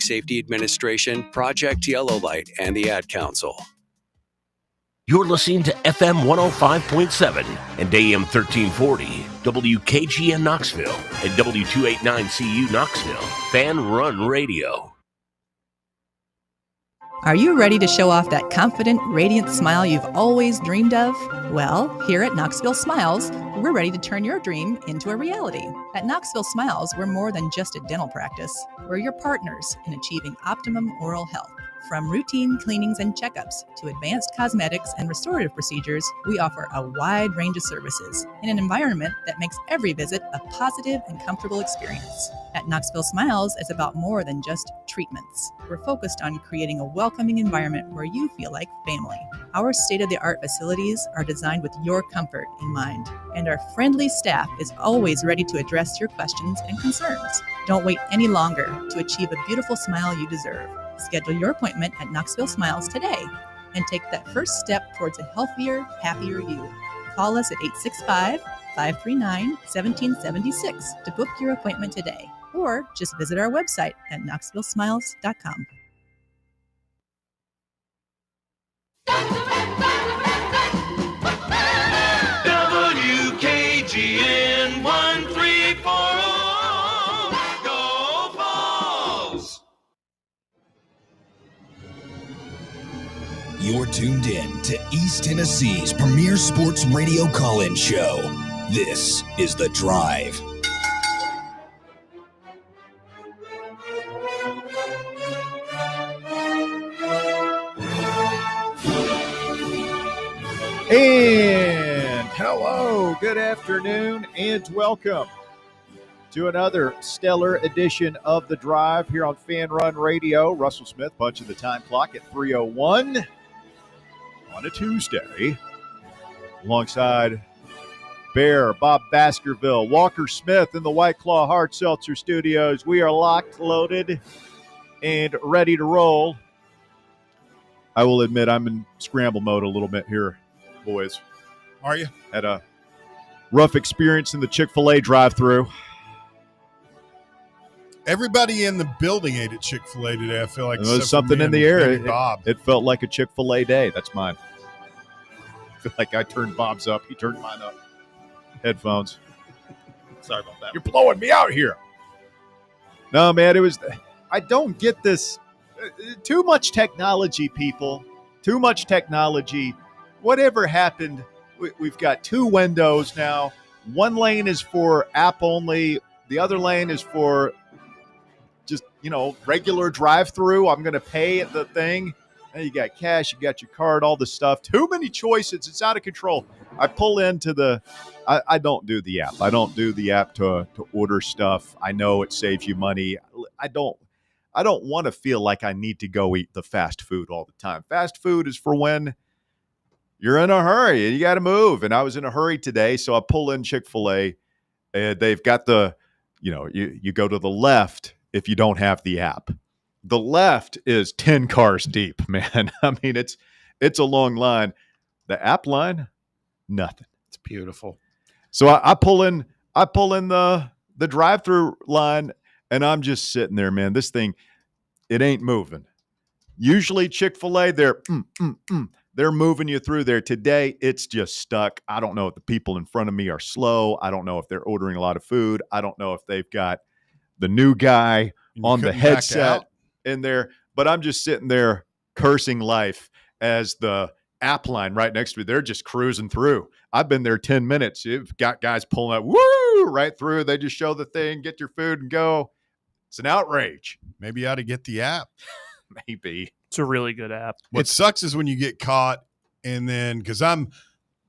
Safety Administration, Project Yellow Light, and the Ad Council. You're listening to FM 105.7 and AM 1340, WKGN Knoxville, and W289CU Knoxville, Fan Run Radio. Are you ready to show off that confident, radiant smile you've always dreamed of? Well, here at Knoxville Smiles, we're ready to turn your dream into a reality. At Knoxville Smiles, we're more than just a dental practice. We're your partners in achieving optimum oral health. From routine cleanings and checkups to advanced cosmetics and restorative procedures, we offer a wide range of services in an environment that makes every visit a positive and comfortable experience. At Knoxville Smiles, it's about more than just treatments. We're focused on creating a welcoming environment where you feel like family. Our state-of-the-art facilities are designed with your comfort in mind, and our friendly staff is always ready to address your questions and concerns. Don't wait any longer to achieve a beautiful smile you deserve. Schedule your appointment at Knoxville Smiles today and take that first step towards a healthier, happier you. Call us at 865-539-1776 to book your appointment today, or just visit our website at knoxvillesmiles.com. WKGN 1340. Go Vols! You're tuned in to East Tennessee's premier sports radio call-in show. This is The Drive. And hello, good afternoon, and welcome to another stellar edition of The Drive here on Fan Run Radio. Russell Smith punching the time clock at 3:01 on a Tuesday, alongside Bear, Bob Baskerville, Walker Smith in the White Claw Hard Seltzer Studios. We are locked, loaded, and ready to roll. I will admit I'm in scramble mode a little bit here, boys. Are you? Had a rough experience in the Chick-fil-A drive-thru. Everybody in the building ate at Chick-fil-A today. I feel like There was something in the air. Bob. It felt like a Chick-fil-A day. That's mine. I feel like I turned Bob's up. He turned mine up. Headphones. Sorry about that. You're blowing me out here. No, man, it was. I don't get this. Too much technology, people. Too much technology. Whatever happened, we've got two windows now. One lane is for app only. The other lane is for just, regular drive-through. I'm going to pay at the thing. And you got cash, you got your card, all this stuff. Too many choices. It's out of control. I pull into the – I don't do the app. I don't do the app to order stuff. I know it saves you money. I don't want to feel like I need to go eat the fast food all the time. Fast food is for when you're in a hurry and you got to move. And I was in a hurry today, so I pull in Chick-fil-A. And they've got the – you go to the left if you don't have the app. The left is 10 cars deep, man. I mean, it's a long line. The app line, nothing. It's beautiful. So I pull in the drive-through line, and I'm just sitting there, man. This thing, it ain't moving. Usually Chick-fil-A, they're moving you through there. Today, it's just stuck. I don't know if the people in front of me are slow. I don't know if they're ordering a lot of food. I don't know if they've got the new guy on the headset in there. But I'm just sitting there cursing life as the app line right next to me. They're just cruising through. I've been there 10 minutes. You've got guys pulling up, woo, right through. They just show the thing, get your food and go. It's an outrage. Maybe you ought to get the app. Maybe. It's a really good app. What sucks is when you get caught, and then because I'm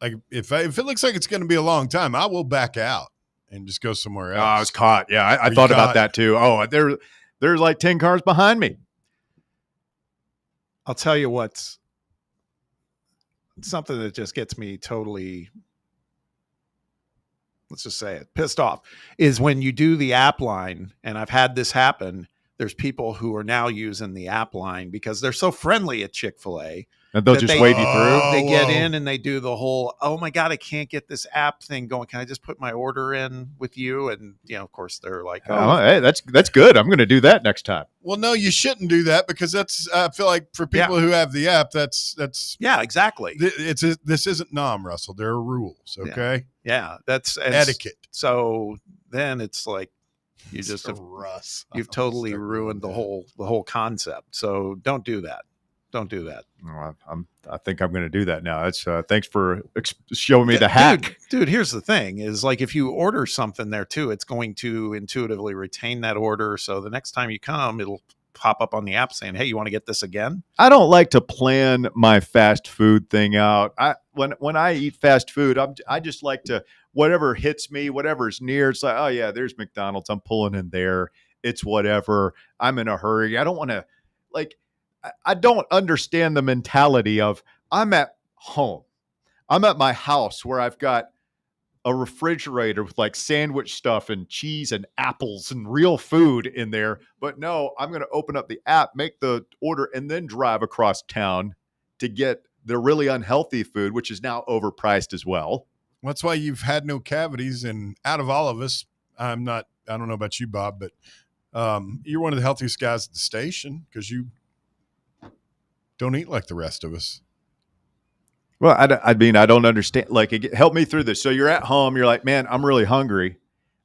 like, if it looks like it's going to be a long time, I will back out and just go somewhere else. Oh, I was caught. Yeah, I thought about that too. Oh, there's like 10 cars behind me. I'll tell you what's something that just gets me totally, let's just say it, pissed off, is when you do the app line, and I've had this happen there's people who are now using the app line because they're so friendly at Chick-fil-A. And they'll that just they- wade you through. They get whoa. in and they do the whole, oh my God, I can't get this app thing going. Can I just put my order in with you? And, of course they're like, Oh, hey, that's good. I'm going to do that next time. Well, no, you shouldn't do that because that's. I feel like for people who have the app, that's. yeah, exactly. This isn't Russell. There are rules. Okay. Yeah, that's Etiquette. So then it's like you just So have, Russ. you've totally ruined the whole concept. So don't do that. Don't do that. Well, I think I'm going to do that now. That's thanks for showing me the hack. Dude, here's the thing is like if you order something there too, it's going to intuitively retain that order. So the next time you come, it'll pop up on the app saying, hey, you want to get this again? I don't like to plan my fast food thing out. When I eat fast food, I just like to whatever hits me, whatever's near. It's like, oh yeah, there's McDonald's. I'm pulling in there. It's whatever. I'm in a hurry. I don't want to I don't understand the mentality of I'm at home. I'm at my house where I've got a refrigerator with like sandwich stuff and cheese and apples and real food in there. But no, I'm going to open up the app, make the order, and then drive across town to get the really unhealthy food, which is now overpriced as well. That's why you've had no cavities. And out of all of us, I don't know about you, Bob, but you're one of the healthiest guys at the station because you don't eat like the rest of us. Well, I mean, I don't understand. Like, help me through this. So you're at home. You're like, man, I'm really hungry.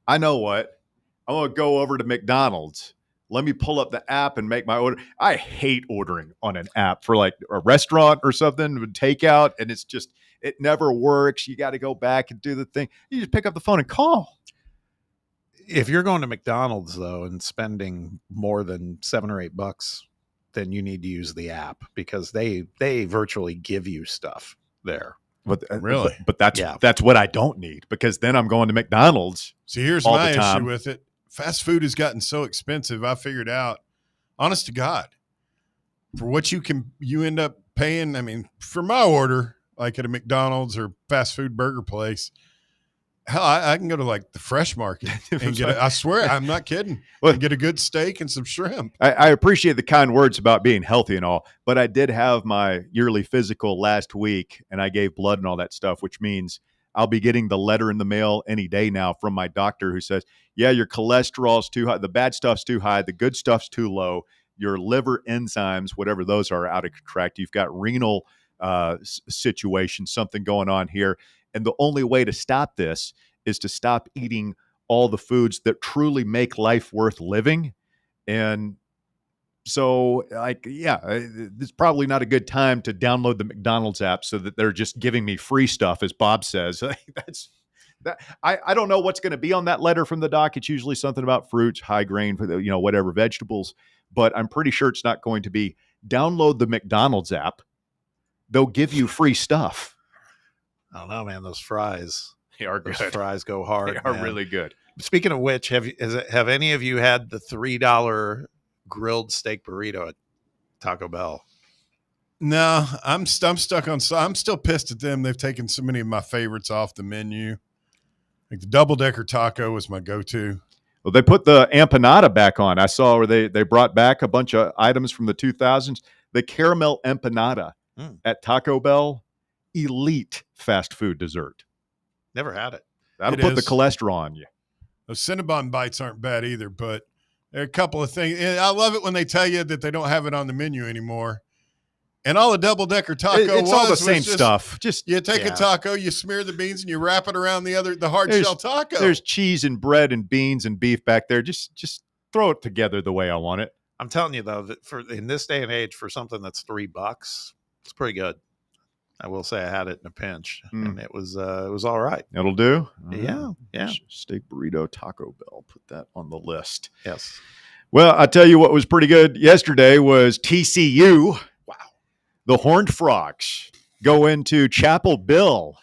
I know what. I'm going to go over to McDonald's. Let me pull up the app and make my order. I hate ordering on an app for like a restaurant or something, takeout, and it's just, it never works. You got to go back and do the thing. You just pick up the phone and call. If you're going to McDonald's though and spending more than $7 or $8, then you need to use the app because they virtually give you stuff there. But Really? but that's what I don't need because then I'm going to McDonald's. See, here's all my the time. issue with it. Fast food has gotten so expensive. I figured out, honest to God, for what you end up paying. I mean, for my order, like at a McDonald's or fast food burger place, hell, I can go to like the Fresh Market and get I swear, I'm not kidding. Well, get a good steak and some shrimp. I appreciate the kind words about being healthy and all, but I did have my yearly physical last week and I gave blood and all that stuff, which means I'll be getting the letter in the mail any day now from my doctor who says, yeah, your cholesterol's too high. The bad stuff's too high. The good stuff's too low. Your liver enzymes, whatever those are, out of track. You've got renal situation, something going on here. And the only way to stop this is to stop eating all the foods that truly make life worth living. And so, it's probably not a good time to download the McDonald's app so that they're just giving me free stuff, as Bob says. I don't know what's going to be on that letter from the doc. It's usually something about fruits, high grain, whatever, vegetables. But I'm pretty sure it's not going to be download the McDonald's app. They'll give you free stuff. I don't know, man. Those fries. They are Those good. fries go hard. They are man. really good. Speaking of which, have any of you had the $3 grilled steak burrito at Taco Bell? No, I'm stuck on. I'm still pissed at them. They've taken so many of my favorites off the menu. Like the double-decker taco was my go-to. Well, they put the empanada back on. I saw where they brought back a bunch of items from the 2000s. The caramel empanada at Taco Bell, elite fast food dessert. Never had it. That'll It put the is. cholesterol on you. Those Cinnabon bites aren't bad either, but there are a couple of things. And I love it when they tell you that they don't have it on the menu anymore. And all a double-decker taco It's all the was same just, stuff. Just you take a taco, you smear the beans, and you wrap it around the hard shell taco. There's cheese and bread and beans and beef back there. Just throw it together the way I want it. I'm telling you though, that for in this day and age, for something that's $3, it's pretty good. I will say I had it in a pinch, and it was all right. It'll do. Yeah. Steak burrito, Taco Bell. Put that on the list. Yes. Well, I tell you what was pretty good yesterday was TCU. Wow. The Horned Frogs go into Chapel Bill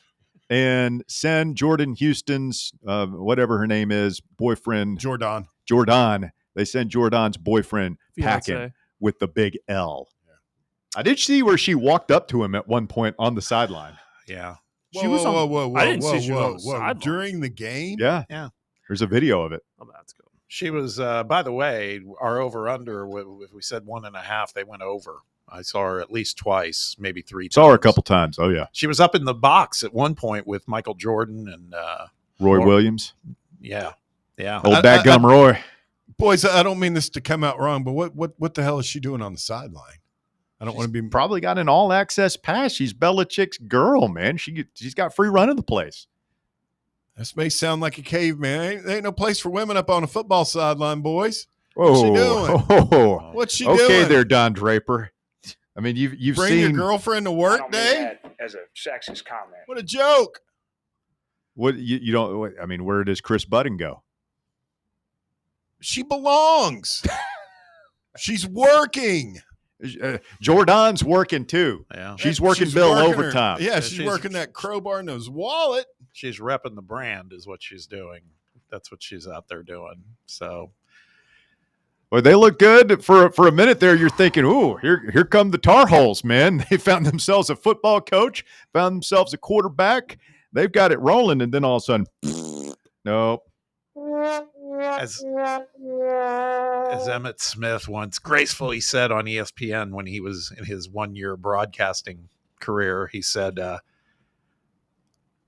and send Jordan Houston's, whatever her name is, boyfriend. Jordan. They send Jordan's boyfriend packing Fiance. with the big L. I did see where she walked up to him at one point on the sideline. Yeah. She was on- Whoa, I didn't see she was on the sideline. during the game. Yeah. Yeah. There's a video of it. Oh, that's good. She was, by the way, our over-under, if we said 1.5, they went over. I saw her at least twice, maybe 3 times. Saw her a couple times. Oh, yeah. She was up in the box at one point with Michael Jordan and Roy Williams. Yeah. Yeah. Old dadgum Roy. Boys, I don't mean this to come out wrong, but what the hell is she doing on the sideline? I don't want to be. Probably got an all-access pass. She's Belichick's girl, man. She's got free run of the place. This may sound like a caveman. Ain't no place for women up on a football sideline, boys. Whoa. What's she doing? Oh. What's she doing? Okay there, Don Draper. I mean, you've Bring seen your girlfriend to work day? As a sexist comment. What a joke. What you don't. I mean, where does Chris Budden go? She belongs. She's working. Jordan's working too. Yeah. She's working Bill overtime. She's working that crowbar in his wallet. She's repping the brand is what she's doing. That's what she's out there doing. So, well, they look good for a minute there. You're thinking, ooh, here come the Tar Heels, man. They found themselves a football coach, found themselves a quarterback. They've got it rolling, and then all of a sudden, nope. As Emmitt Smith once gracefully said on ESPN when he was in his 1-year broadcasting career, he said,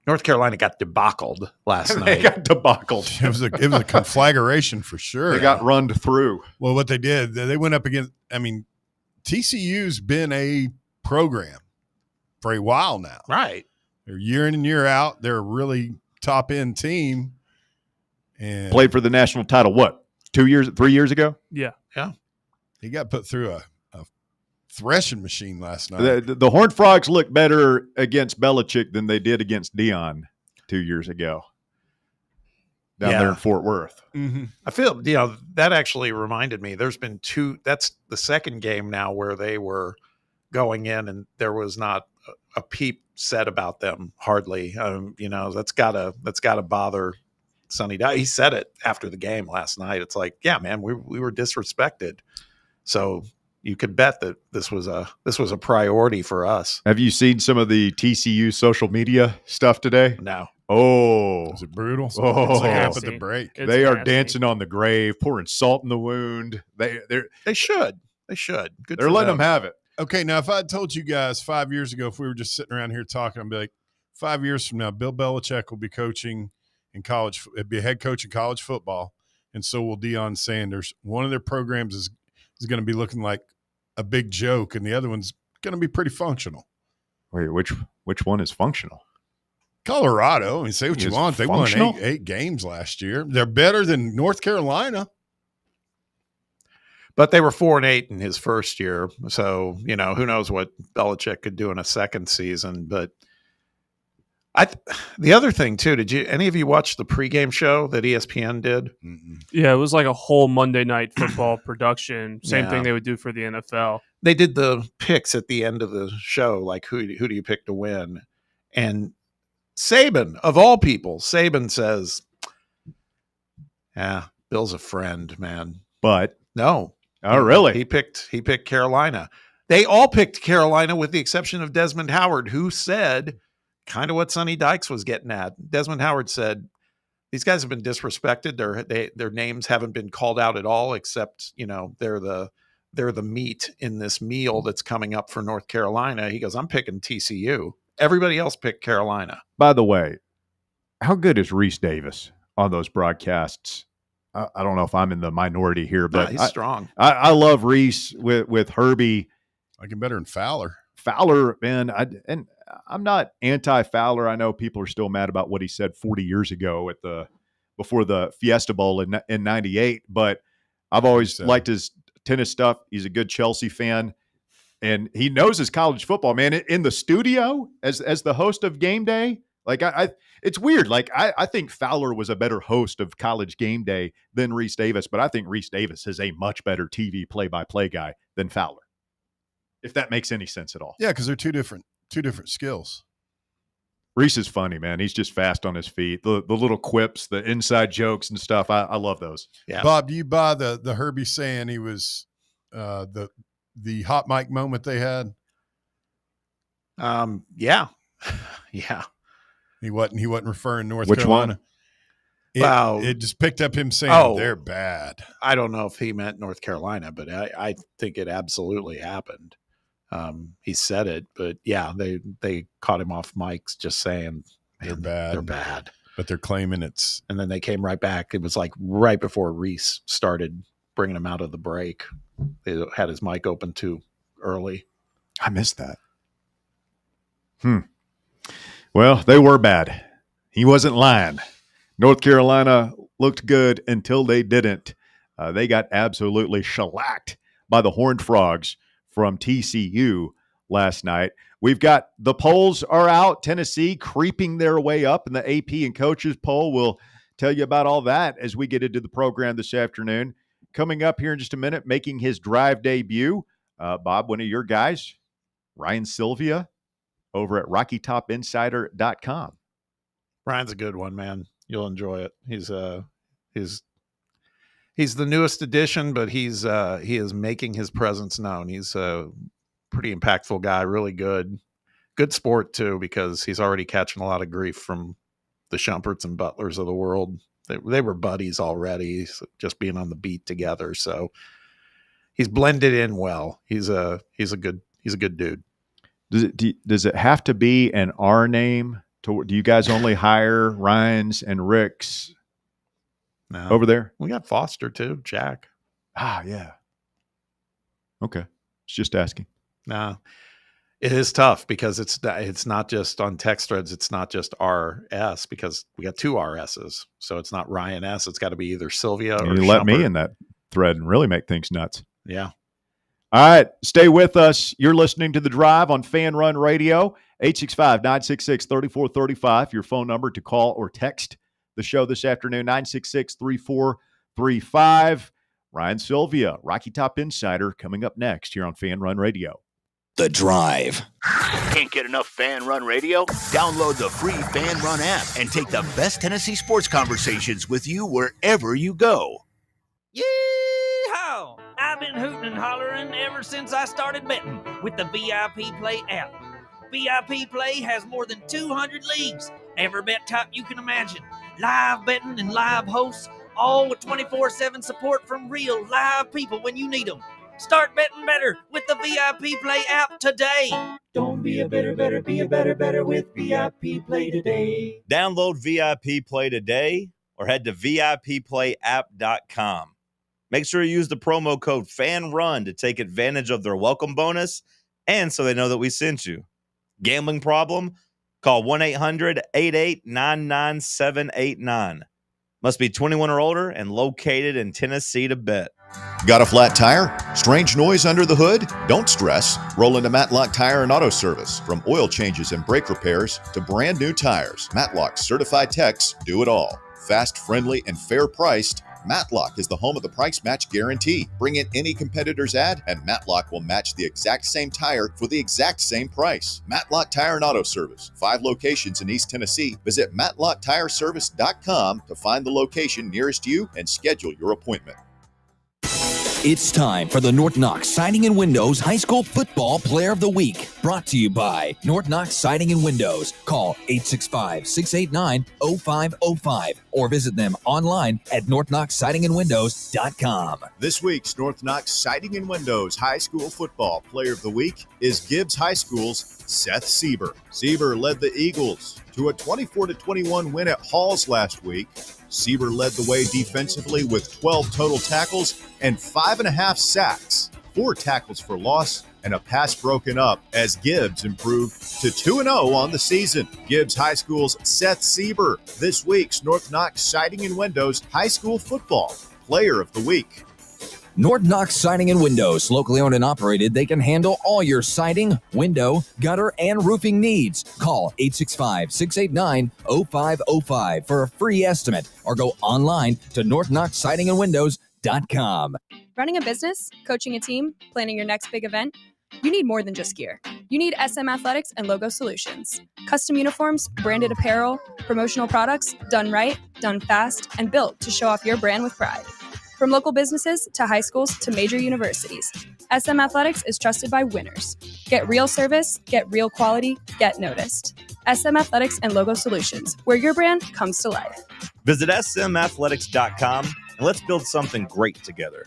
North Carolina got debacled last night. They got debacled. It was a conflagration for sure. They got run through. Well, what they did, they went up against, I mean, TCU's been a program for a while now. Right. They're year in and year out. They're a really top-end team. And played for the national title, what, 3 years ago? Yeah. He got put through a threshing machine last night. The Horned Frogs look better against Belichick than they did against Dion 2 years ago down there in Fort Worth. Mm-hmm. I feel, that actually reminded me. There's been that's the second game now where they were going in and there was not a peep said about them hardly. That's gotta bother Sonny Dykes. He said it after the game last night. It's like, yeah, man, we were disrespected. So you could bet that this was a priority for us. Have you seen some of the TCU social media stuff today? No. Oh, is it brutal? Oh, it's like half at the break. They are dancing on the grave, pouring salt in the wound. They should. Good. They're letting them have it. Okay, now if I had told you guys 5 years ago, if we were just sitting around here talking, I'd be like, 5 years from now, Bill Belichick will be coaching in college. It'd be a head coach in college football, and so will Deion Sanders. One of their programs is going to be looking like a big joke, and the other one's going to be pretty functional. Wait, which one is functional? Colorado. I mean, say what you want. They won eight games last year. They're better than North Carolina. But they were 4-8 in his first year. So, who knows what Belichick could do in a second season. But the other thing, too, did any of you watch the pregame show that ESPN did? Mm-mm. Yeah, it was like a whole Monday Night Football production. Same thing they would do for the NFL. They did the picks at the end of the show, like who do you pick to win? And Saban, of all people, says, Bill's a friend, man. But no. Oh, really? He picked Carolina. They all picked Carolina with the exception of Desmond Howard, who said kind of what Sonny Dykes was getting at. Desmond Howard said, these guys have been disrespected. Their names haven't been called out at all, except, they're the meat in this meal that's coming up for North Carolina. He goes, I'm picking TCU. Everybody else picked Carolina. By the way, how good is Reese Davis on those broadcasts? I don't know if I'm in the minority here, but he's strong. I love Reese with Herbie. I can better than Fowler. Fowler, man, I'm not anti-Fowler. I know people are still mad about what he said 40 years ago before the Fiesta Bowl in 98, but I've always liked his tennis stuff. He's a good Chelsea fan, and he knows his college football, man. In the studio as the host of Game Day, like it's weird. Like I think Fowler was a better host of College Game Day than Reese Davis, but I think Reese Davis is a much better TV play-by-play guy than Fowler, if that makes any sense at all. Yeah, because they're two different skills. Reese is funny, man. He's just fast on his feet. The little quips, the inside jokes and stuff. I love those. Yeah. Bob, do you buy the Herbie saying he was the hot mic moment they had? Yeah. Yeah. He wasn't referring North Which Carolina. one? It just picked up him saying they're bad. I don't know if he meant North Carolina, but I think it absolutely happened. He said it, but yeah, they caught him off mics just saying they're bad. They're bad. But they're claiming it's. And then they came right back. It was like right before Reese started bringing him out of the break. They had his mic open too early. I missed that. Well, they were bad. He wasn't lying. North Carolina looked good until they didn't. They got absolutely shellacked by the Horned Frogs from TCU last night. We've got the polls are out. Tennessee creeping their way up in the AP and coaches poll. We'll tell you about all that as we get into the program this afternoon. Coming up here in just a minute, making his drive debut, Bob, one of your guys, Ryan Sylvia, over at RockyTopInsider.com. Ryan's a good one, man. You'll enjoy it. He's the newest addition, but he is making his presence known. He's a pretty impactful guy, really good sport too, because he's already catching a lot of grief from the Shumperts and Butlers of the world. They were buddies already, just being on the beat together. So he's blended in well. He's a good dude. Does it have to be an R name? Do you guys only hire Ryans and Ricks over there? We got Foster too, Jack. Yeah. Okay. Just asking. No, it is tough because it's not just on text threads. It's not just RS because we got two RSs. So it's not Ryan S. It's got to be either Sylvia or you let me in that thread and really make things nuts. Yeah. All right. Stay with us. You're listening to The Drive on Fan Run Radio, 865-966-3435. Your phone number to call or text the show this afternoon, 966-3435. Ryan Sylvia, Rocky Top Insider, coming up next here on Fan Run Radio. The Drive. Can't get enough Fan Run Radio? Download the free Fan Run app and take the best Tennessee sports conversations with you wherever you go. Yee-haw! I've been hooting and hollering ever since I started betting with the VIP Play app. VIP Play has more than 200 leagues, every bet type you can imagine, live betting and live hosts, all with 24/7 support from real live people when you need them. Start betting better with the VIP Play app today. Don't be a better, be a better with VIP Play today. Download VIP Play today or head to VIPPlayApp.com. Make sure you use the promo code FANRUN to take advantage of their welcome bonus and so they know that we sent you. Gambling problem? Call 1-800-88-99789. Must be 21 or older and located in Tennessee to bet. Got a flat tire? Strange noise under the hood? Don't stress. Roll into Matlock Tire and Auto Service. From oil changes and brake repairs to brand new tires, Matlock's certified techs do it all. Fast, friendly, and fair priced. Matlock is the home of the price match guarantee. Bring in any competitor's ad and Matlock will match the exact same tire for the exact same price. Matlock Tire and Auto Service. 5 locations in East Tennessee. Visit MatlockTireService.com to find the location nearest you and schedule your appointment. It's time for the North Knox Siding and Windows High School Football Player of the Week. Brought to you by North Knox Siding and Windows. Call 865-689-0505 or visit them online at NorthKnoxSidingandWindows.com. This week's North Knox Siding and Windows High School Football Player of the Week is Gibbs High School's Seth Sieber. Sieber led the Eagles to a 24-21 win at Halls last week. Sieber led the way defensively with 12 total tackles and 5.5 sacks, 4 tackles for loss, and a pass broken up as Gibbs improved to 2-0 on the season. Gibbs High School's Seth Sieber, this week's North Knox Siding and Windows High School Football Player of the Week. North Knox Siding and Windows, locally owned and operated. They can handle all your siding, window, gutter, and roofing needs. Call 865-689-0505 for a free estimate or go online to NorthKnoxSidingandWindows.com. Running a business, coaching a team, planning your next big event, you need more than just gear. You need SM Athletics and Logo Solutions. Custom uniforms, branded apparel, promotional products, done right, done fast, and built to show off your brand with pride. From local businesses to high schools to major universities, SM Athletics is trusted by winners. Get real service, get real quality, get noticed. SM Athletics and Logo Solutions, where your brand comes to life. Visit smathletics.com and let's build something great together.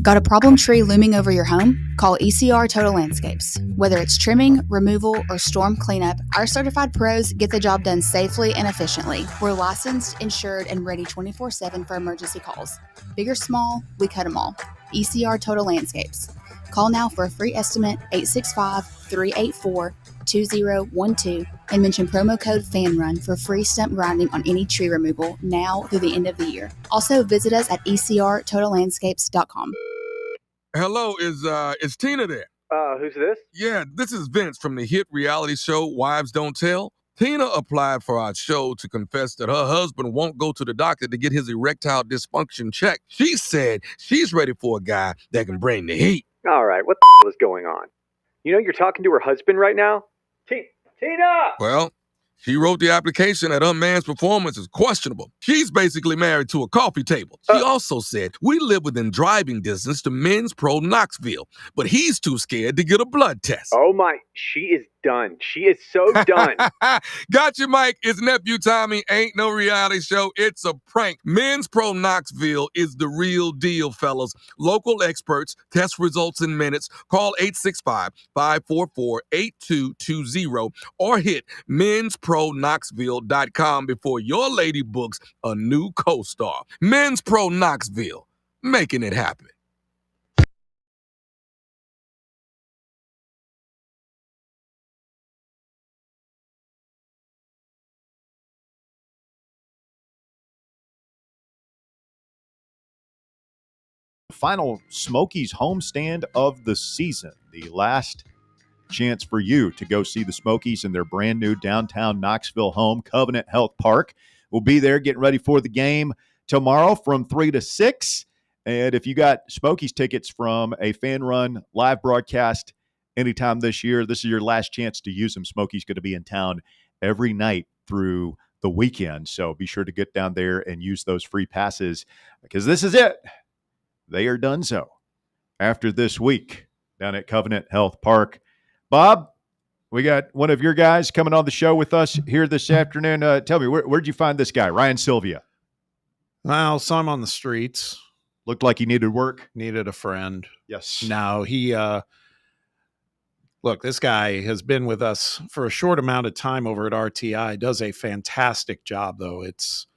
Got a problem tree looming over your home? Call ECR Total Landscapes. Whether it's trimming, removal, or storm cleanup, our certified pros get the job done safely and efficiently. We're licensed, insured, and ready 24/7 for emergency calls. Big or small, we cut them all. ECR Total Landscapes. Call now for a free estimate, 865-384-2012, and mention promo code FANRUN for free stump grinding on any tree removal now through the end of the year. Also, visit us at ecrtotallandscapes.com. Hello, is Tina there? Who's this? Yeah, this is Vince from the hit reality show Wives Don't Tell. Tina applied for our show to confess that her husband won't go to the doctor to get his erectile dysfunction checked. She said she's ready for a guy that can bring the heat. All right, what the is going on? You know you're talking to her husband right now? Tina! Well, she wrote the application that her man's performance is questionable. She's basically married to a coffee table. She also said, we live within driving distance to Men's Pro Knoxville, but he's too scared to get a blood test. Oh my, she is done. She is so done. Gotcha, Mike. It's Nephew Tommy. Ain't no reality show. It's a prank. Men's Pro Knoxville is the real deal, fellas. Local experts, test results in minutes. Call 865-544-8220 or hit men'spro-knoxville.com before your lady books a new co-star. Men's Pro Knoxville, making it happen. Final Smokies homestand of the season. The last chance for you to go see the Smokies in their brand new downtown Knoxville home, Covenant Health Park. We'll be there getting ready for the game tomorrow from 3 to 6. And if you got Smokies tickets from a fan run live broadcast anytime this year, this is your last chance to use them. Smokies going to be in town every night through the weekend. So be sure to get down there and use those free passes because this is it. They are done so after this week down at Covenant Health Park. Bob, we got one of your guys coming on the show with us here this afternoon. Tell me, where'd you find this guy, Ryan Sylvia? Well, saw him on the streets. Looked like he needed work. Needed a friend. Yes. No, he look, this guy has been with us for a short amount of time over at RTI. Does a fantastic job, though. It's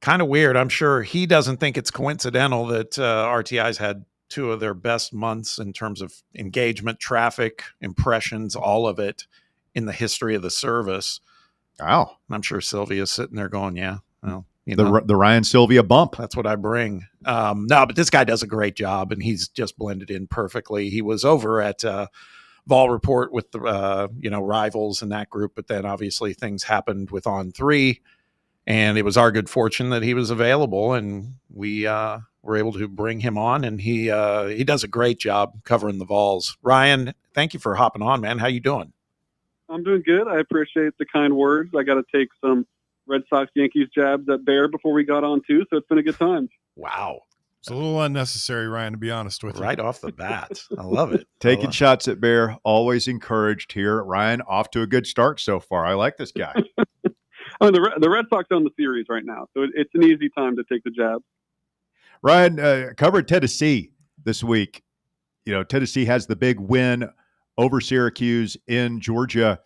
kind of weird. I'm sure he doesn't think it's coincidental that RTI's had two of their best months in terms of engagement, traffic, impressions, all of it in the history of the service. Wow. And I'm sure Sylvia's sitting there going, yeah, well, you the Ryan Sylvia bump. That's what I bring. No, but this guy does a great job, and he's just blended in perfectly. He was over at Vol Report with the rivals in that group, but then obviously things happened with On 3. And it was our good fortune that he was available, and we were able to bring him on, and he does a great job covering the Vols. Ryan, thank you for hopping on, man. How you doing? I'm doing good. I appreciate the kind words. I got to take some Red Sox Yankees jabs at Bear before we got on, too, so it's been a good time. Wow. It's a little unnecessary, Ryan, to be honest with you. Right off the bat. I love it. Taking shots at Bear, always encouraged here. Ryan, off to a good start so far. I like this guy. I mean, the Red Sox own the series right now, so it's an easy time to take the jab. Ryan, covered Tennessee this week. You know, Tennessee has the big win over Syracuse in Georgia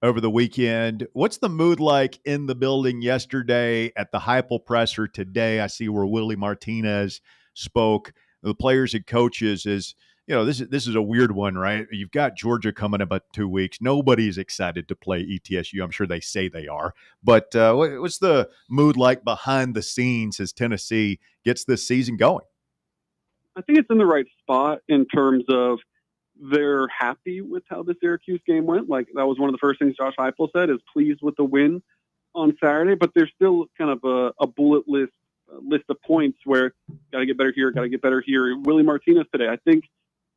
over the weekend. What's the mood like in the building yesterday at the Heupel presser today? I see where Willie Martinez spoke. The players and coaches is, you know, this is a weird one, right? You've got Georgia coming in about 2 weeks. Nobody's excited to play ETSU. I'm sure they say they are. But what's the mood like behind the scenes as Tennessee gets this season going? I think it's in the right spot in terms of they're happy with how the Syracuse game went. Like, that was one of the first things Josh Heupel said, is pleased with the win on Saturday. But there's still kind of a bullet list of points where got to get better here, got to get better here. Willie Martinez today, I think,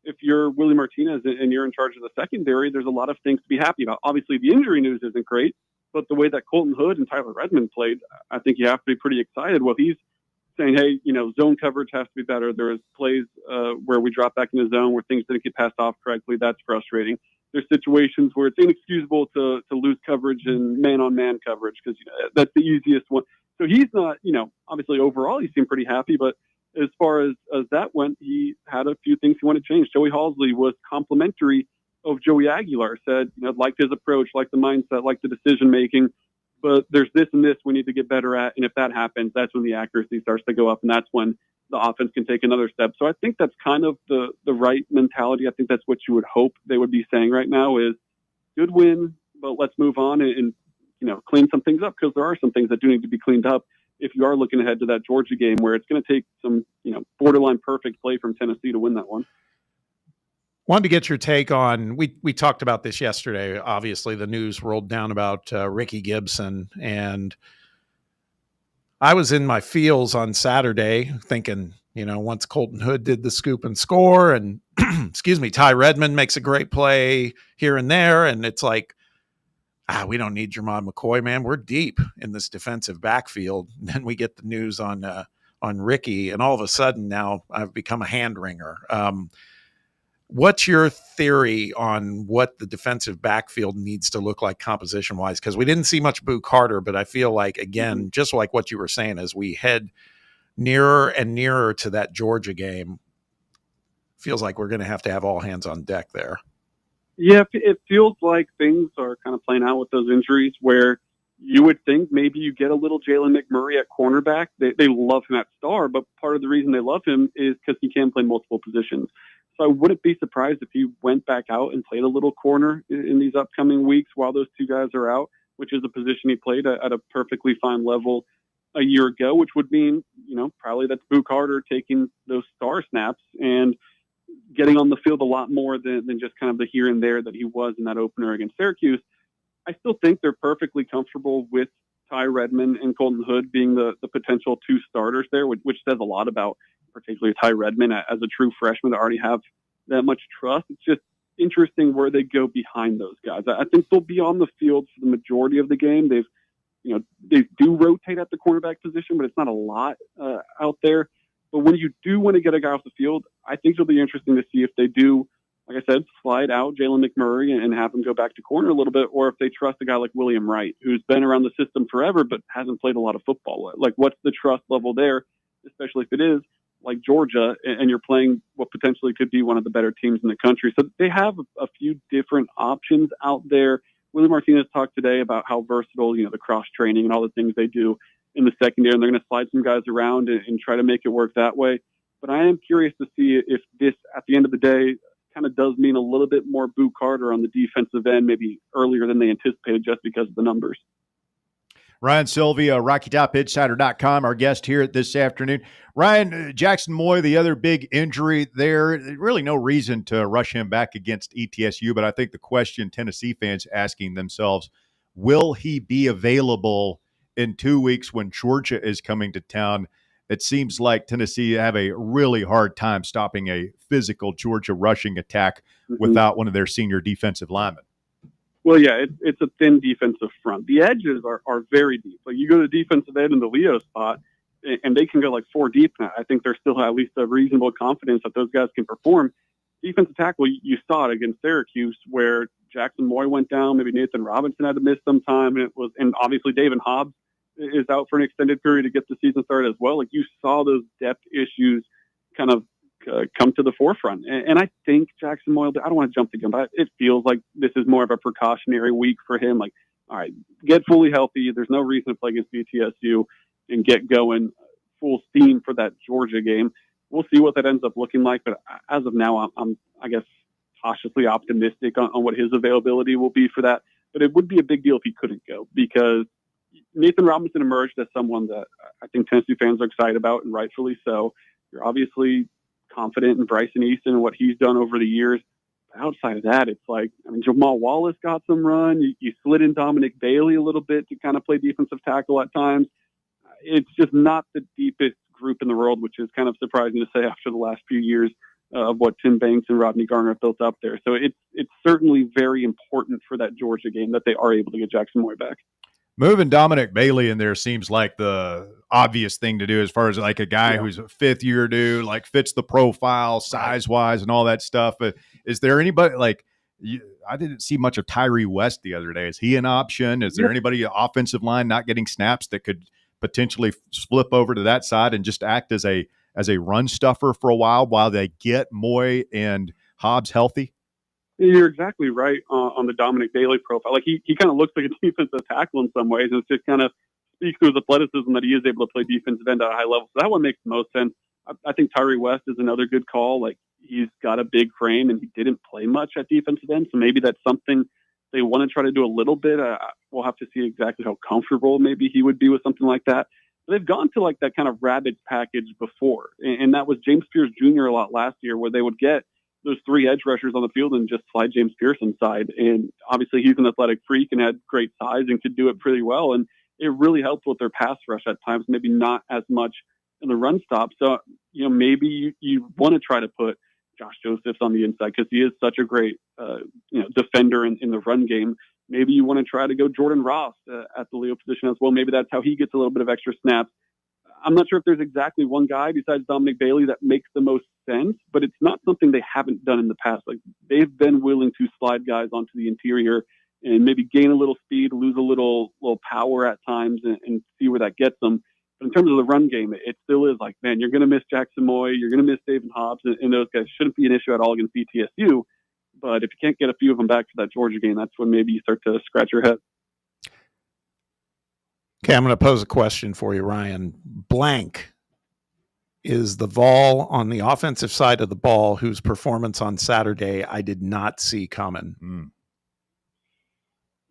if you're Willie Martinez and you're in charge of the secondary, there's a lot of things to be happy about. Obviously, the injury news isn't great, but the way that Colton Hood and Tyler Redmond played, I think you have to be pretty excited. Well, he's saying, hey, zone coverage has to be better. There's plays where we drop back in the zone where things didn't get passed off correctly. That's frustrating. There's situations where it's inexcusable to lose coverage and man-on-man coverage because that's the easiest one. So he's not, obviously overall he seemed pretty happy, but as far as that went, he had a few things he wanted to change. Joey Halsley was complimentary of Joey Aguilar, said, liked his approach, liked the mindset, liked the decision-making, but there's this and this we need to get better at. And if that happens, that's when the accuracy starts to go up, and that's when the offense can take another step. So I think that's kind of the right mentality. I think that's what you would hope they would be saying right now is good win, but let's move on and clean some things up, because there are some things that do need to be cleaned up if you are looking ahead to that Georgia game where it's going to take some, borderline perfect play from Tennessee to win that one. Wanted to get your take on, we talked about this yesterday. Obviously, the news rolled down about Ricky Gibson, and I was in my feels on Saturday thinking, once Colton Hood did the scoop and score and, Ty Redmond makes a great play here and there, and it's like, we don't need Jermod McCoy, man. We're deep in this defensive backfield. And then we get the news on Ricky, and all of a sudden now I've become a hand wringer. What's your theory on what the defensive backfield needs to look like composition-wise? Because we didn't see much Boo Carter, but I feel like, again, just like what you were saying, as we head nearer and nearer to that Georgia game, feels like we're going to have all hands on deck there. Yeah, it feels like things are kind of playing out with those injuries where you would think maybe you get a little Jalen McMurray at cornerback. They love him at star, but part of the reason they love him is because he can play multiple positions. So I wouldn't be surprised if he went back out and played a little corner in these upcoming weeks while those two guys are out, which is a position he played at a perfectly fine level a year ago, which would mean, probably that's Boo Carter taking those star snaps and getting on the field a lot more than just kind of the here and there that he was in that opener against Syracuse. I still think they're perfectly comfortable with Ty Redmond and Colton Hood being the potential two starters there, which says a lot about particularly Ty Redmond as a true freshman to already have that much trust. It's just interesting where they go behind those guys. I think they'll be on the field for the majority of the game. They do rotate at the cornerback position, but it's not a lot out there. But when you do want to get a guy off the field, I think it'll be interesting to see if they do, like I said, slide out Jalen McMurray and have him go back to corner a little bit, or if they trust a guy like William Wright, who's been around the system forever but hasn't played a lot of football. Like, what's the trust level there, especially if it is like Georgia and you're playing what potentially could be one of the better teams in the country. So they have a few different options out there. Willie Martinez talked today about how versatile, the cross-training and all the things they do in the secondary, and they're going to slide some guys around and try to make it work that way. But I am curious to see if this, at the end of the day, kind of does mean a little bit more Boo Carter on the defensive end, maybe earlier than they anticipated just because of the numbers. Ryan Sylvia, RockyTopInsider.com, our guest here this afternoon. Ryan, Jackson Moy, the other big injury there, really no reason to rush him back against ETSU, but I think the question Tennessee fans asking themselves, will he be available in 2 weeks when Georgia is coming to town? It seems like Tennessee have a really hard time stopping a physical Georgia rushing attack without one of their senior defensive linemen. Well, yeah, it's a thin defensive front. The edges are very deep. Like, you go to defensive end in the Leo spot, and they can go like 4 deep now. I think there's still at least a reasonable confidence that those guys can perform. Defensive tackle, you saw it against Syracuse where Jackson Moy went down. Maybe Nathan Robinson had to miss some time, and obviously David Hobbs is out for an extended period to get the season started as well. Like, you saw those depth issues kind of come to the forefront. And I think Jackson Moy, I don't want to jump the gun, but it feels like this is more of a precautionary week for him. Like, all right, get fully healthy. There's no reason to play against BTSU and get going full steam for that Georgia game. We'll see what that ends up looking like. But as of now, I'm I guess, cautiously optimistic on what his availability will be for that. But it would be a big deal if he couldn't go, because Nathan Robinson emerged as someone that I think Tennessee fans are excited about, and rightfully so. You're obviously confident in Bryson Easton and what he's done over the years. But outside of that, it's like, Jamal Wallace got some run. You slid in Dominic Bailey a little bit to kind of play defensive tackle at times. It's just not the deepest group in the world, which is kind of surprising to say after the last few years of what Tim Banks and Rodney Garner have built up there. So it's certainly very important for that Georgia game that they are able to get Jackson Moy back. Moving Dominic Bailey in there seems like the obvious thing to do as far as like a guy who's a fifth-year dude, like fits the profile size-wise and all that stuff. But is there anybody like I didn't see much of Tyree West the other day. Is he an option? Is there anybody offensive line not getting snaps that could potentially flip over to that side and just act as a run stuffer for a while they get Moy and Hobbs healthy? You're exactly right on the Dominic Bailey profile. Like he kind of looks like a defensive tackle in some ways, and it just kind of speaks to his athleticism that he is able to play defensive end at a high level. So that one makes the most sense. I think Tyree West is another good call. Like he's got a big frame, and he didn't play much at defensive end, so maybe that's something they want to try to do a little bit. We'll have to see exactly how comfortable maybe he would be with something like that. But they've gone to like that kind of rabid package before, and that was James Pierce Jr. a lot last year, where they would get those three edge rushers on the field and just slide James Pierce inside. And obviously he's an athletic freak and had great size and could do it pretty well. And it really helped with their pass rush at times, maybe not as much in the run stop. So, maybe you want to try to put Josh Josephs on the inside because he is such a great, defender in the run game. Maybe you want to try to go Jordan Ross at the Leo position as well. Maybe that's how he gets a little bit of extra snaps. I'm not sure if there's exactly one guy besides Dominic Bailey that makes the most sense, but it's not something they haven't done in the past. Like they've been willing to slide guys onto the interior and maybe gain a little speed, lose a little power at times, and see where that gets them. But in terms of the run game, it still is like, man, you're going to miss Jackson Moy, you're going to miss David Hobbs, and those guys shouldn't be an issue at all against ETSU. But if you can't get a few of them back for that Georgia game, that's when maybe you start to scratch your head. Okay, I'm going to pose a question for you, Ryan. Blank is the Vol on the offensive side of the ball whose performance on Saturday I did not see coming.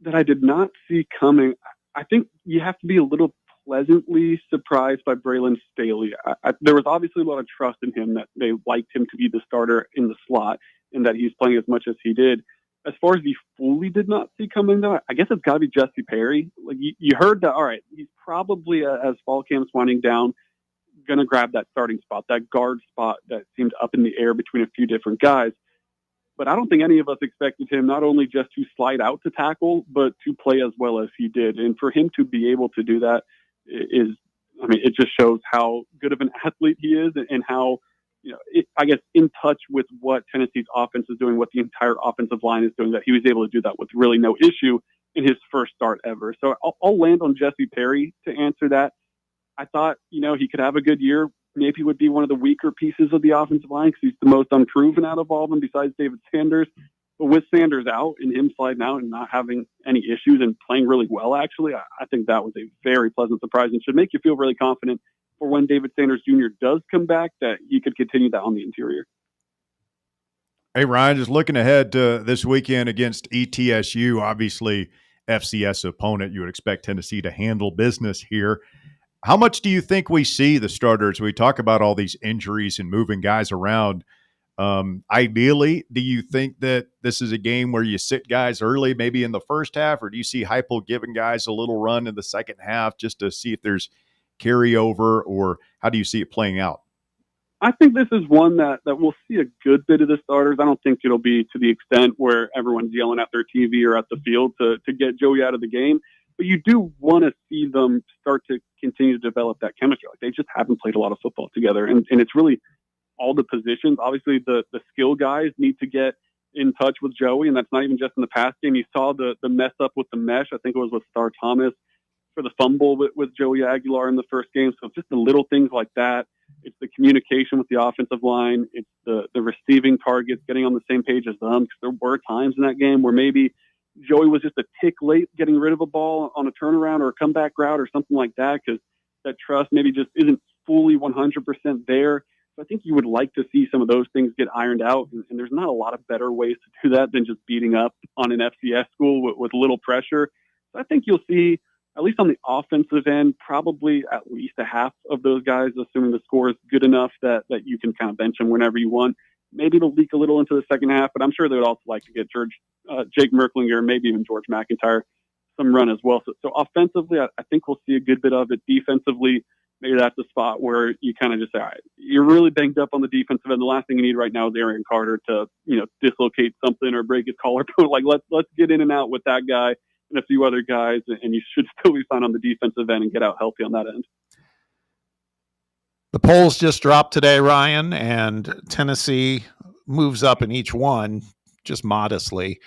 That I did not see coming. I think you have to be a little pleasantly surprised by Braylon Staley. There was obviously a lot of trust in him that they liked him to be the starter in the slot and that he's playing as much as he did. As far as he fully did not see coming, though, I guess it's got to be Jesse Perry. Like you heard that, all right, he's probably, as fall camp's winding down, going to grab that starting spot, that guard spot that seemed up in the air between a few different guys. But I don't think any of us expected him not only just to slide out to tackle, but to play as well as he did. And for him to be able to do that it just shows how good of an athlete he is and how, I guess, in touch with what Tennessee's offense is doing, what the entire offensive line is doing, that he was able to do that with really no issue in his first start ever. So I'll land on Jesse Perry to answer that. I thought, he could have a good year. Maybe would be one of the weaker pieces of the offensive line because he's the most unproven out of all of them besides David Sanders. But with Sanders out and him sliding out and not having any issues and playing really well, actually, I think that was a very pleasant surprise and should make you feel really confident for when David Sanders Jr. does come back that he could continue that on the interior. Hey, Ryan, just looking ahead to this weekend against ETSU, obviously FCS opponent, you would expect Tennessee to handle business here. How much do you think we see the starters? We talk about all these injuries and moving guys around. Ideally, do you think that this is a game where you sit guys early, maybe in the first half, or do you see Heupel giving guys a little run in the second half just to see if there's carryover, or how do you see it playing out? I think this is one that we'll see a good bit of the starters. I don't think it'll be to the extent where everyone's yelling at their TV or at the field to get Joey out of the game. But you do want to see them start to continue to develop that chemistry. Like they just haven't played a lot of football together. And it's really all the positions. Obviously, the skill guys need to get in touch with Joey, and that's not even just in the pass game. You saw the mess up with the mesh. I think it was with Star Thomas for the fumble with Joey Aguilar in the first game. So just the little things like that. It's the communication with the offensive line. It's the receiving targets, getting on the same page as them. Because there were times in that game where maybe Joey was just a tick late getting rid of a ball on a turnaround or a comeback route or something like that because that trust maybe just isn't fully 100% there. So I think you would like to see some of those things get ironed out. And there's not a lot of better ways to do that than just beating up on an FCS school with little pressure. So I think you'll see, at least on the offensive end, probably at least a half of those guys, assuming the score is good enough that you can kind of bench them whenever you want. Maybe it'll leak a little into the second half, but I'm sure they would also like to get Jake Merklinger, maybe even George McIntyre, some run as well. So offensively, I think we'll see a good bit of it. Defensively, maybe that's a spot where you kind of just say, all right, you're really banged up on the defensive end. The last thing you need right now is Aaron Carter to, dislocate something or break his collarbone. Like let's get in and out with that guy and a few other guys, and you should still be fine on the defensive end and get out healthy on that end. The polls just dropped today, Ryan, and Tennessee moves up in each one just modestly.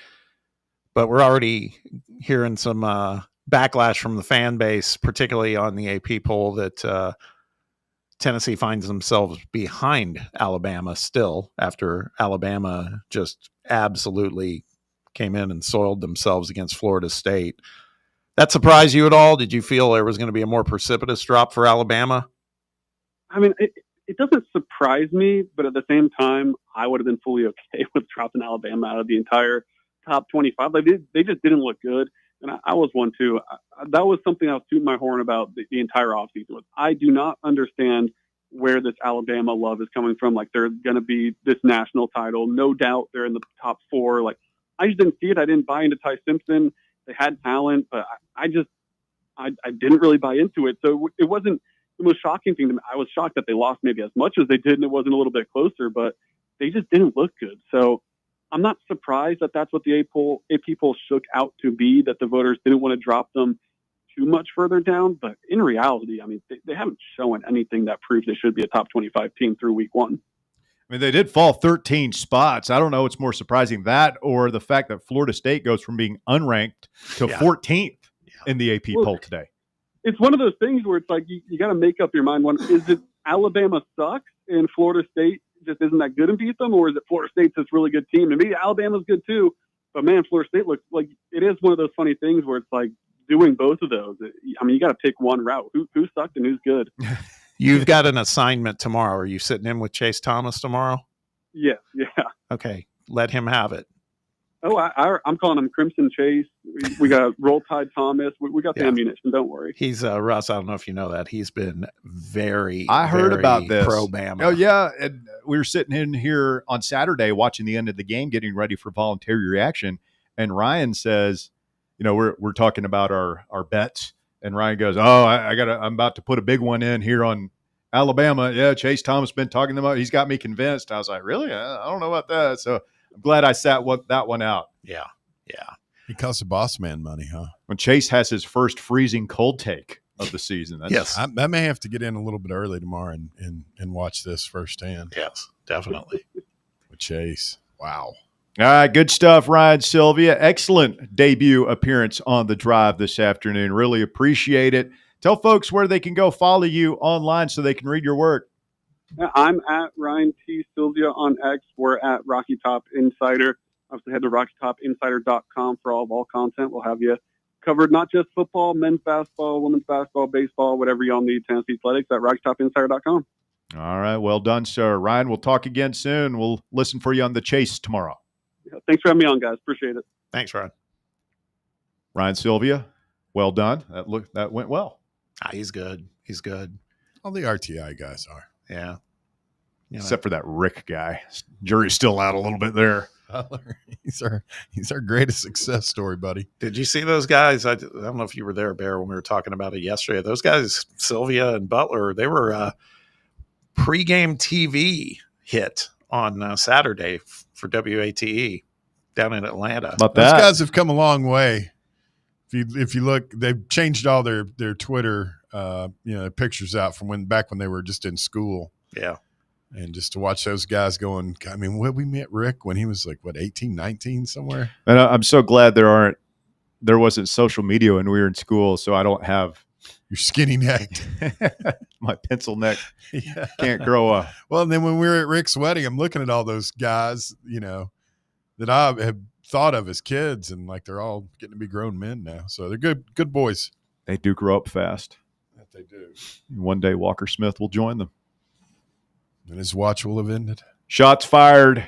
But we're already hearing some backlash from the fan base, particularly on the AP poll, that Tennessee finds themselves behind Alabama still after Alabama just absolutely came in and soiled themselves against Florida State. That surprised you at all? Did you feel there was going to be a more precipitous drop for Alabama? I mean, it doesn't surprise me, but at the same time, I would have been fully okay with dropping Alabama out of the entire top 25. Like they just didn't look good, and I was one too. That was something I was tooting my horn about the entire offseason. I do not understand where this Alabama love is coming from. Like, they're going to be this national title. No doubt they're in the top 4. Like, I just didn't see it. I didn't buy into Ty Simpson. They had talent, but I didn't really buy into it. So it wasn't the most shocking thing to me. I was shocked that they lost maybe as much as they did, and it wasn't a little bit closer, but they just didn't look good. So I'm not surprised that that's what the AP poll shook out to be, that the voters didn't want to drop them too much further down. But in reality, I mean, they haven't shown anything that proves they should be a top 25 team through week 1. I mean, they did fall 13 spots. I don't know what's more surprising, that or the fact that Florida State goes from being unranked to 14th in the AP poll today. It's one of those things where it's like you got to make up your mind. Is it Alabama sucks and Florida State just isn't that good and beat them, or is it Florida State's this really good team? And maybe Alabama's good too, but man, Florida State looks like it is one of those funny things where it's like doing both of those. I mean, you got to pick one route. Who sucked and who's good? You've got an assignment tomorrow. Are you sitting in with Chase Thomas tomorrow? Yes, yeah. Okay, let him have it. Oh, I'm calling him Crimson Chase. We got Roll Tide Thomas. We got the ammunition. Don't worry. He's Russ. I don't know if you know that he's been I heard about this. Pro Bama. Oh yeah, and we were sitting in here on Saturday watching the end of the game, getting ready for voluntary reaction, and Ryan says, "You know, we're talking about our bets." And Ryan goes, "Oh, I'm about to put a big one in here on Alabama. Yeah, Chase Thomas been talking about. He's got me convinced." I was like, "Really? I don't know about that." So I'm glad I sat that one out. Yeah. He costs the boss man money, huh? When Chase has his first freezing cold take of the season. Yes, I may have to get in a little bit early tomorrow and watch this firsthand. Yes, definitely. With Chase, wow. All right, good stuff, Ryan Sylvia. Excellent debut appearance on The Drive this afternoon. Really appreciate it. Tell folks where they can go follow you online so they can read your work. I'm at Ryan T. Sylvia on X. We're at Rocky Top Insider. Obviously, head to RockyTopInsider.com for all of all content. We'll have you covered, not just football, men's basketball, women's basketball, baseball, whatever y'all need, Tennessee Athletics at RockyTopInsider.com. All right, well done, sir. Ryan, we'll talk again soon. We'll listen for you on The Chase tomorrow. Yeah, thanks for having me on, guys. Appreciate it. Thanks, Ryan. Ryan Sylvia, well done. That went well. He's good. He's good. All the RTI guys are. Yeah. Except for that Rick guy. Jury's still out a little bit there. He's our greatest success story, buddy. Did you see those guys? I don't know if you were there, Bear, when we were talking about it yesterday. Those guys, Sylvia and Butler, they were a pregame TV hit on Saturday for WATE down in Atlanta. Those guys have come a long way. If you look, they've changed all their Twitter pictures out from back when they were just in school. Yeah. And just to watch those guys going, I mean, we met Rick when he was like, 18, 19 somewhere? And I'm so glad there wasn't social media when we were in school, so I don't have your skinny neck. My pencil neck can't grow up. Well, and then when we were at Rick's wedding, I'm looking at all those guys, that I have thought of as kids, and like they're all getting to be grown men now. So they're good boys. They do grow up fast. That they do. One day Walker Smith will join them. And his watch will have ended. Shots fired.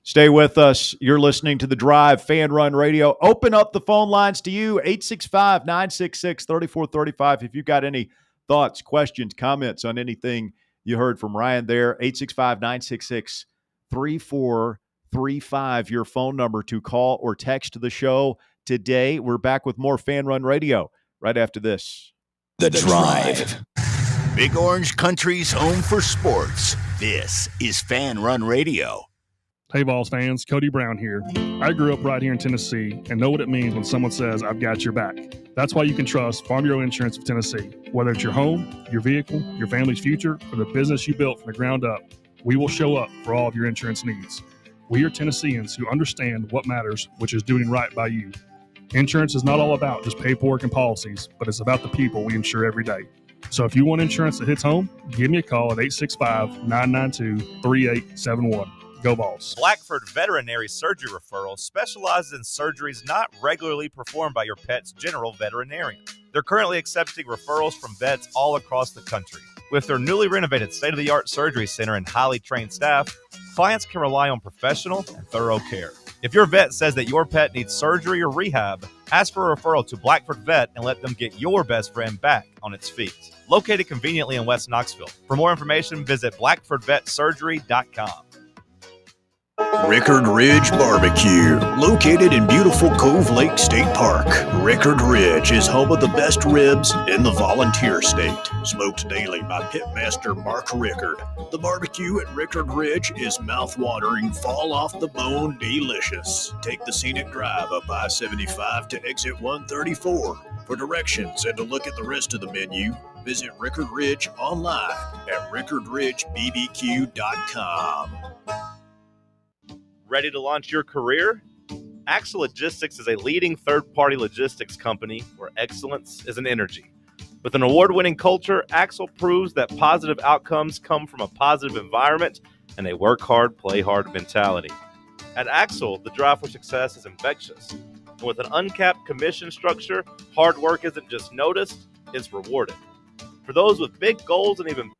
Stay with us. You're listening to The Drive, Fan Run Radio. Open up the phone lines to you, 865-966-3435. If you've got any thoughts, questions, comments on anything you heard from Ryan there, 865-966-3435, your phone number to call or text the show today. We're back with more Fan Run Radio right after this. The Drive. Big Orange Country's home for sports. This is Fan Run Radio. Hey, Vols fans, Cody Brown here. I grew up right here in Tennessee and know what it means when someone says, I've got your back. That's why you can trust Farm Bureau Insurance of Tennessee. Whether it's your home, your vehicle, your family's future, or the business you built from the ground up, we will show up for all of your insurance needs. We are Tennesseans who understand what matters, which is doing right by you. Insurance is not all about just paperwork and policies, but it's about the people we insure every day. So if you want insurance that hits home, give me a call at 865-992-3871. Go Vols. Blackford Veterinary Surgery Referral specializes in surgeries not regularly performed by your pet's general veterinarian. They're currently accepting referrals from vets all across the country. With their newly renovated state-of-the-art surgery center and highly trained staff, clients can rely on professional and thorough care. If your vet says that your pet needs surgery or rehab, ask for a referral to Blackford Vet and let them get your best friend back on its feet. Located conveniently in West Knoxville. For more information, visit blackfordvetsurgery.com. Rickard Ridge Barbecue, located in beautiful Cove Lake State Park. Rickard Ridge is home of the best ribs in the Volunteer State. Smoked daily by Pitmaster Mark Rickard. The barbecue at Rickard Ridge is mouth-watering, fall-off-the-bone delicious. Take the scenic drive up I-75 to exit 134. For directions and to look at the rest of the menu, visit Rickard Ridge online at rickardridgebbq.com. Ready to launch your career? Axle Logistics is a leading third-party logistics company where excellence is an energy. With an award-winning culture, Axle proves that positive outcomes come from a positive environment and a work hard, play hard mentality. At Axle, the drive for success is infectious. And with an uncapped commission structure, hard work isn't just noticed, it's rewarded. For those with big goals and even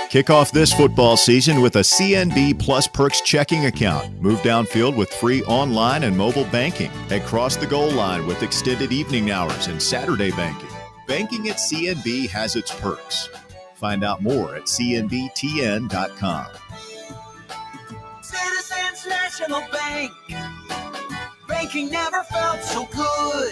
Kick off this football season with a CNB Plus Perks checking account. Move downfield with free online and mobile banking. And cross the goal line with extended evening hours and Saturday banking. Banking at CNB has its perks. Find out more at cnbtn.com. Citizens National Bank. Banking never felt so good.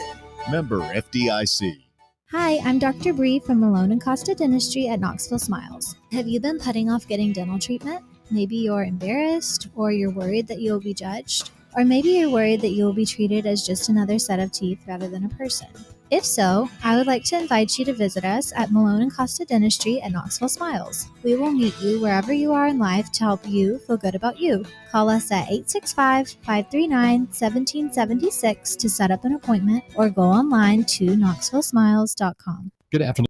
Member FDIC. Hi, I'm Dr. Bree from Malone & Costa Dentistry at Knoxville Smiles. Have you been putting off getting dental treatment? Maybe you're embarrassed, or you're worried that you'll be judged, or maybe you're worried that you'll be treated as just another set of teeth rather than a person. If so, I would like to invite you to visit us at Malone & Costa Dentistry at Knoxville Smiles. We will meet you wherever you are in life to help you feel good about you. Call us at 865-539-1776 to set up an appointment or go online to knoxvillesmiles.com. Good afternoon.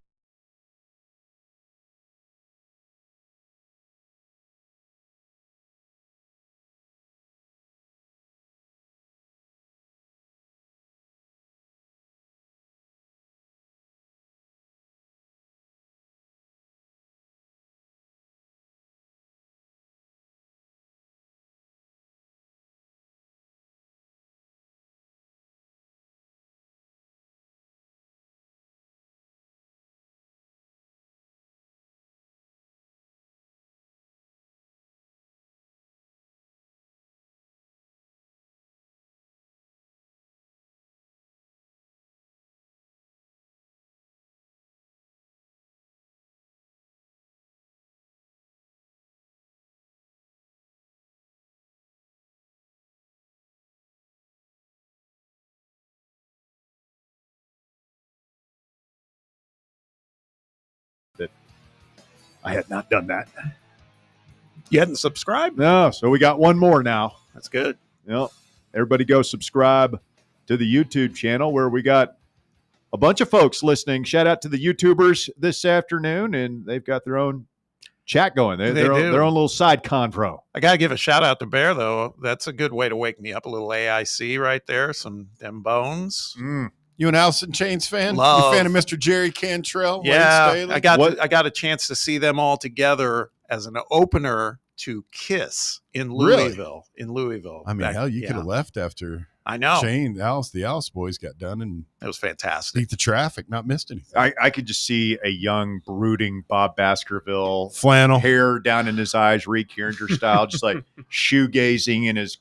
That I had not done that. You hadn't subscribed? No, so we got one more now. That's good. Yep. Everybody go subscribe to the YouTube channel where we got a bunch of folks listening. Shout out to the YouTubers this afternoon, and they've got their own chat going. Their own little side convo. I got to give a shout out to Bear, though. That's a good way to wake me up. A little AIC right there. Some them bones. You an Alice in Chains fan? Love. You a fan of Mr. Jerry Cantrell? Yeah, Wayne Staley? I got a chance to see them all together as an opener to kiss in Really? Louisville. In Louisville. I mean, hell, you could have left after I know. the Alice boys got done and it was fantastic. beat the traffic, not missed anything. I could just see a young, brooding Bob Baskerville, flannel hair down in his eyes, Reed Kieringer style, just like shoegazing in his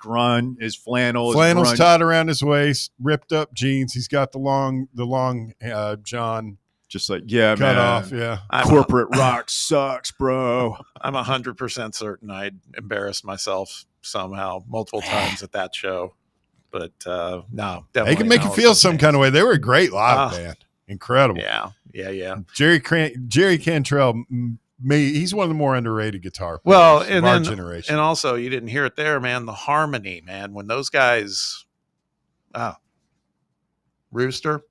his flannel. Flannel's his tied around his waist, ripped up jeans. He's got the long John. Just like, yeah, cut man. off, yeah. Corporate rock sucks, bro. I'm 100% certain I'd embarrassed myself somehow multiple times at that show. But no, definitely. They can make you feel some kind of way. They were a great live band. Incredible. Yeah. Jerry Cantrell, he's one of the more underrated guitar players Well, of and our then, generation. and also you didn't hear it there, man. The harmony, man. When those guys, Rooster,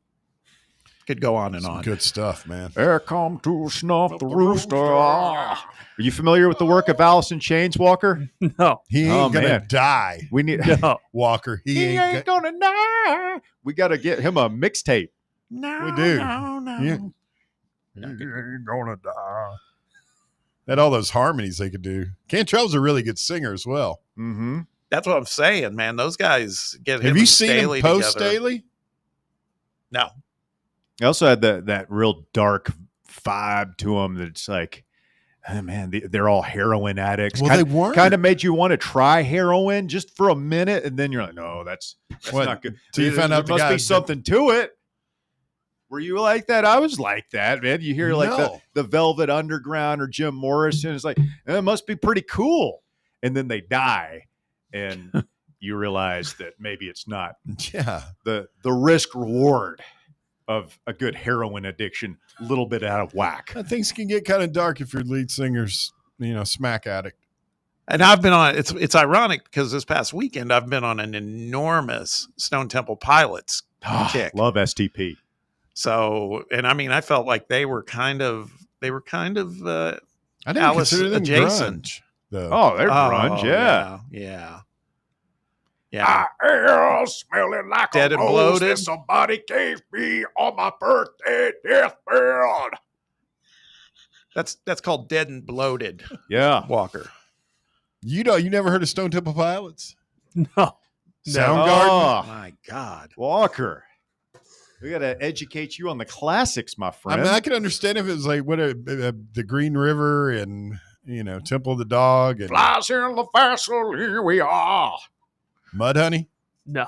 could go on and Some on. good stuff, man. Here come to snuff the rooster. Are you familiar with the work of Alice in Chains, Walker? No. He ain't gonna die. We need Walker. He ain't gonna die. We got to get him a mixtape. No, we do. No. Yeah. He ain't gonna die. Had all those harmonies they could do. Cantrell's a really good singer as well. Mm-hmm. That's what I'm saying, man. Those guys get. Have him you and seen Staley him post together. Staley? No. He also had that real dark vibe to him that's like, oh man, they're all heroin addicts. Well, they weren't. Kind of made you want to try heroin just for a minute, and then you're like, no, that's not good. Till you found out the there must guy be something to it. Were you like that? I was like that, man. You hear like No. the Velvet Underground or Jim Morrison. It's like, it must be pretty cool. And then they die, and you realize that maybe it's not. Yeah. The risk reward of a good heroin addiction, a little bit out of whack. Things can get kind of dark if your lead singer's, smack addict. And I've been on. It's ironic because this past weekend I've been on an enormous Stone Temple Pilots kick. Love STP. So, and I mean, I felt like they were kind of I didn't Alice consider them adjacent. grunge, though. Oh, they're grunge, yeah. I am smelling like Dead a and rose bloated. that somebody gave me on my birthday deathbed. That's called Dead and Bloated. Yeah, Walker. You never heard of Stone Temple Pilots? No. Soundgarden? Oh, My God. Walker. We got to educate you on the classics, my I friend. mean, I could understand if it was like the Green River and Temple of the Dog and Flies in the vessel, here we are. Mudhoney, No.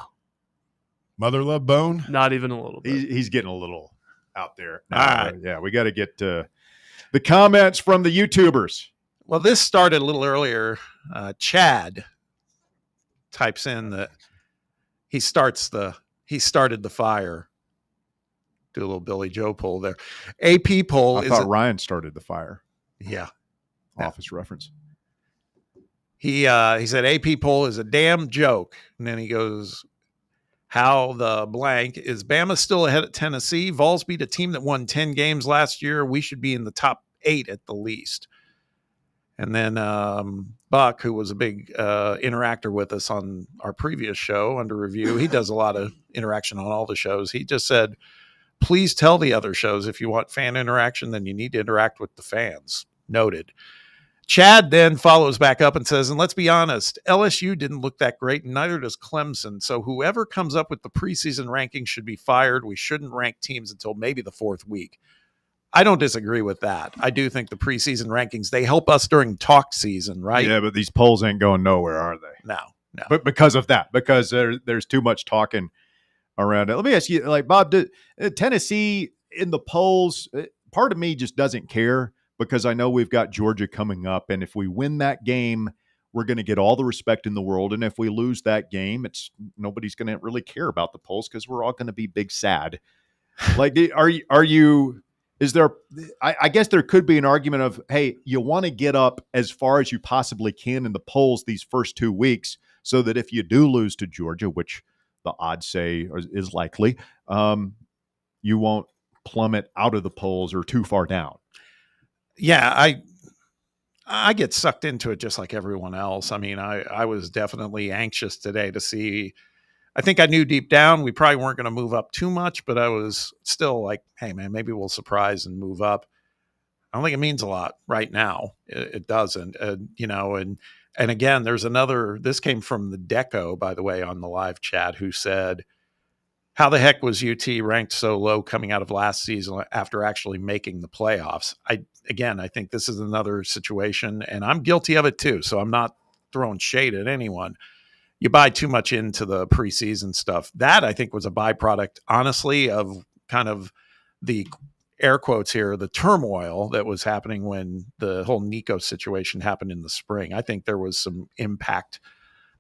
Mother Love Bone. Not even a little bit. He's getting a little out there. All right. Yeah, we got to get the comments from the YouTubers. Well, this started a little earlier. Chad types in that he started the fire. Do a little Billy Joe poll there. AP poll I thought Ryan started the fire. Yeah. Office reference. He said AP poll is a damn joke. And then he goes, how the blank is Bama still ahead at Tennessee? Vols beat a team that won 10 games last year. We should be in the top 8 at the least. And then Buck, who was a big interactor with us on our previous show under review, he does a lot of interaction on all the shows. He just said, please tell the other shows if you want fan interaction, then you need to interact with the fans. Noted. Chad then follows back up and says, and let's be honest, LSU didn't look that great, and neither does Clemson. So whoever comes up with the preseason rankings should be fired. We shouldn't rank teams until maybe the 4th week. I don't disagree with that. I do think the preseason rankings, they help us during talk season, right? Yeah, but these polls ain't going nowhere, are they? No. But because of that, because there's too much talking around it. Let me ask you, like, Bob, Tennessee in the polls, part of me just doesn't care because I know we've got Georgia coming up. And if we win that game, we're going to get all the respect in the world. And if we lose that game, nobody's going to really care about the polls because we're all going to be big sad. Like, I guess there could be an argument of, hey, you want to get up as far as you possibly can in the polls these first 2 weeks so that if you do lose to Georgia, which the odds say is likely, you won't plummet out of the polls or too far down. Yeah, I get sucked into it just like everyone else. I mean, I was definitely anxious today to see. I think I knew deep down we probably weren't going to move up too much, but I was still like, hey, man, maybe we'll surprise and move up. I don't think it means a lot right now. It doesn't, and again, there's this came from the Deco, by the way, on the live chat, who said, how the heck was UT ranked so low coming out of last season after actually making the playoffs? I think this is another situation, and I'm guilty of it too. So I'm not throwing shade at anyone. You buy too much into the preseason stuff. That, I think, was a byproduct, honestly, of kind of the air quotes here, the turmoil that was happening when the whole Nico situation happened in the spring. I think there was some impact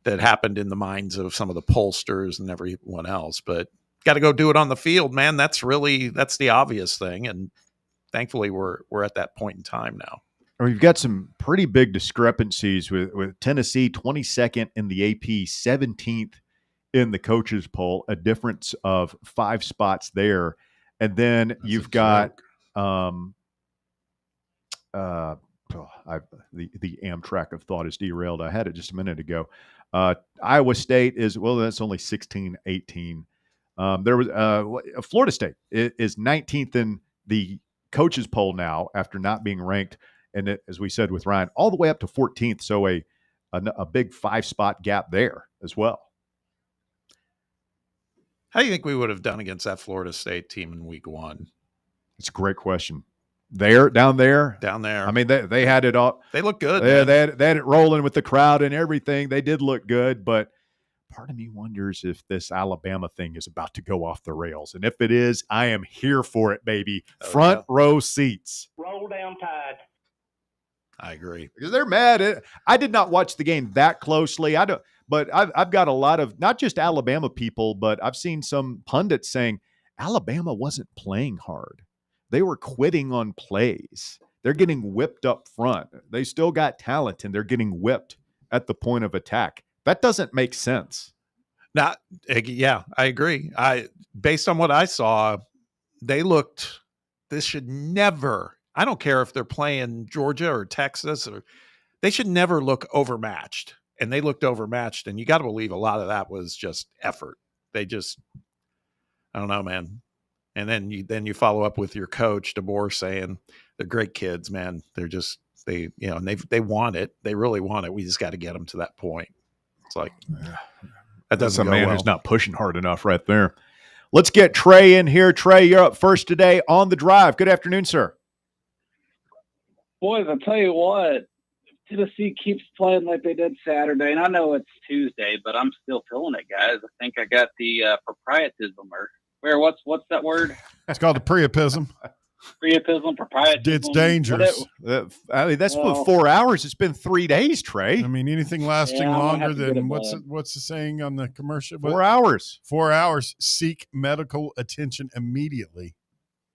that happened in the minds of some of the pollsters and everyone else, but got to go do it on the field, man. That's the obvious thing. And thankfully we're at that point in time now. We've got some pretty big discrepancies with Tennessee 22nd in the AP, 17th in the coaches poll, a difference of 5 spots there. And then you've got the Amtrak of thought is derailed. I had it just a minute ago. Iowa State that's only 16, 18. There was Florida State is 19th in the coaches poll now after not being ranked. And as we said with Ryan, all the way up to 14th. So a big 5-spot gap there as well. How do you think we would have done against that Florida State team in week 1? It's a great question. Down there. I mean, they had it all. They look good. They had it rolling with the crowd and everything. They did look good, but part of me wonders if this Alabama thing is about to go off the rails. And if it is, I am here for it, baby. Front row seats. Roll down Tide. I agree. Because they're mad. I did not watch the game that closely. But I've got a lot of not just Alabama people, but I've seen some pundits saying Alabama wasn't playing hard. They were quitting on plays. They're getting whipped up front. They still got talent, and they're getting whipped at the point of attack. That doesn't make sense. Yeah, I agree. Based on what I saw, this should never, I don't care if they're playing Georgia or Texas, they should never look overmatched. And they looked overmatched, and you got to believe a lot of that was just effort. I don't know, man. And then you follow up with your coach, DeBoer, saying they're great kids, man. They're just, they want it. They really want it. We just got to get them to that point. It's like, that doesn't go man well. Who's not pushing hard enough right there. Let's get Trey in here. Trey, you're up first today on The Drive. Good afternoon, sir. Boys, I'll tell you what, Tennessee keeps playing like they did Saturday, and I know it's Tuesday, but I'm still feeling it, guys. I think I got the proprietism, or what's that word? It's called the priapism. Priapism, proprietism. It's dangerous. That's what 4 hours. It's been 3 days, Trey. I mean, anything lasting longer than what's the saying on the commercial? 4 hours. 4 hours. Seek medical attention immediately.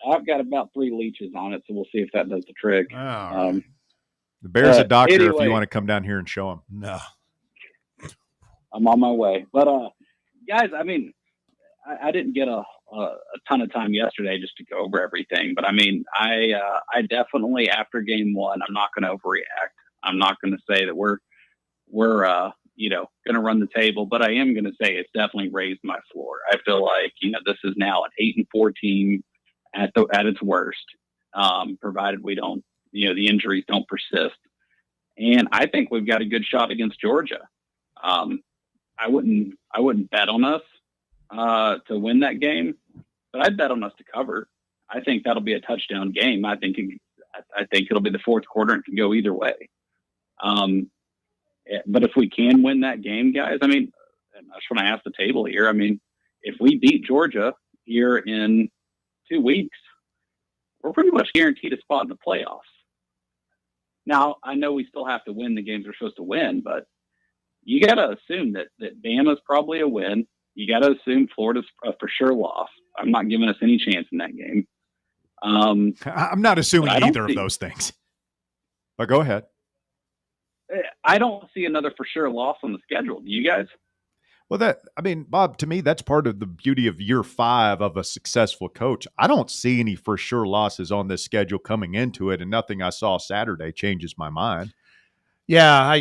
I've got about 3 leeches on it, so we'll see if that does the trick. Right. The Bear's a doctor anyway, if you want to come down here and show him. No. I'm on my way. But, guys, I mean, I didn't get a ton of time yesterday just to go over everything. But, I mean, I definitely, after game 1, I'm not going to overreact. I'm not going to say that we're going to run the table. But I am going to say it's definitely raised my floor. I feel like, this is now an 8-4 team at its worst, provided we don't, the injuries don't persist. And I think we've got a good shot against Georgia. I wouldn't bet on us to win that game, but I'd bet on us to cover. I think that'll be a touchdown game. I think it'll be the fourth quarter and can go either way. But if we can win that game, guys, I mean, I just want to ask the table here. I mean, if we beat Georgia here in 2 weeks, we're pretty much guaranteed a spot in the playoffs. Now, I know we still have to win the games we're supposed to win, but you got to assume that Bama's probably a win. You got to assume Florida's a for sure loss. I'm not giving us any chance in that game. I'm not assuming either of those things. But go ahead. I don't see another for sure loss on the schedule. Do you guys? Well, Bob, to me, that's part of the beauty of year 5 of a successful coach. I don't see any for sure losses on this schedule coming into it, and nothing I saw Saturday changes my mind. Yeah,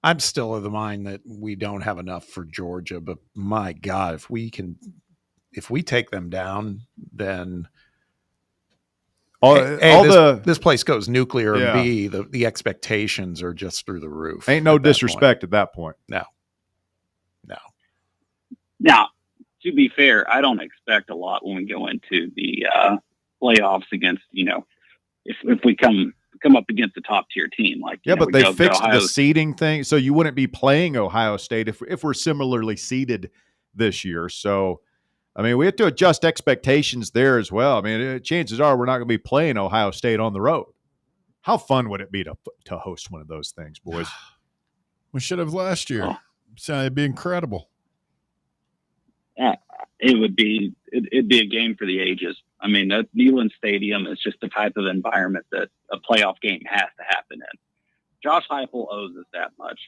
I'm still of the mind that we don't have enough for Georgia, but my God, if we take them down, then This place goes nuclear, and B, the expectations are just through the roof. Ain't no disrespect at that point. No. Now, to be fair, I don't expect a lot when we go into the playoffs against, if we come up against a top tier team. But they fixed the seeding thing, so you wouldn't be playing Ohio State if we're similarly seeded this year. So, I mean, we have to adjust expectations there as well. I mean, chances are we're not going to be playing Ohio State on the road. How fun would it be to host one of those things, boys? We should have last year. So it'd be incredible. It'd be a game for the ages. I mean, Neyland Stadium is just the type of environment that a playoff game has to happen in. Josh Heupel owes us that much.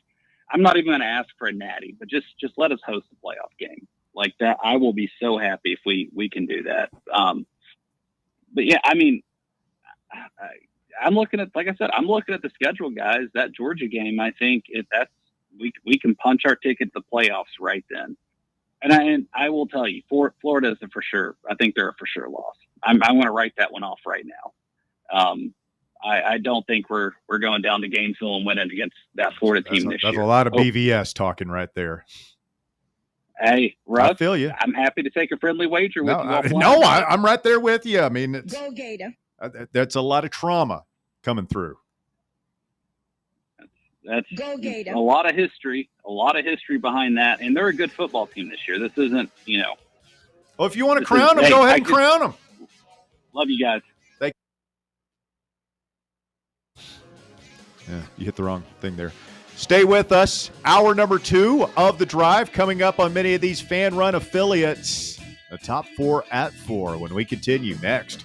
I'm not even going to ask for a natty, but just let us host a playoff game like that. I will be so happy if we can do that. But yeah, I mean, I'm looking at, like I said, I'm looking at the schedule, guys. That Georgia game, I think we can punch our ticket to the playoffs right then. And I will tell you, Florida is a for sure. I think they're a for sure loss. I want to write that one off right now. I don't think we're going down to Gainesville and winning against that Florida team this year. That's a lot of BVS talking right there. Hey, Russ, I feel you. I'm happy to take a friendly wager with you. I'm right there with you. I mean, Go Gator. That's a lot of trauma coming through. That's Go Gator. a lot of history behind that, and they're a good football team this year. This isn't, Well, if you want to crown them, go ahead and crown them. Love you guys. Yeah, you hit the wrong thing there. Stay with us. Hour number 2 of the drive coming up on many of these fan-run affiliates. The top 4 at 4 when we continue next.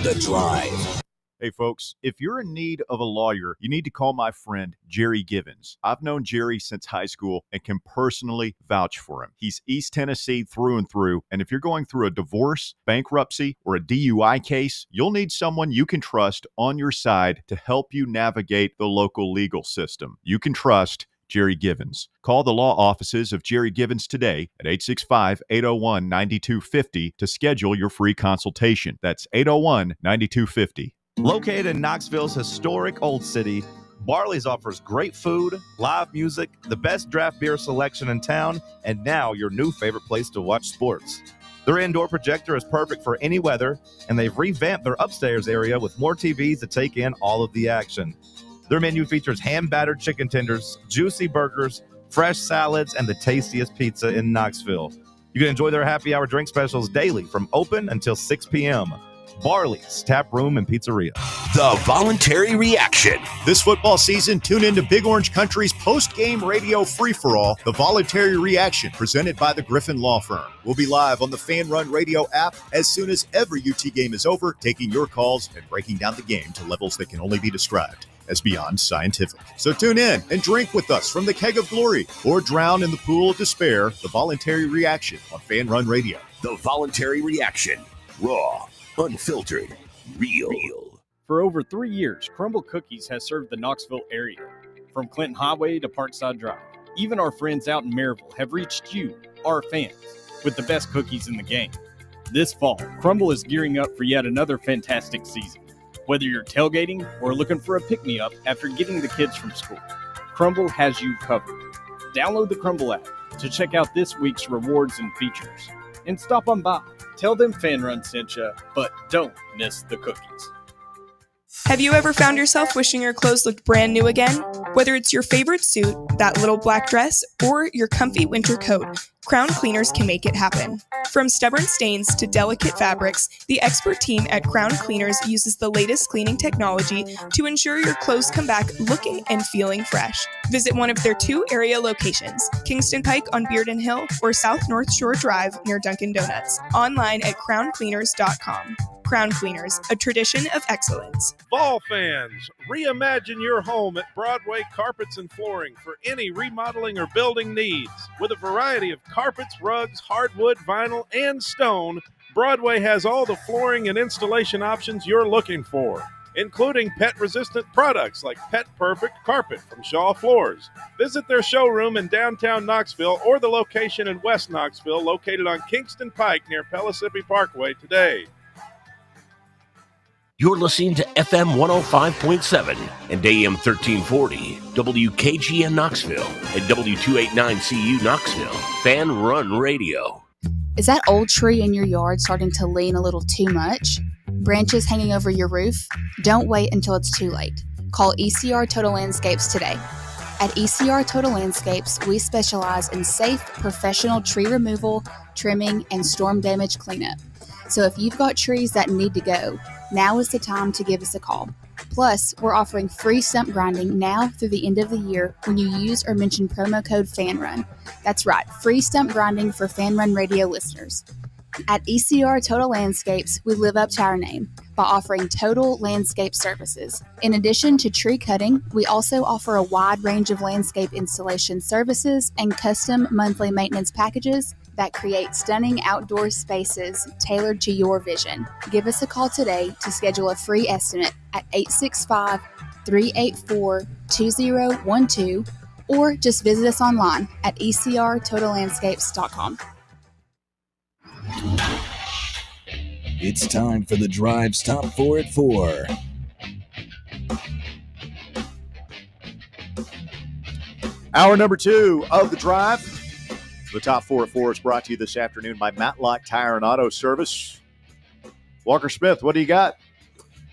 The Drive. Hey, folks, if you're in need of a lawyer, you need to call my friend Jerry Givens. I've known Jerry since high school and can personally vouch for him. He's East Tennessee through and through, and if you're going through a divorce, bankruptcy, or a DUI case, you'll need someone you can trust on your side to help you navigate the local legal system. You can trust Jerry Givens. Call the law offices of Jerry Givens today at 865-801-9250 to schedule your free consultation. That's 801-9250. Located in Knoxville's historic Old City, Barley's offers great food, live music, the best draft beer selection in town, and now your new favorite place to watch sports. Their indoor projector is perfect for any weather, and they've revamped their upstairs area with more TVs to take in all of the action. Their menu features hand-battered chicken tenders, juicy burgers, fresh salads, and the tastiest pizza in Knoxville. You can enjoy their happy hour drink specials daily from open until 6 p.m. Barley's Tap Room and Pizzeria. The voluntary reaction. This football season, tune into Big Orange Country's post-game radio free-for-all, The Voluntary Reaction, presented by the Griffin Law Firm. We'll be live on the Fan Run Radio app as soon as every UT game is over, taking your calls and breaking down the game to levels that can only be described as beyond scientific. So tune in and drink with us from the keg of glory or drown in the pool of despair. The Voluntary Reaction on Fan Run Radio. The voluntary reaction. Raw, unfiltered, real. For over 3 years, Crumble Cookies has served the Knoxville area. From Clinton Highway to Parkside Drive, even our friends out in Maryville have reached you, our fans, with the best cookies in the game. This fall, Crumble is gearing up for yet another fantastic season. Whether you're tailgating or looking for a pick-me-up after getting the kids from school, Crumble has you covered. Download the Crumble app to check out this week's rewards and features. And stop on by. Tell them Fan Run sent you, but don't miss the cookies. Have you ever found yourself wishing your clothes looked brand new again? Whether it's your favorite suit, that little black dress, or your comfy winter coat, Crown Cleaners can make it happen. From stubborn stains to delicate fabrics, the expert team at Crown Cleaners uses the latest cleaning technology to ensure your clothes come back looking and feeling fresh. Visit one of their 2 area locations, Kingston Pike on Bearden Hill or South North Shore Drive near Dunkin' Donuts. Online at crowncleaners.com. Crown Cleaners, a tradition of excellence. Vol fans, reimagine your home at Broadway Carpets and Flooring for any remodeling or building needs. With a variety of carpets, rugs, hardwood, vinyl, and stone, Broadway has all the flooring and installation options you're looking for. including pet-resistant products like Pet Perfect Carpet from Shaw Floors. Visit their showroom in downtown Knoxville or the location in West Knoxville located on Kingston Pike near Pellissippi Parkway today. You're listening to FM 105.7 and AM 1340, WKGN Knoxville, and W289CU Knoxville, Fan Run Radio. Is that old tree in your yard starting to lean a little too much? Branches hanging over your roof? Don't wait until it's too late. Call ECR Total Landscapes today. At ECR Total Landscapes, we specialize in safe, professional tree removal, trimming, and storm damage cleanup. So if you've got trees that need to go, now is the time to give us a call. Plus, we're offering free stump grinding now through the end of the year when you use or mention promo code FANRUN. That's right, free stump grinding for Fan Run Radio listeners. At ECR Total Landscapes, we live up to our name by offering total landscape services. In addition to tree cutting, we also offer a wide range of landscape installation services and custom monthly maintenance packages that create stunning outdoor spaces tailored to your vision. Give us a call today to schedule a free estimate at 865-384-2012 or just visit us online at ecrtotallandscapes.com. It's time for the Drive's Top 4 at 4. Hour number 2 of the Drive. The Top 4 at 4 is brought to you this afternoon by Matlock Tire and Auto Service. Walker Smith, what do you got?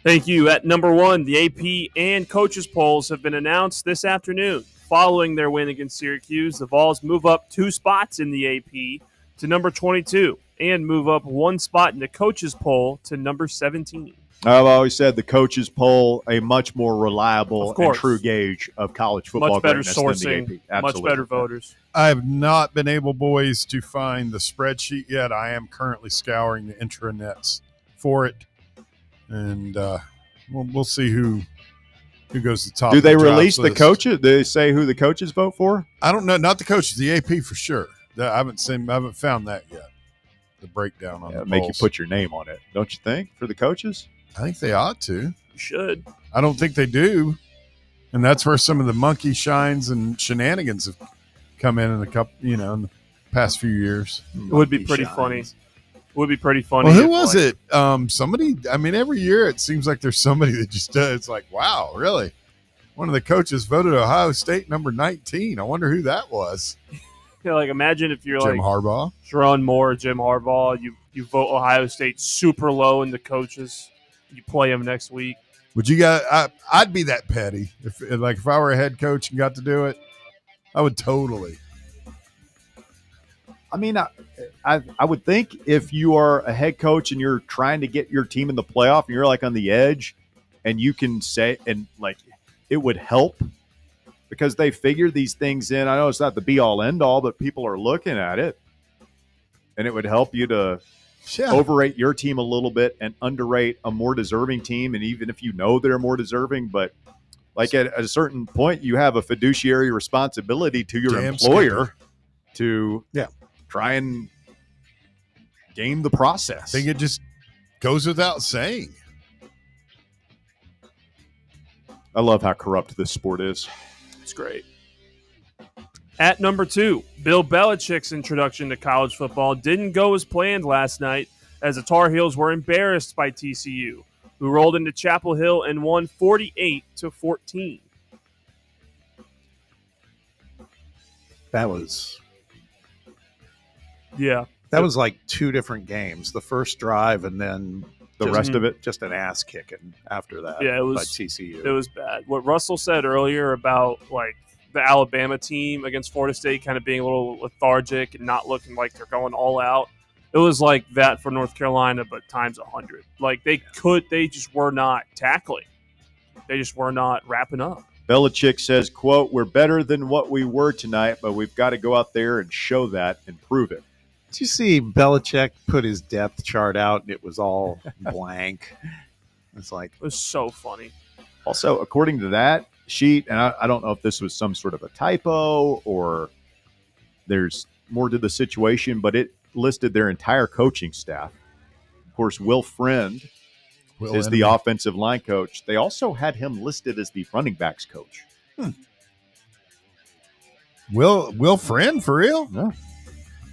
Thank you. At number 1, the AP and coaches polls have been announced this afternoon. Following their win against Syracuse, the Vols move up 2 spots in the AP to number 22 and move up 1 spot in the coaches poll to number 17. I've always said the coaches poll a much more reliable and true gauge of college football. Much better greatness sourcing, than the AP. much better voters. I have not been able, boys, to find the spreadsheet yet. I am currently scouring the intranets for it, and we'll see who goes to the top. Do they release the coaches? Do they say who the coaches vote for? I don't know. Not the coaches. The AP for sure. I haven't found that yet. The breakdown on the make polls. you put your name on it, don't you think? For the coaches, I think they ought to. You should. I don't think they do, and that's where some of the monkey shines and shenanigans have come in a couple, in the past few years. It would be pretty funny. Would be pretty funny. Well, who was it? Somebody. I mean, every year it seems like there's somebody that just does. It's like, wow, really? One of the coaches voted Ohio State number 19. I wonder who that was. Yeah, like imagine if you're Jim like Harbaugh, Sharon Moore, Jim Harbaugh. You vote Ohio State super low in the coaches. You play them next week. Would you guys? I'd be that petty if I were a head coach and got to do it. I would totally. I mean, I would think if you are a head coach and you're trying to get your team in the playoff and you're like on the edge, and you can say and like it would help. Because they figured these things in. I know it's not the be-all, end-all, but people are looking at it. And it would help you to overrate your team a little bit and underrate a more deserving team. And even if you know they're more deserving, but like at a certain point, you have a fiduciary responsibility to your employer to try and game the process. I think it just goes without saying. I love how corrupt this sport is. It's great. At number 2, Bill Belichick's introduction to college football didn't go as planned last night as the Tar Heels were embarrassed by TCU, who rolled into Chapel Hill and won 48-14. That was like 2 different games. The first drive and then the rest of it, just an ass kicking after that. Yeah, it was by TCU. It was bad. What Russell said earlier about like the Alabama team against Florida State kind of being a little lethargic and not looking like they're going all out. It was like that for North Carolina, but times 100. Like they just were not tackling. They just were not wrapping up. Belichick says, quote, "We're better than what we were tonight, but we've got to go out there and show that and prove it." Did you see Belichick put his depth chart out and it was all blank? It's like it was so funny. Also, according to that sheet, and I don't know if this was some sort of a typo or there's more to the situation, but it listed their entire coaching staff. Of course, Will Friend is the offensive line coach. They also had him listed as the running backs coach. Will Friend, for real? Yeah.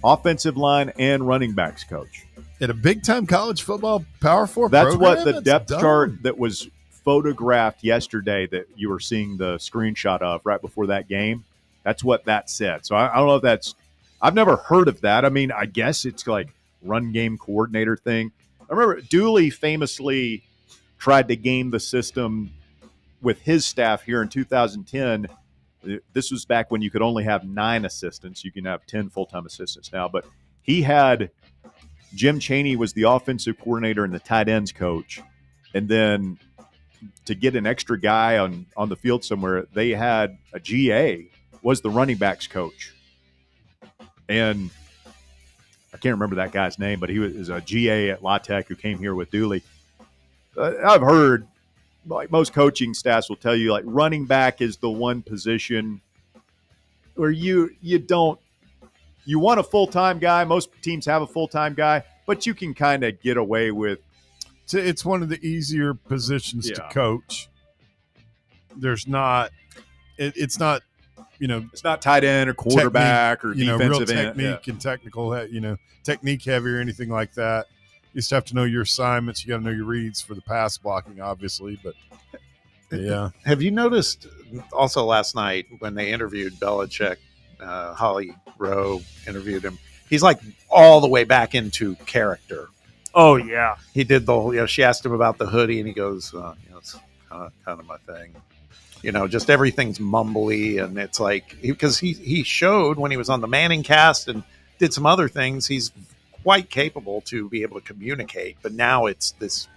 Offensive line and running backs coach. At a big-time college football Power 4 That's program? what the depth chart that was photographed yesterday that you were seeing the screenshot of right before that game. That's what that said. So I don't know if that's – I've never heard of that. I mean, I guess it's like run game coordinator thing. I remember Dooley famously tried to game the system with his staff here in 2010. This was back when you could only have 9 assistants. You can have 10 full-time assistants now. But he had Jim Chaney was the offensive coordinator and the tight ends coach. And then to get an extra guy on the field somewhere, they had a GA was the running backs coach. And I can't remember that guy's name, but he was a GA at La Tech who came here with Dooley. I've heard, like most coaching staffs will tell you, like running back is the one position where you want a full-time guy. Most teams have a full-time guy, but you can kind of get away with. It's one of the easier positions to coach. There's not, it's not, it's not tight end or quarterback or defensive real end. technique and technical, technique heavy or anything like that. You just have to know your assignments. You got to know your reads for the pass blocking, obviously. But yeah, have you noticed also last night when they interviewed Belichick, Holly Rowe interviewed him. He's like all the way back into character. Oh yeah, he did the whole. She asked him about the hoodie, and he goes, "It's kind of my thing." Just everything's mumbly, and it's like because he showed when he was on the Manning cast and did some other things. He's quite capable to be able to communicate, but now it's this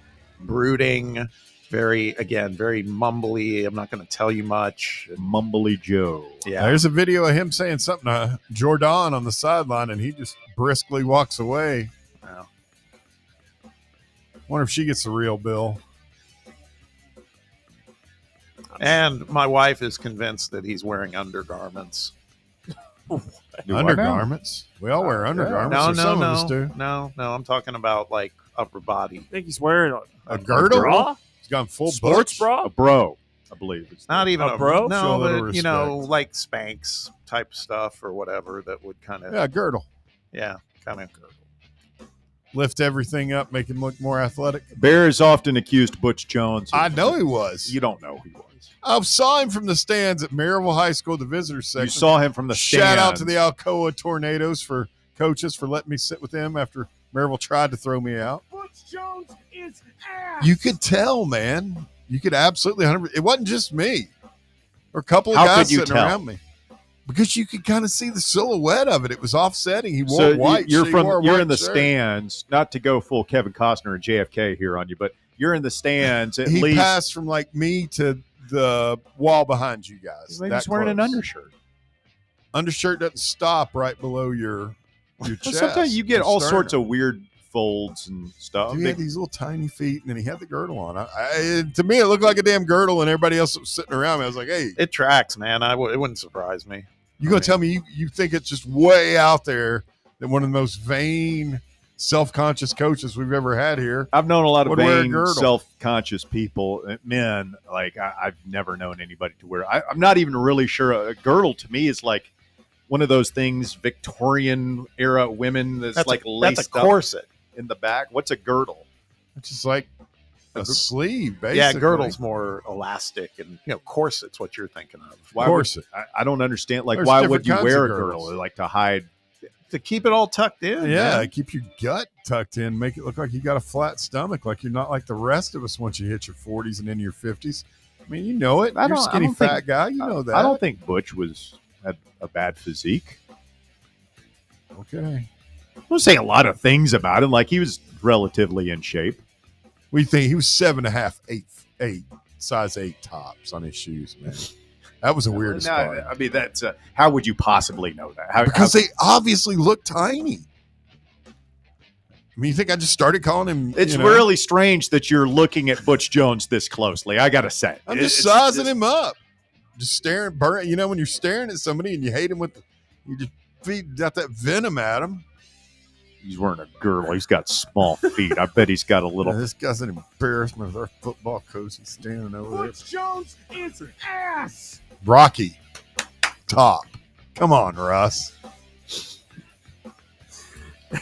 brooding, very mumbly. I'm not going to tell you much. Mumbly Joe. Yeah, there's a video of him saying something to Jordan on the sideline, and he just briskly walks away. Wow. Wonder if she gets the real bill. And my wife is convinced that he's wearing undergarments. Undergarments? We all wear undergarments. No. I'm talking about like upper body. I think he's wearing a girdle. Bra? He's gone full sports butch. bra. A bro, I believe. It's not even a bro. No, but like Spanx type stuff or whatever that would kind of girdle. Yeah, kind of girdle. Lift everything up, make him look more athletic. Bear is often accused Butch Jones. I know he was. You don't know who he was. I saw him from the stands at Maryville High School, the visitors section. You saw him from the stands. Shout out to the Alcoa Tornadoes for coaches for letting me sit with them after Maryville tried to throw me out. Butch Jones is ass. You could tell, man. You could absolutely 100%. It wasn't just me. Or a couple of How guys could you sitting tell? around me. Because you could kind of see the silhouette of it. It was offsetting. He wore white. You're white in the shirt. stands. Not to go full Kevin Costner and JFK here on you, but you're in the stands. At He least passed from like me to the wall behind you guys. Maybe he's wearing an undershirt. Undershirt doesn't stop right below your chest. Sometimes you get your all sternum. sorts of weird folds and stuff. He had these little tiny feet, and then he had the girdle on. To me, it looked like a damn girdle, and everybody else was sitting around me. I was like, "Hey, it tracks, man. It wouldn't surprise me." You gonna tell me you think it's just way out there that one of the most vain, self-conscious coaches we've ever had here? I've known a lot of would wear a vain, girdle. self-conscious people, men. Like I've never known anybody to wear. I'm not even really sure. A girdle to me is like one of those things Victorian era women that's like laced that's a corset up in the back. What's a girdle? It's just like a sleeve, basically. Yeah, girdle's more elastic, and corset's what you're thinking of. Why corset. I don't understand. Like, There's why different would you kinds wear a of girdle? girdles. Like to hide. To keep it all tucked in. Yeah, man. keep your gut tucked in, make it look like you got a flat stomach, like you're not like the rest of us once you hit your 40s and into your 50s. I mean, you know it. You're a skinny fat guy. You know that. I don't think Butch had a bad physique. Okay. I don't say a lot of things about him. Like he was relatively in shape. We think he was 7.5, 8, size 8 tops on his shoes, man. That was the weirdest part. I mean, that's how would you possibly know that? Because they obviously look tiny. I mean, you think I just started calling him? It's really strange that you're looking at Butch Jones this closely. I got to say, I'm just sizing him up, just staring. Burn. When you're staring at somebody and you hate him you just feed out that venom at him. He's wearing a girdle. He's got small feet. I bet he's got a little. This guy's an embarrassment with our football coach. He's standing over there. Butch Jones is ass. Rocky Top. Come on, Russ.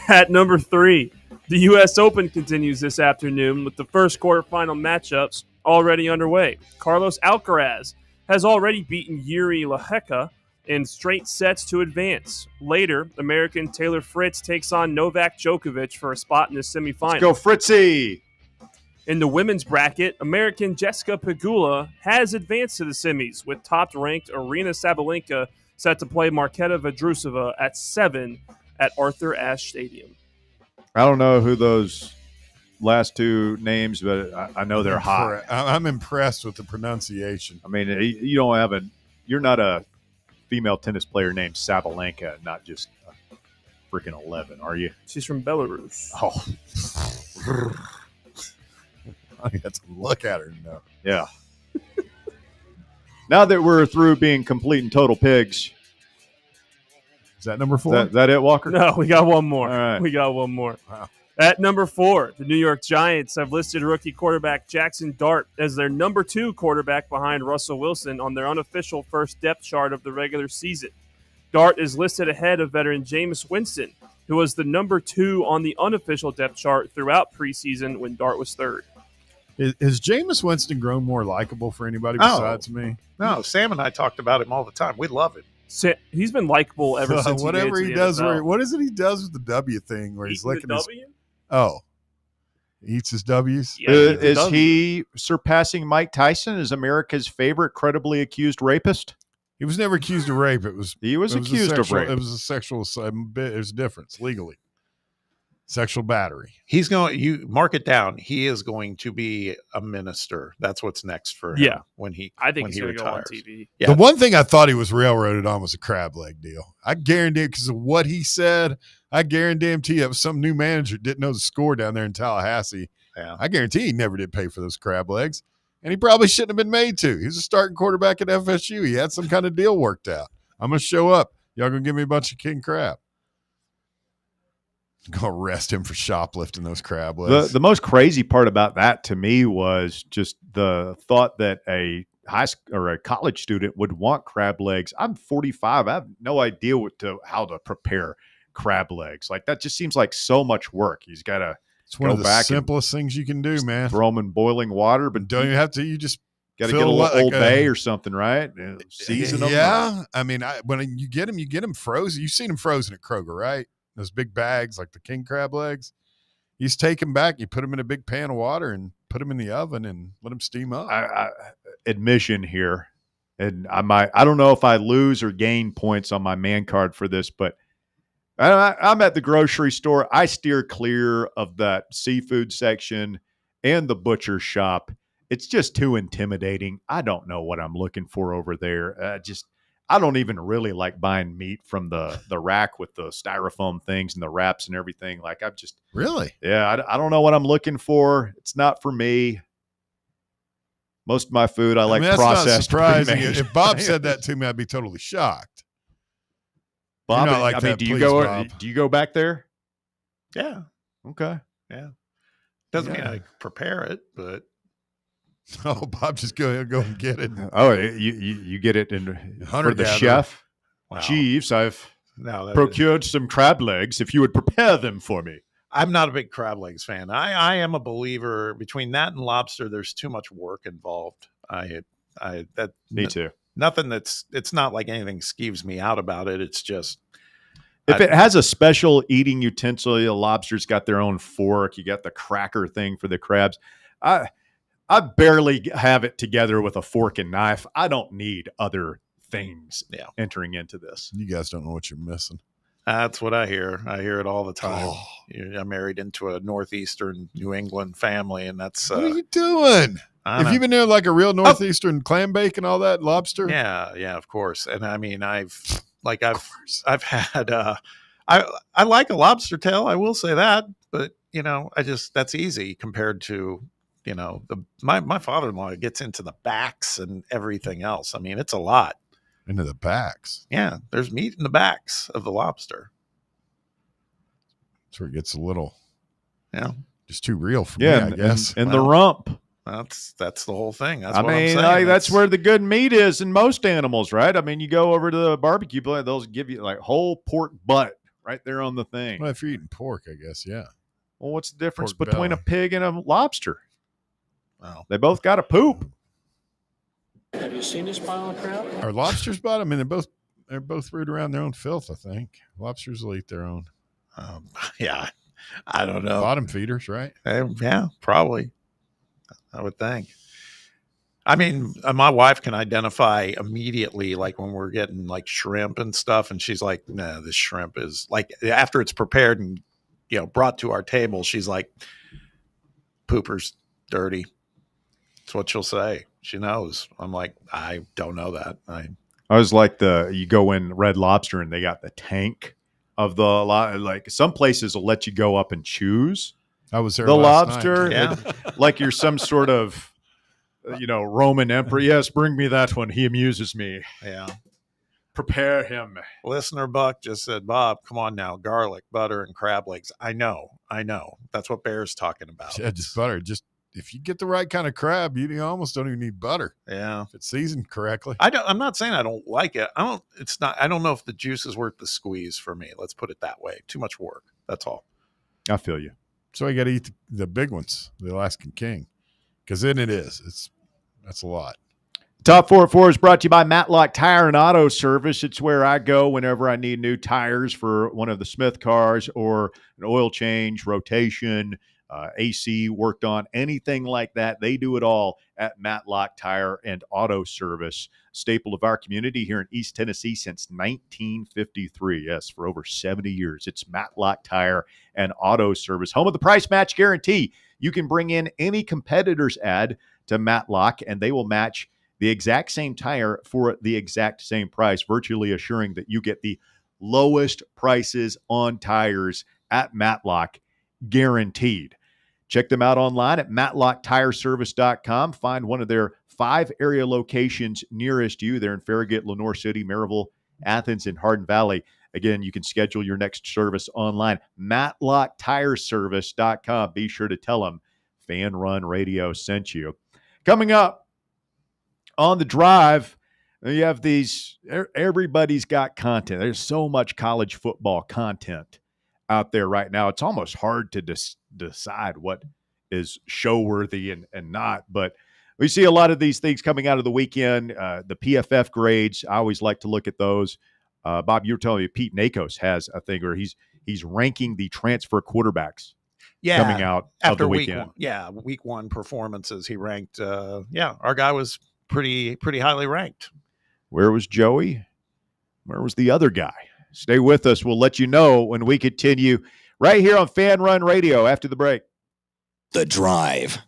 At number 3, the U.S. Open continues this afternoon with the first quarterfinal matchups already underway. Carlos Alcaraz has already beaten Yuri Lehecka in straight sets to advance. Later, American Taylor Fritz takes on Novak Djokovic for a spot in the semifinals. Let's go, Fritzy! In the women's bracket, American Jessica Pegula has advanced to the semis, with top-ranked Arina Sabalenka set to play Marketa Vondrousova at 7 at Arthur Ashe Stadium. I don't know who those last two names, but I know they're hot. I'm impressed with the pronunciation. I mean, you don't have you're not a female tennis player named Sabalenka, not just a freaking 11, are you? She's from Belarus. Oh. I got to look at her now. Yeah. Now that we're through being complete and total pigs. Is that number 4? That it, Walker? No, we got one more. All right. We got one more. Wow. At number 4, the New York Giants have listed rookie quarterback Jackson Dart as their number 2 quarterback behind Russell Wilson on their unofficial first depth chart of the regular season. Dart is listed ahead of veteran Jameis Winston, who was the number 2 on the unofficial depth chart throughout preseason when Dart was 3rd. Has Jameis Winston grown more likable for anybody besides me? No, Sam and I talked about him all the time. We love him. He's been likable ever since whatever he does. NFL. What is it he does with the W thing where he's Eating licking the his W? Oh, he eats his W's. Yeah, Is he surpassing Mike Tyson as America's favorite credibly accused rapist? He was never accused of rape. He was accused of rape. It was a sexual. There's a difference legally. Sexual battery. He's going. You mark it down. He is going to be a minister. That's what's next for him. Yeah. I think he's going to go on TV. Yeah. The one thing I thought he was railroaded on was a crab leg deal. I guarantee because of what he said. I guarantee it was some new manager didn't know the score down there in Tallahassee. Yeah. I guarantee he never did pay for those crab legs, and he probably shouldn't have been made to. He was a starting quarterback at FSU. He had some kind of deal worked out. I'm gonna show up. Y'all gonna give me a bunch of king crab. Go arrest him for shoplifting those crab legs. The most crazy part about that to me was just the thought that a high school or a college student would want crab legs. I'm 45. I have no idea how to prepare crab legs. Like that just seems like so much work. He's got to It's one of the simplest things you can do, man. Throw them in boiling water, but don't you have to? You just got to get a little Old Bay or something, right? Season them. Yeah, I mean, when you get them frozen. You've seen them frozen at Kroger, right? Those big bags like the king crab legs. You just take them back. You put them in a big pan of water and put them in the oven and let them steam up. Admission here, and I don't know if I lose or gain points on my man card for this, but I'm at the grocery store. I steer clear of that seafood section and the butcher shop. It's just too intimidating. I don't know what I'm looking for over there. I don't even really like buying meat from the rack with the styrofoam things and the wraps and everything. Like I'm just really, I don't know what I'm looking for. It's not for me. Most of my food I like processed. That's not surprising. If Bob said that to me, I'd be totally shocked. Bob, like I mean, that, do you go back there? Yeah. Okay. Yeah. Doesn't mean I prepare it, but oh, Bob, just go and get it. Oh, you get it in for the chef. Wow. Jeeves, I've procured some crab legs. If you would prepare them for me. I'm not a big crab legs fan. I am a believer between that and lobster. There's too much work involved. Me too. Nothing it's not like anything skeeves me out about it. It's just if it has a special eating utensil, the lobster's got their own fork. You got the cracker thing for the crabs. I barely have it together with a fork and knife. I don't need other things entering into this. You guys don't know what you're missing. That's what I hear. I hear it all the time. I'm married into a northeastern New England family, and that's what are you doing? Have you been doing like a real northeastern clam bake and all that lobster? Yeah, of course. And I mean, I've had I like a lobster tail. I will say that, but that's easy compared to my father-in-law gets into the backs and everything else. I mean, it's a lot. Into the backs. Yeah, there's meat in the backs of the lobster. That's where it gets a little, just too real for Yeah, me, I guess. And the rump. That's the whole thing. That's I what mean, I'm saying. that's where the good meat is in most animals, right? I mean, you go over to the barbecue place, they'll give you like whole pork butt right there on the thing. Well, if you're eating pork, I guess, yeah. Well, what's the difference Pork between belly. a pig and a lobster? Wow. They both got to poop. Have you seen this pile of crap? Are lobsters bottom? I mean, they're both rooted around their own filth, I think. Lobsters will eat their own. Yeah, I don't know. Bottom feeders, right? Yeah, probably. I would think. I mean, my wife can identify immediately, like when we're getting like shrimp and stuff, and she's like, "Nah, this shrimp is like." After it's prepared and brought to our table, she's like, "Pooper's dirty." That's what she'll say. She knows. I'm like, I don't know that. I was like you go in Red Lobster and they got the tank of the like some places will let you go up and choose. I was there the last lobster, night. like you're some sort of Roman emperor. Yes, bring me that one. He amuses me. Yeah. Prepare him. Listener Buck just said, Bob, come on now, garlic, butter, and crab legs. I know. That's what Bear's talking about. Yeah, just butter. Just if you get the right kind of crab, you almost don't even need butter. Yeah, if it's seasoned correctly. I'm not saying I don't like it. I don't know if the juice is worth the squeeze for me. Let's put it that way. Too much work. That's all. I feel you. So you got to eat the big ones, the Alaskan King, because then that's a lot. Top 4 at 4 is brought to you by Matlock Tire and Auto Service. It's where I go whenever I need new tires for one of the Smith cars or an oil change, rotation, AC worked on, anything like that. They do it all at Matlock Tire and Auto Service, staple of our community here in East Tennessee since 1953. Yes, for over 70 years. It's Matlock Tire and Auto Service, home of the price match guarantee. You can bring in any competitor's ad to Matlock, and they will match the exact same tire for the exact same price, virtually assuring that you get the lowest prices on tires at Matlock, guaranteed. Check them out online at matlocktireservice.com. Find one of their 5 area locations nearest you. They're in Farragut, Lenoir City, Maryville, Athens, and Hardin Valley. Again, you can schedule your next service online. matlocktireservice.com. Be sure to tell them Fan Run Radio sent you. Coming up on the drive, you have everybody's got content. There's so much college football content out there right now. It's almost hard to decide what is show worthy and not, but we see a lot of these things coming out of the weekend. The PFF grades, I always like to look at those. Bob, you were telling me Pete Nakos has a thing where he's ranking the transfer quarterbacks coming out after of the weekend. Week 1 performances. He ranked. Our guy was pretty highly ranked. Where was Joey? Where was the other guy? Stay with us. We'll let you know when we continue right here on Fan Run Radio after the break. The Drive.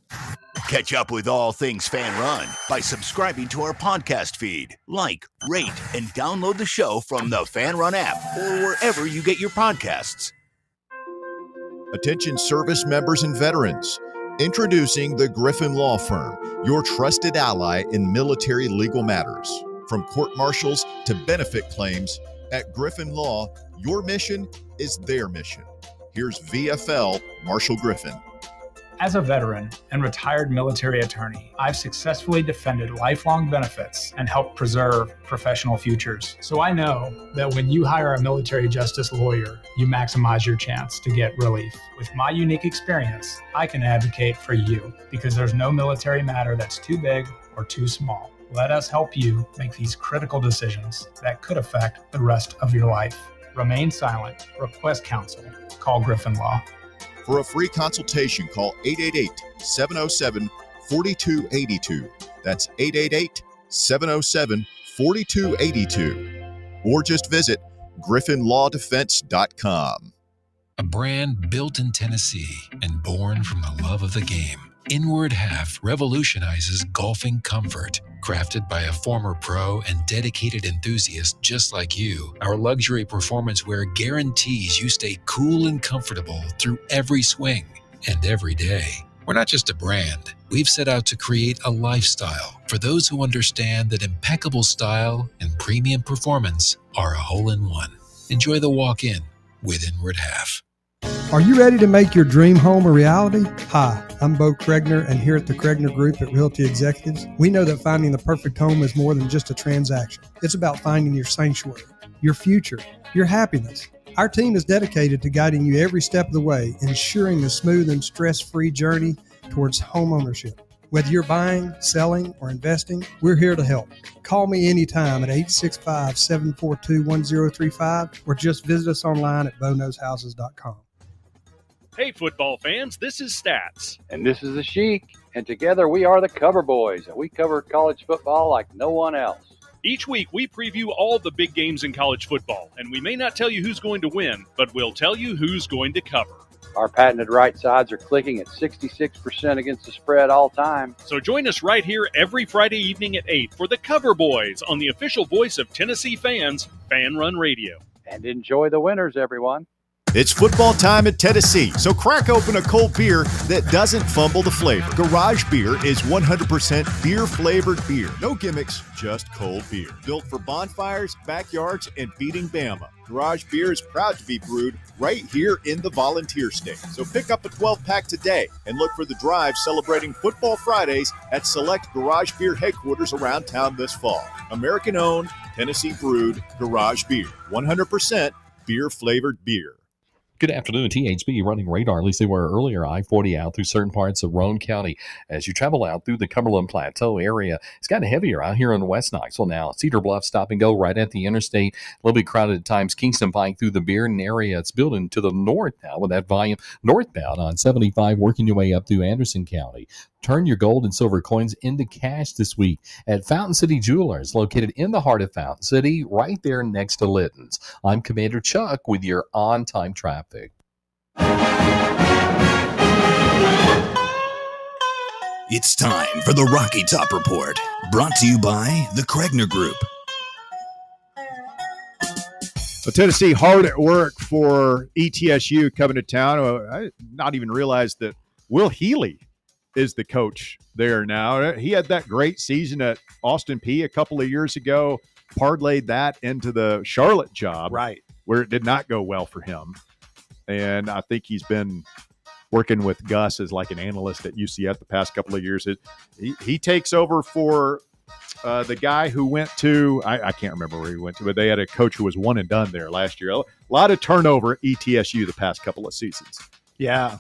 Catch up with all things Fan Run by subscribing to our podcast feed. Like, rate, and download the show from the Fan Run app or wherever you get your podcasts. Attention service members and veterans. Introducing the Griffin Law Firm, your trusted ally in military legal matters. From court martials to benefit claims, at Griffin Law, your mission is their mission. Here's VFL Marshall Griffin. As a veteran and retired military attorney, I've successfully defended lifelong benefits and helped preserve professional futures. So I know that when you hire a military justice lawyer, you maximize your chance to get relief. With my unique experience, I can advocate for you because there's no military matter that's too big or too small. Let us help you make these critical decisions that could affect the rest of your life. Remain silent. Request counsel. Call Griffin Law. For a free consultation, call 888-707-4282. That's 888-707-4282. Or just visit griffinlawdefense.com. A brand built in Tennessee and born from the love of the game. Inward Half revolutionizes golfing comfort. Crafted by a former pro and dedicated enthusiast just like you, our luxury performance wear guarantees you stay cool and comfortable through every swing and every day. We're not just a brand. We've set out to create a lifestyle for those who understand that impeccable style and premium performance are a hole-in-one. Enjoy the walk-in with Inward Half. Are you ready to make your dream home a reality? Hi, I'm Bo Kregner, and here at the Kregner Group at Realty Executives, we know that finding the perfect home is more than just a transaction. It's about finding your sanctuary, your future, your happiness. Our team is dedicated to guiding you every step of the way, ensuring a smooth and stress-free journey towards home ownership. Whether you're buying, selling, or investing, we're here to help. Call me anytime at 865-742-1035 or just visit us online at bonoshouses.com. Hey, football fans, this is Stats. And this is the Sheik, and together we are the Cover Boys, and we cover college football like no one else. Each week, we preview all the big games in college football, and we may not tell you who's going to win, but we'll tell you who's going to cover. Our patented right sides are clicking at 66% against the spread all time. So join us right here every Friday evening at 8 for the Cover Boys on the official voice of Tennessee fans, Fan Run Radio. And enjoy the winners, everyone. It's football time at Tennessee, so crack open a cold beer that doesn't fumble the flavor. Garage Beer is 100% beer-flavored beer. No gimmicks, just cold beer. Built for bonfires, backyards, and beating Bama. Garage Beer is proud to be brewed right here in the Volunteer State. So pick up a 12-pack today and look for the drive celebrating Football Fridays at select Garage Beer headquarters around town this fall. American-owned, Tennessee-brewed Garage Beer. 100% beer-flavored beer. Good afternoon, THB running radar, at least they were earlier, I-40 out through certain parts of Roane County. As you travel out through the Cumberland Plateau area, it's gotten heavier out here in West Knoxville now. Cedar Bluff stop and go right at the interstate. A little bit crowded at times. Kingston Pike through the Bearden area. It's building to the north now with that volume northbound on 75, working your way up through Anderson County. Turn your gold and silver coins into cash this week at Fountain City Jewelers, located in the heart of Fountain City, right there next to Litton's. I'm Commander Chuck with your on-time traffic. It's time for the Rocky Top Report, brought to you by the Kregner Group. Well, Tennessee hard at work for ETSU coming to town. I not even realized that Will Healy is the coach there now. He had that great season at Austin Peay a couple of years ago, parlayed that into the Charlotte job, right, where it did not go well for him. And I think he's been working with Gus as like an analyst at UCF the past couple of years. He takes over for the guy who went to, I can't remember where he went to, but they had a coach who was one and done there last year. A lot of turnover at ETSU the past couple of seasons. Yeah,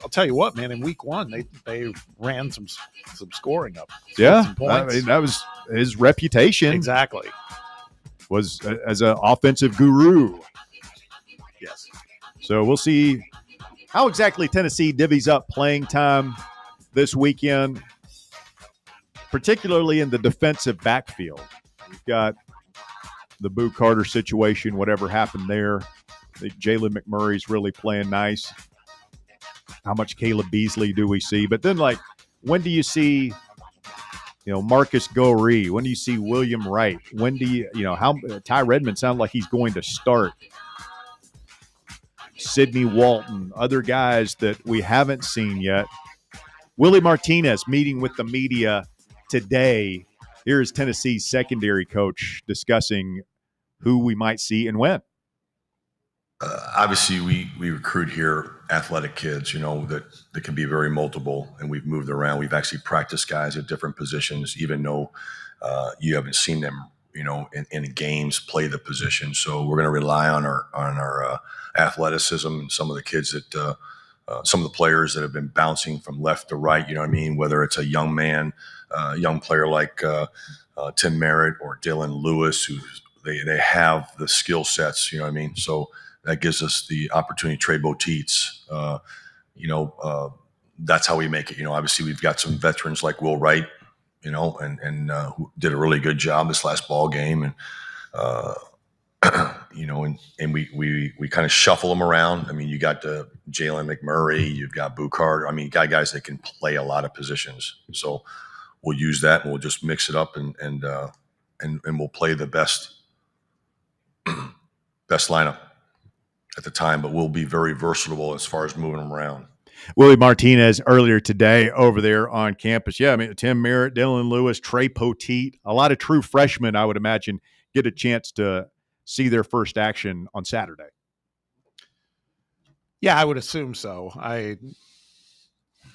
I'll tell you what, man. In week one, they ran some scoring up. Yeah, some I mean, that was his reputation. Exactly, was as an offensive guru. Yes. So we'll see how exactly Tennessee divvies up playing time this weekend, particularly in the defensive backfield. We've got the Boo Carter situation, whatever happened there. I think Jalen McMurray's really playing nice. How much Caleb Beasley do we see? But then, like, when do you see, Marcus Goree? When do you see William Wright? When do you, how Ty Redmond sounds like he's going to start? Sidney Walton, other guys that we haven't seen yet. Willie Martinez meeting with the media today. Here is Tennessee's secondary coach discussing who we might see and when. Obviously, we recruit here athletic kids, that can be very multiple, and we've moved around. We've actually practiced guys at different positions, even though you haven't seen them, in games play the position. So we're going to rely on our athleticism and some of the kids that some of the players that have been bouncing from left to right. You know what I mean? Whether it's a young man, young player like Tim Merritt or Dylan Lewis, who they have the skill sets. You know what I mean? So that gives us the opportunity. Trey Boteets, that's how we make it. Obviously we've got some veterans like Will Wright, and who did a really good job this last ball game, and and we kind of shuffle them around. I mean, you got the Jalen McMurray, you've got Boo Carter. I mean, guys that can play a lot of positions. So we'll use that, and we'll just mix it up, and we'll play the best lineup at the time, but we'll be very versatile as far as moving them around. Willie Martinez earlier today over there on campus. Yeah, I mean, Tim Merritt, Dylan Lewis, Trey Poteet, a lot of true freshmen, I would imagine, get a chance to see their first action on Saturday. Yeah, I would assume so. I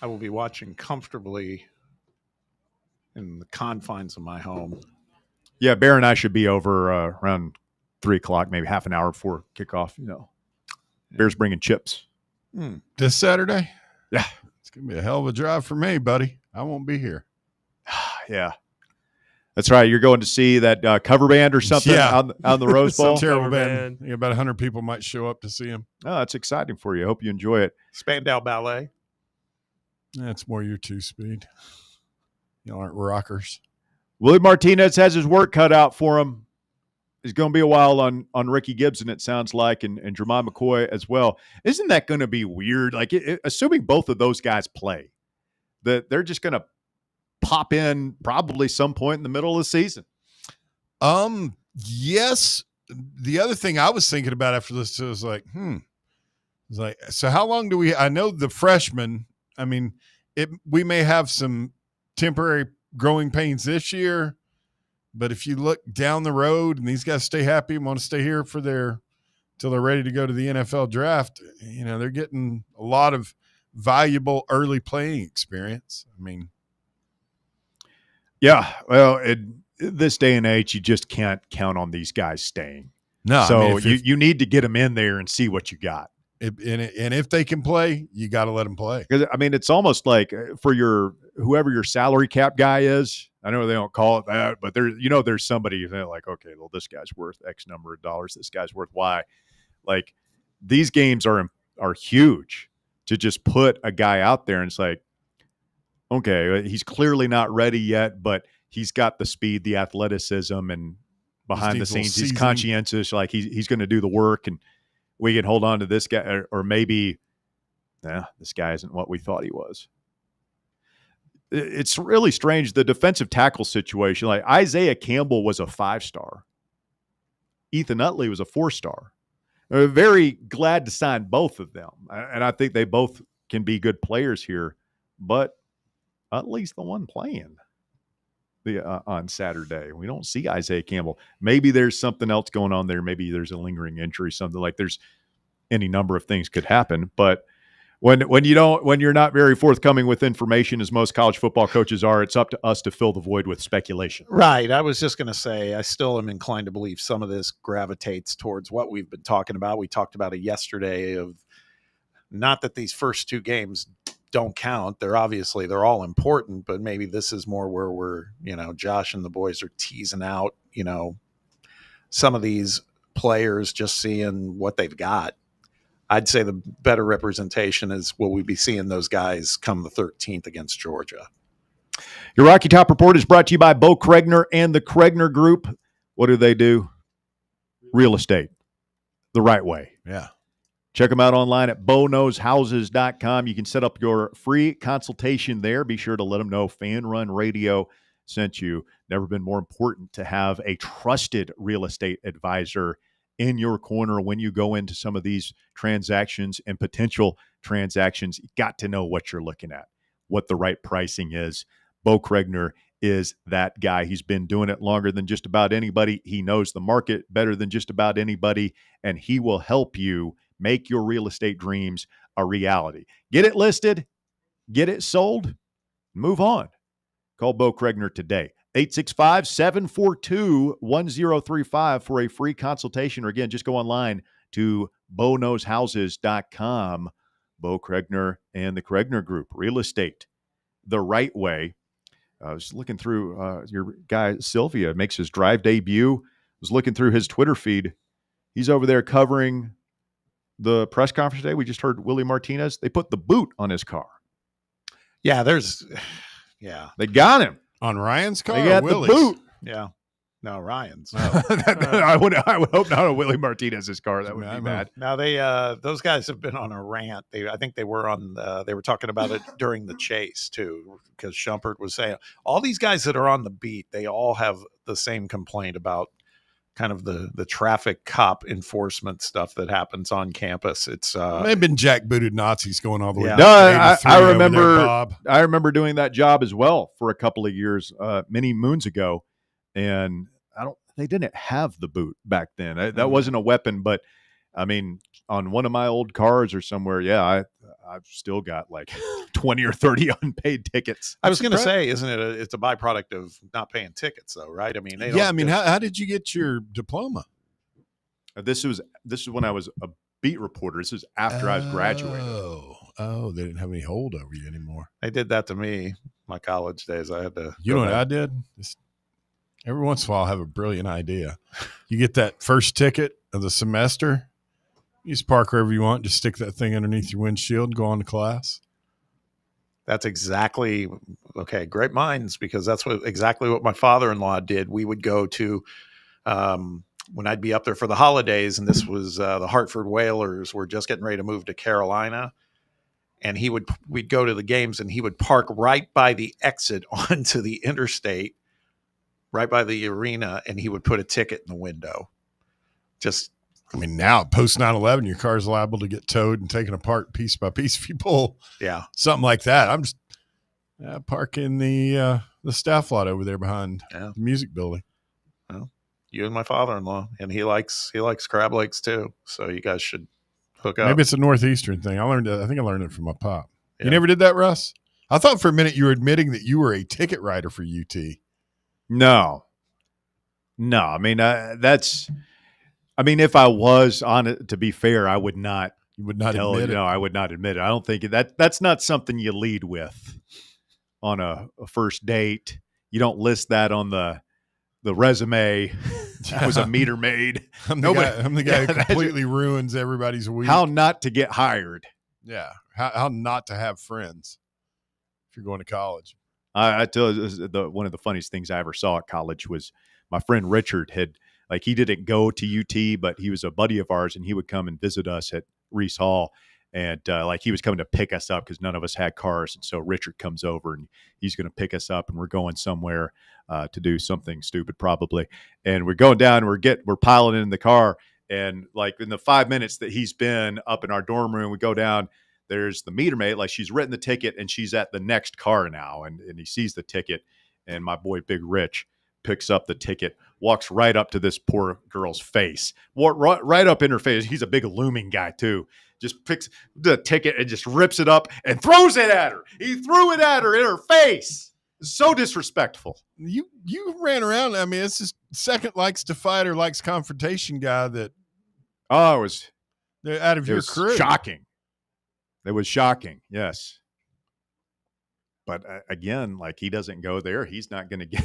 will be watching comfortably in the confines of my home. Yeah, Bear and I should be over around 3 o'clock, maybe half an hour before kickoff. Bear's bringing chips. This Saturday? Yeah. It's going to be a hell of a drive for me, buddy. I won't be here. Yeah. That's right. You're going to see that cover band or something on the Rose Bowl? Some terrible band. Yeah, about 100 people might show up to see him. Oh, that's exciting for you. I hope you enjoy it. Spandau Ballet. That's more your two-speed. You aren't rockers. Willie Martinez has his work cut out for him. It's going to be a while on Ricky Gibson, it sounds like, and Jermon McCoy as well. Isn't that going to be weird? Like, assuming both of those guys play, that they're just going to pop in probably some point in the middle of the season. Yes. The other thing I was thinking about after this was like, It's like, so how long do we? I know the freshmen. I mean, we may have some temporary growing pains this year, but if you look down the road and these guys stay happy and want to stay here for till they're ready to go to the NFL draft, they're getting a lot of valuable early playing experience. I mean, yeah, well, in this day and age, you just can't count on these guys staying. No, so I mean, you need to get them in there and see what you got. And if they can play, you got to let them play. Because I mean, it's almost like for whoever your salary cap guy is. I know they don't call it that, but there's somebody like, okay, well, this guy's worth X number of dollars. This guy's worth Y. Like, these games are huge to just put a guy out there, and it's like, okay, he's clearly not ready yet, but he's got the speed, the athleticism, and behind the scenes, he's conscientious. Like, he's going to do the work, and we can hold on to this guy, or maybe, this guy isn't what we thought he was. It's really strange. The defensive tackle situation, like Isaiah Campbell was a 5-star. Ethan Utley was a 4-star. We're very glad to sign both of them. And I think they both can be good players here, but Utley's the one playing on Saturday. We don't see Isaiah Campbell. Maybe there's something else going on there. Maybe there's a lingering injury, something like there's any number of things could happen. But when you're not very forthcoming with information, as most college football coaches are, it's up to us to fill the void with speculation. Right. I was just going to say, I still am inclined to believe some of this gravitates towards what we've been talking about. We talked about it yesterday, of not that these first two games don't count. They're all important, but maybe this is more where we're, Josh and the boys are teasing out, some of these players, just seeing what they've got. I'd say the better representation is, will we be seeing those guys come the 13th against Georgia? Your Rocky Top Report is brought to you by Bo Kregner and the Kregner Group. What do? Real estate. The right way. Yeah. Check them out online at boknowshouses.com. You can set up your free consultation there. Be sure to let them know Fan Run Radio sent you. Never been more important to have a trusted real estate advisor in your corner when you go into some of these transactions and potential transactions. You got to know what you're looking at, what the right pricing is. Bo Kregner is that guy. He's been doing it longer than just about anybody. He knows the market better than just about anybody, and he will help you make your real estate dreams a reality. Get it listed, get it sold, move on. Call Bo Kregner today. 865-742-1035 for a free consultation. Or again, just go online to boknowshouses.com. Bo Kregner and the Kregner Group. Real estate the right way. I was looking through your guy, Sylvia, makes his drive debut. I was looking through his Twitter feed. He's over there covering the press conference today. We just heard Willie Martinez. They put the boot on his car. Yeah, They got him. On Ryan's car? They got or Willie's? the boot. Yeah. No, Ryan's. I would hope not on Willie Martinez's car. That would be bad. Now those guys have been on a rant. I think they were talking about it during the chase too, because Shumpert was saying all these guys that are on the beat, they all have the same complaint about kind of the traffic cop enforcement stuff that happens on campus. It's they've been jackbooted Nazis going all the way. Yeah. No, I remember doing that job as well for a couple of years, many moons ago, and they didn't have the boot back then. That wasn't a weapon, but I mean, on one of my old cars or somewhere, I've still got like 20 or 30 unpaid tickets. I was going to say, isn't it? It's a byproduct of not paying tickets, though, right? I mean, how did you get your diploma? This is when I was a beat reporter. This is after I was graduated. Oh, they didn't have any hold over you anymore. They did that to me my college days. I had to. You know what I did? Just, every once in a while, I have a brilliant idea. You get that first ticket of the semester. You just park wherever you want. Just stick that thing underneath your windshield and go on to class. That's exactly okay. Great minds, because that's exactly what my father-in-law did. We would go to when I'd be up there for the holidays, and this was the Hartford Whalers were just getting ready to move to Carolina, and we'd go to the games, and he would park right by the exit onto the interstate, right by the arena, and he would put a ticket in the window. I mean, now post 9/11, your car's liable to get towed and taken apart piece by piece if you pull something like that. I'm just parking the staff lot over there behind the music building. Well, you and my father-in-law, and he likes crab legs too. So you guys should hook up. Maybe it's a Northeastern thing. I think I learned it from my pop. Yeah. You never did that, Russ? I thought for a minute you were admitting that you were a ticket writer for UT. No. I mean, if I was on it, to be fair, I would not. You would not admit it. No, I would not admit it. I don't think that's not something you lead with on a first date. You don't list that on the resume. I was a meter maid. I'm the guy who completely ruins everybody's week. How not to get hired. Yeah. How not to have friends if you're going to college. I tell you, one of the funniest things I ever saw at college was my friend Richard he didn't go to UT, but he was a buddy of ours, and he would come and visit us at Reese Hall. And he was coming to pick us up because none of us had cars. And so Richard comes over, and he's going to pick us up, and we're going somewhere to do something stupid probably. And we're going down, we're piling in the car. And in the 5 minutes that he's been up in our dorm room, we go down, there's the meter maid, she's written the ticket and she's at the next car now. And he sees the ticket, and my boy, Big Rich, picks up the ticket, walks right up to this poor girl's face, right up in her face. He's a big looming guy too. Just picks the ticket and just rips it up and throws it at her. He threw it at her in her face. So disrespectful. You ran around. I mean, it's just second likes to fight or likes confrontation guy that. Oh, it was out of your crew. Shocking. It was shocking. Yes. But again, he doesn't go there. He's not going to get.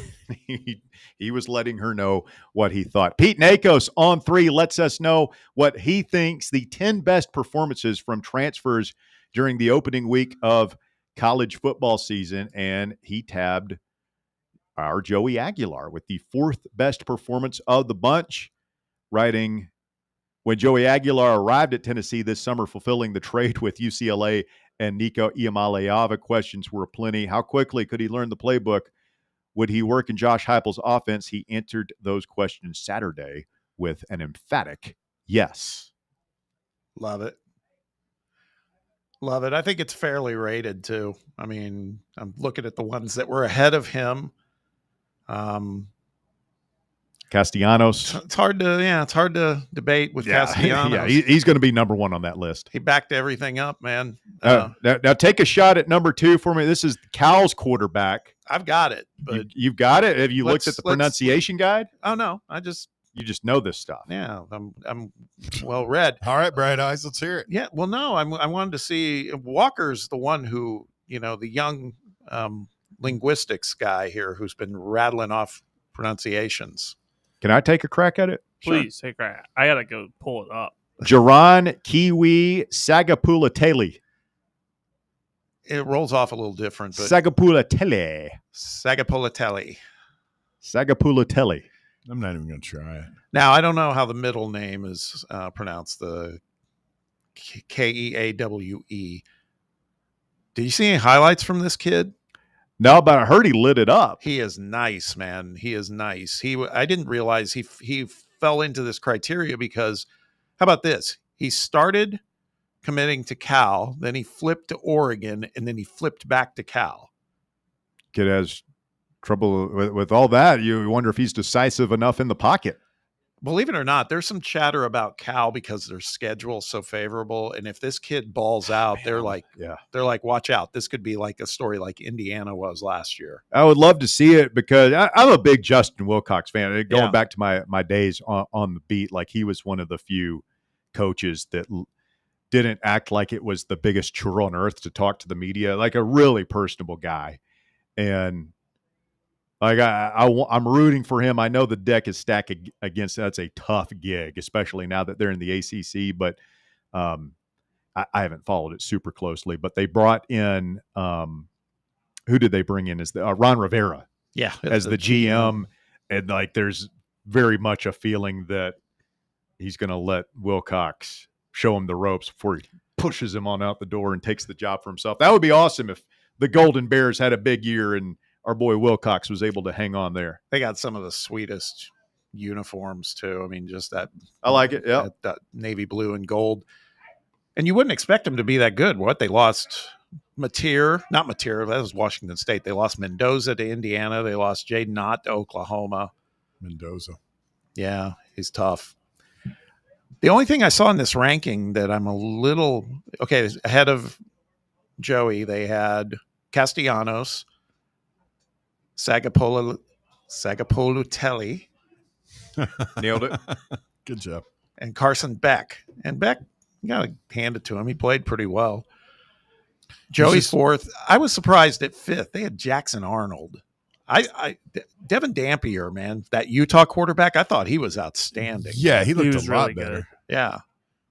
He was letting her know what he thought. Pete Nakos on 3 lets us know what he thinks the 10 best performances from transfers during the opening week of college football season, and he tabbed our Joey Aguilar with the 4th best performance of the bunch, writing, when Joey Aguilar arrived at Tennessee this summer, fulfilling the trade with UCLA and Nico Iamaleava, questions were aplenty. How quickly could he learn the playbook? Would he work in Josh Heupel's offense? He answered those questions Saturday with an emphatic yes. Love it. Love it. I think it's fairly rated too. I mean, I'm looking at the ones that were ahead of him. Castellanos. It's hard to debate with Castellanos. Yeah, he's going to be number 1 on that list. He backed everything up, man. Now take a shot at number 2 for me. This is Cal's quarterback. I've got it. But you've got it? Have you looked at the pronunciation guide? Oh, no. You just know this stuff. Yeah, I'm well read. All right, bright eyes, let's hear it. Yeah, well, no, I wanted to see Walker's the one who, the young linguistics guy here who's been rattling off pronunciations. Can I take a crack at it? Please, take a crack. I got to go pull it up. Jaron Kiwi Sagapulatele. It rolls off a little different. But Sagapulatele. I'm not even going to try it. Now, I don't know how the middle name is pronounced, the Keawe. Did you see any highlights from this kid? No, but I heard he lit it up. He is nice, man. He is nice. I didn't realize he fell into this criteria because, how about this? He started committing to Cal, then he flipped to Oregon, and then he flipped back to Cal. Kid has trouble with all that. You wonder if he's decisive enough in the pocket. believe it or not, there's some chatter about Cal because their schedule's so favorable. And if this kid balls out, they're like, watch out. This could be like a story like Indiana was last year. I would love to see it because I'm a big Justin Wilcox fan. Going back to my days on the beat, like he was one of the few coaches that didn't act like it was the biggest chore on earth to talk to the media, like a really personable guy. And like I'm rooting for him. I know the deck is stacked against. That's a tough gig, especially now that they're in the ACC. But I haven't followed it super closely. But they brought in who did they bring in as the Ron Rivera? As the GM, and like there's very much a feeling that he's going to let Wilcox show him the ropes before he pushes him on out the door and takes the job for himself. That would be awesome if the Golden Bears had a big year and our boy Wilcox was able to hang on there. They got some of the sweetest uniforms too. I mean, just that. I like it. Yeah. That navy blue and gold. And you wouldn't expect them to be that good. What? They lost not Mateer. That was Washington State. They lost Mendoza to Indiana. They lost Jaden Knott to Oklahoma. Mendoza. Yeah, he's tough. The only thing I saw in this ranking that I'm a little ahead of Joey, they had Castellanos, Sagapolutelli. Nailed it. Good job. And Carson Beck. And Beck, you got to hand it to him. He played pretty well. Joey's fourth. I was surprised at fifth. They had Jackson Arnold. Devin Dampier, man, that Utah quarterback, I thought he was outstanding. Yeah, he looked a lot better. Good. Yeah.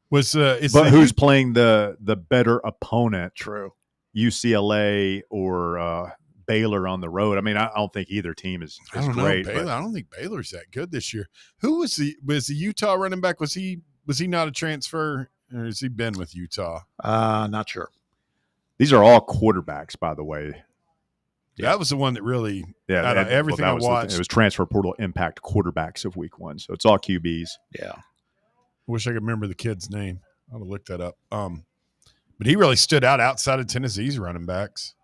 Who's playing the better opponent? True. UCLA or Baylor on the road. I mean, I don't think either team is great. I don't think Baylor's that good this year. Who was the Utah running back? Was he not a transfer, or has he been with Utah? Not sure. These are all quarterbacks, by the way. That was the one that really, out of everything I watched. It was transfer portal impact quarterbacks of week 1. So it's all QBs. Yeah. I wish I could remember the kid's name. I would have looked that up. But he really stood out outside of Tennessee's running backs.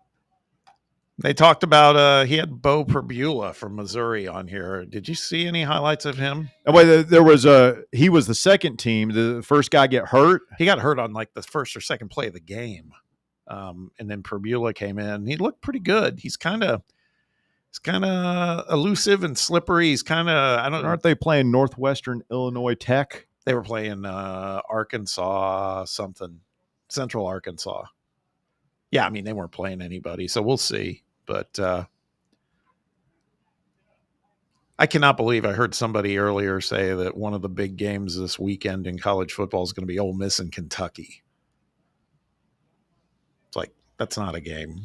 They talked about he had Bo Perbula from Missouri on here. Did you see any highlights of him? There was he was the second team. The first guy get hurt. He got hurt on like the first or second play of the game. And then Perbula came in. He looked pretty good. He's kind of elusive and slippery. He's Aren't they playing Northwestern Illinois Tech? They were playing Arkansas something, Central Arkansas. Yeah, I mean, they weren't playing anybody, so we'll see. But I cannot believe I heard somebody earlier say that one of the big games this weekend in college football is going to be Ole Miss and Kentucky. It's like, that's not a game.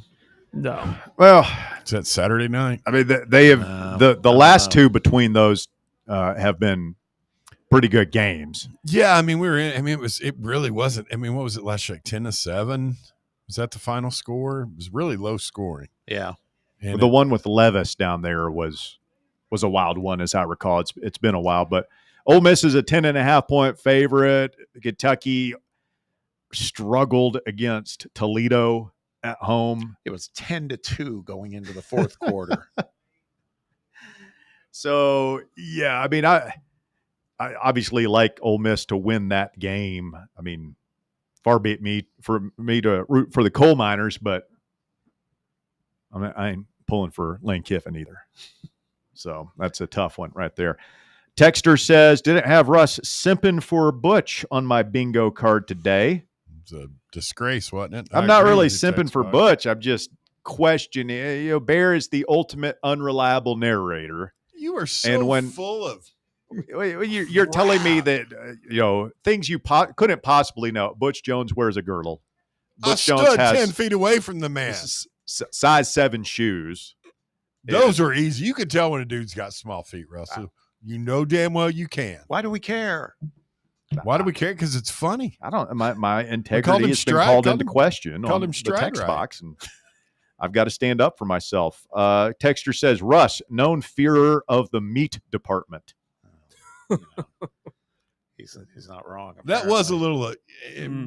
No. Well, is that Saturday night? I mean, they have the last two between those have been pretty good games. Yeah, I mean, it really wasn't. I mean, what was it last year? Like 10-7? Was that the final score? It was really low scoring. Yeah. And the one with Levis down there was a wild one, as I recall. It's been a while, but Ole Miss is a 10.5-point favorite. Kentucky struggled against Toledo at home. It was 10-2 going into the fourth quarter. So, yeah, I mean, I obviously like Ole Miss to win that game. I mean, far be it for me to root for the coal miners, but I ain't pulling for Lane Kiffin either. So that's a tough one right there. Texter says, didn't have Russ simping for Butch on my bingo card today. It's a disgrace, wasn't it? I'm not really simping for Butch. I'm just questioning. Bear is the ultimate unreliable narrator. You are so full of. You're telling me that things you couldn't possibly know. Butch Jones wears a girdle. Butch I Jones stood has 10 feet away from the man. Size 7 shoes. Those are easy. You can tell when a dude's got small feet, Russell. You know damn well you can. Why do we care? Why do we care? Because it's funny. I don't. My integrity has been called into question on the text box, and I've got to stand up for myself. Texter says, Russ, known fearer of the meat department. He's not wrong. Apparently. That was a little.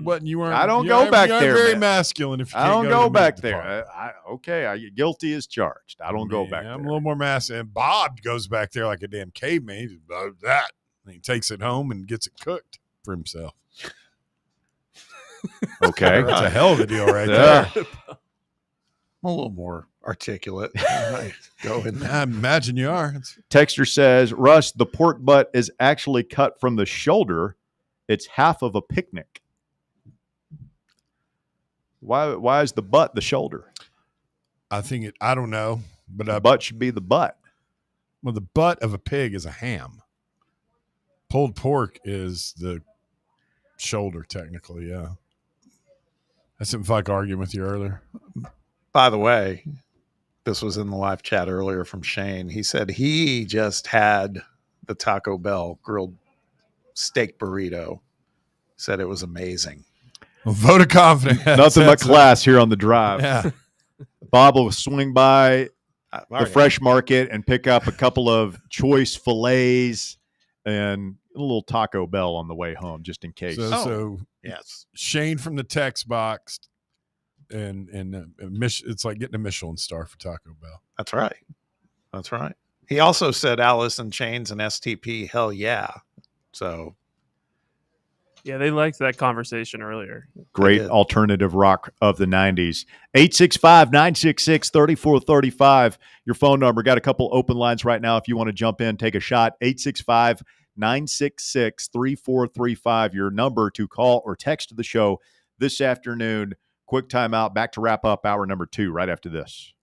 What you weren't? I don't go back there. Very man. masculine. If you I don't go back the there. Okay, guilty as charged. I don't go back there. I'm a little more masculine. And Bob goes back there like a damn caveman. He's about that. And he takes it home and gets it cooked for himself. Okay. That's a hell of a deal right Yeah. there. I'm a little more articulate. Go in there. I imagine you are. Texter says, Russ, the pork butt is actually cut from the shoulder. It's half of a picnic. Why is the butt the shoulder? I think I don't know, but the butt should be the butt. Well, the butt of a pig is a ham. Pulled pork is the shoulder, technically, yeah. I didn't feel like arguing with you earlier. By the way, this was in the live chat earlier from Shane. He said he just had the Taco Bell grilled steak burrito. Said it was amazing. Well, vote of confidence. Nothing but class here on the drive. Yeah. Bob will swing by the right. fresh market and pick up a couple of choice fillets and a little Taco Bell on the way home, just in case. So yes, Shane from the text box, and it's like getting a Michelin star for Taco Bell. That's right. That's right. He also said Alice in Chains and STP, hell yeah. So yeah, they liked that conversation earlier. Great alternative rock of the 90s. 865-966-3435. Your phone number. Got a couple open lines right now if you want to jump in, take a shot. 865-966-3435. Your number to call or text the show this afternoon. Quick timeout. Back to wrap up hour number 2 right after this.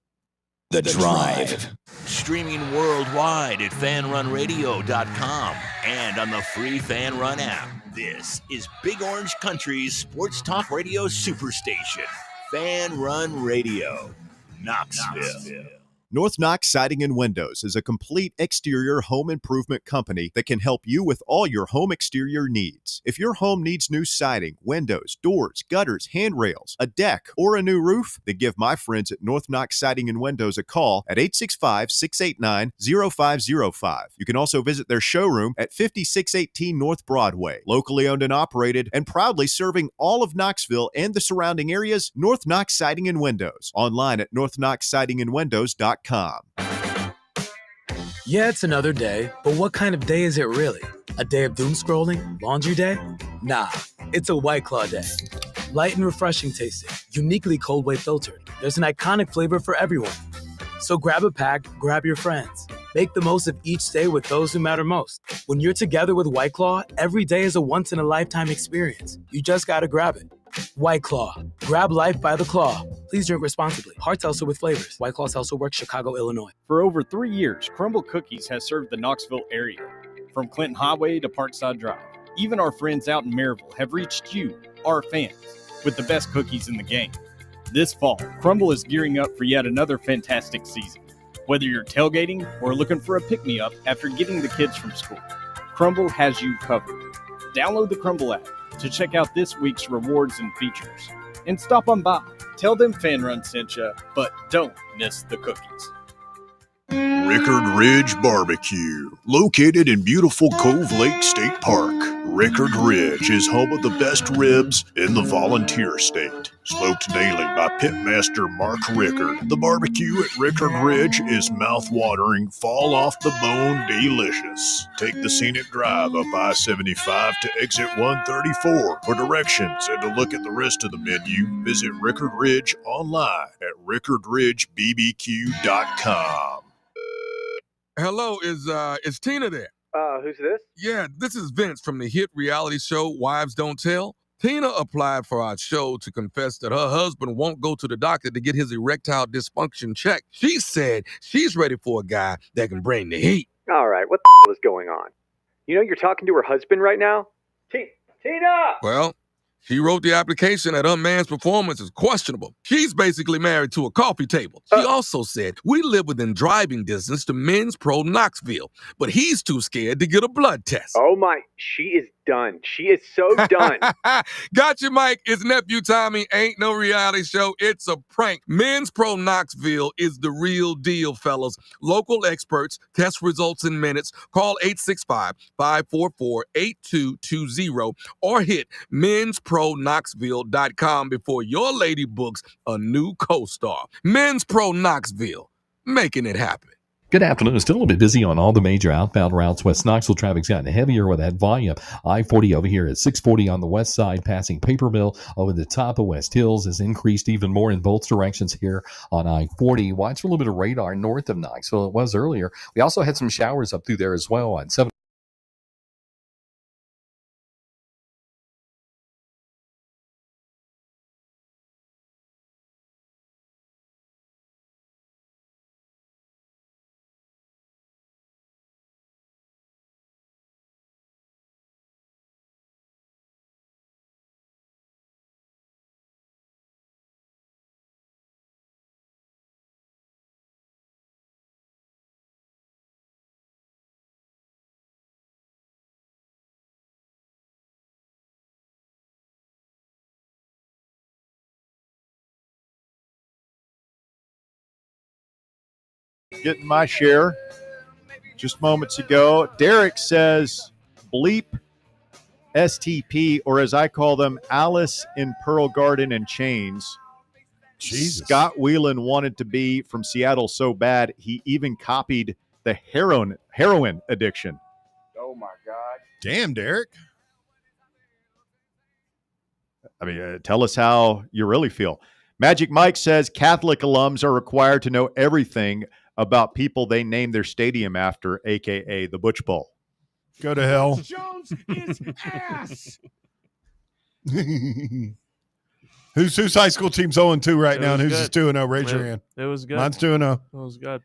The Drive. Streaming worldwide at fanrunradio.com and on the free Fan Run app. This is Big Orange Country's sports talk radio superstation. Fan Run Radio, Knoxville. North Knox Siding and Windows is a complete exterior home improvement company that can help you with all your home exterior needs. If your home needs new siding, windows, doors, gutters, handrails, a deck, or a new roof, then give my friends at North Knox Siding and Windows a call at 865-689-0505. You can also visit their showroom at 5618 North Broadway. Locally owned and operated and proudly serving all of Knoxville and the surrounding areas, North Knox Siding and Windows. Online at northknoxsidingandwindows.com. Yeah, it's another day, but what kind of day is it really? A day of doom scrolling? Laundry day? Nah, it's a White Claw day. Light and refreshing tasting, uniquely cold way filtered. There's an iconic flavor for everyone. So grab a pack, grab your friends. Make the most of each day with those who matter most. When you're together with White Claw, every day is a once-in-a-lifetime experience. You just gotta grab it. White Claw. Grab life by the claw. Please drink responsibly. Hard seltzer with flavors. White Claw Seltzer Works, Chicago, Illinois. For over 3 years, Crumble Cookies has served the Knoxville area. From Clinton Highway to Parkside Drive. Even our friends out in Maryville have reached you, our fans, with the best cookies in the game. This fall, Crumble is gearing up for yet another fantastic season. Whether you're tailgating or looking for a pick-me-up after getting the kids from school, Crumble has you covered. Download the Crumble app to check out this week's rewards and features. And stop on by. Tell them Fan Run sent you, but don't miss the cookies. Rickard Ridge Barbecue, located in beautiful Cove Lake State Park. Rickard Ridge is home of the best ribs in the Volunteer State. Smoked daily by Pitmaster Mark Rickard. The barbecue at Rickard Ridge is mouth-watering, fall-off-the-bone delicious. Take the scenic drive up I-75 to exit 134. For directions and to look at the rest of the menu, visit Rickard Ridge online at rickardridgebbq.com. Hello, is Tina there? Who's this? Yeah, this is Vince from the hit reality show Wives Don't Tell. Tina applied for our show to confess that her husband won't go to the doctor to get his erectile dysfunction checked. She said she's ready for a guy that can bring the heat. All right, what the is going on? You know you're talking to her husband right now? Tina! Well, she wrote the application that her man's performance is questionable. She's basically married to a coffee table. She also said, we live within driving distance to Men's Pro Knoxville, but he's too scared to get a blood test. Oh my, she is done. She is so done. Gotcha, Mike. It's Nephew Tommy. Ain't no reality show. It's a prank. Men's Pro Knoxville is the real deal, fellas. Local experts, test results in minutes. Call 865-544-8220 or hit men'spro-knoxville.com before your lady books a new co-star. Men's Pro Knoxville, making it happen. Good afternoon. Still a little bit busy on all the major outbound routes. West Knoxville traffic's gotten heavier with that volume. I-40 over here at 640 on the west side, passing Paper Mill over the top of West Hills, has increased even more in both directions here on I-40. Watch for a little bit of radar north of Knoxville. It was earlier. We also had some showers up through there as well on 7. Getting my share just moments ago. Derek says bleep STP, or as I call them, Alice in Pearl Garden and Chains. Jesus. Scott Whelan wanted to be from Seattle so bad, he even copied the heroin addiction. Oh, my God. Damn, Derek. I mean, tell us how you really feel. Magic Mike says Catholic alums are required to know everything about people they name their stadium after, a.k.a. the Butch Bowl. Go to hell. Jones is ass. Whose high school team's 0-2 right It now, and was who's good. just 2-0? Raise your hand. It was good. Mine's 2-0. It was good.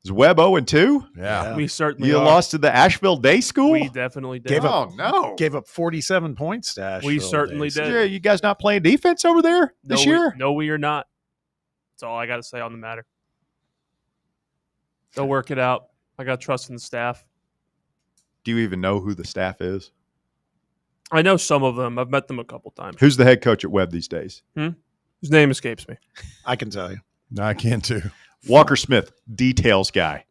Is Webb 0-2? Yeah. We certainly You are. lost to the Asheville Day School? We definitely did. Gave Oh, no. Gave up 47 points to Asheville. We certainly Days. did. Yeah, you guys not playing defense over there this year? No, we are not. That's all I got to say on the matter. They'll work it out. I got trust in the staff. Do you even know who the staff is? I know some of them. I've met them a couple times. Who's the head coach at Webb these days? His name escapes me. I can tell you. No, I can too. Walker Smith, details guy.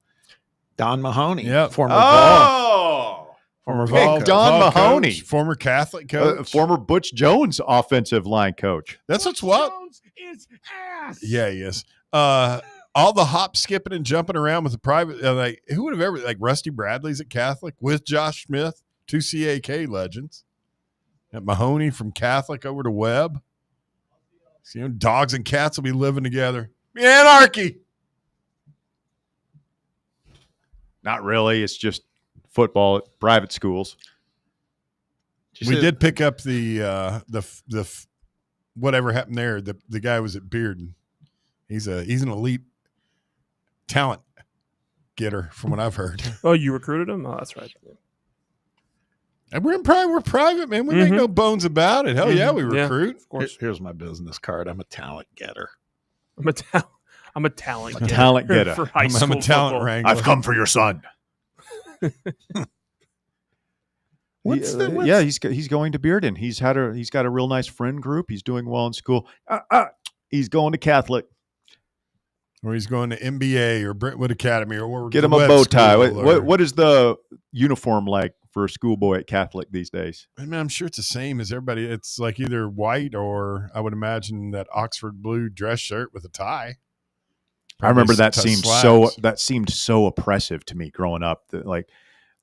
Don Mahoney. Yep. Former Oh! Former Hey, Vol. Don Vol Mahoney. coach, former Catholic coach. Former Butch Jones offensive line coach. That's what's what? Jones is ass. Yeah, he is. All the hop, skipping, and jumping around with the private, like who would have ever, like Rusty Bradley's at Catholic with Josh Smith, two CAK legends. At Mahoney from Catholic over to Webb. So, you know, dogs and cats will be living together. Anarchy. Not really. It's just football at private schools. We did pick up the whatever happened there. The guy was at Bearden. He's an elite talent getter from what I've heard. Oh, you recruited him? Oh, that's right. And we're private, man. We make no bones about it. Hell yeah, we recruit. Of course. Here's my business card. I'm a talent getter. I'm a talent getter. Talent getter. For high I'm school a talent football. wrangler. I've come for your son. What's Yeah, he's going to Bearden. He's got a real nice friend group. He's doing well in school. He's going to Catholic. Or he's going to MBA or Brentwood Academy or Get him Webb a bow tie. School or- What is the uniform like for a schoolboy at Catholic these days? I mean, I'm sure it's the same as everybody. It's like either white or I would imagine that Oxford blue dress shirt with a tie. I remember Probably that tie seemed so oppressive to me growing up. That like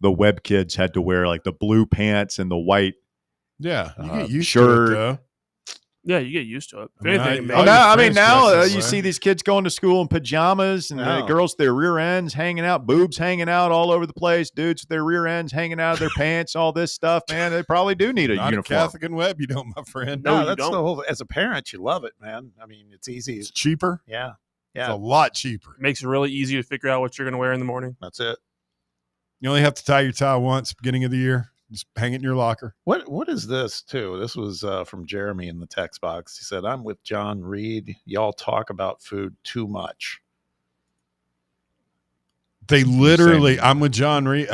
the Webb kids had to wear like the blue pants and the white Yeah, you get used shirt. to it, though. Yeah, you get used to it. If I mean, anything, it all makes- your I mean, friends now dress this you way. see these kids going to school in pajamas and the No. girls, their rear ends hanging out, boobs hanging out all over the place, dudes with their rear ends hanging out of their pants, all this stuff, man. They probably do need a Not uniform. a Catholic and Webb, you don't, my friend. No, you that's don't. the whole. As a parent, you love it, man. I mean, it's easy. It's cheaper. Yeah, It's yeah. a lot cheaper. makes it really easy to figure out what you're going to wear in the morning. That's it. You only have to tie your tie once, beginning of the year. Just hang it in your locker. What is this too? This was from Jeremy in the text box. He said, "I'm with John Reed. Y'all talk about food too much." They literally, I'm with John Reed.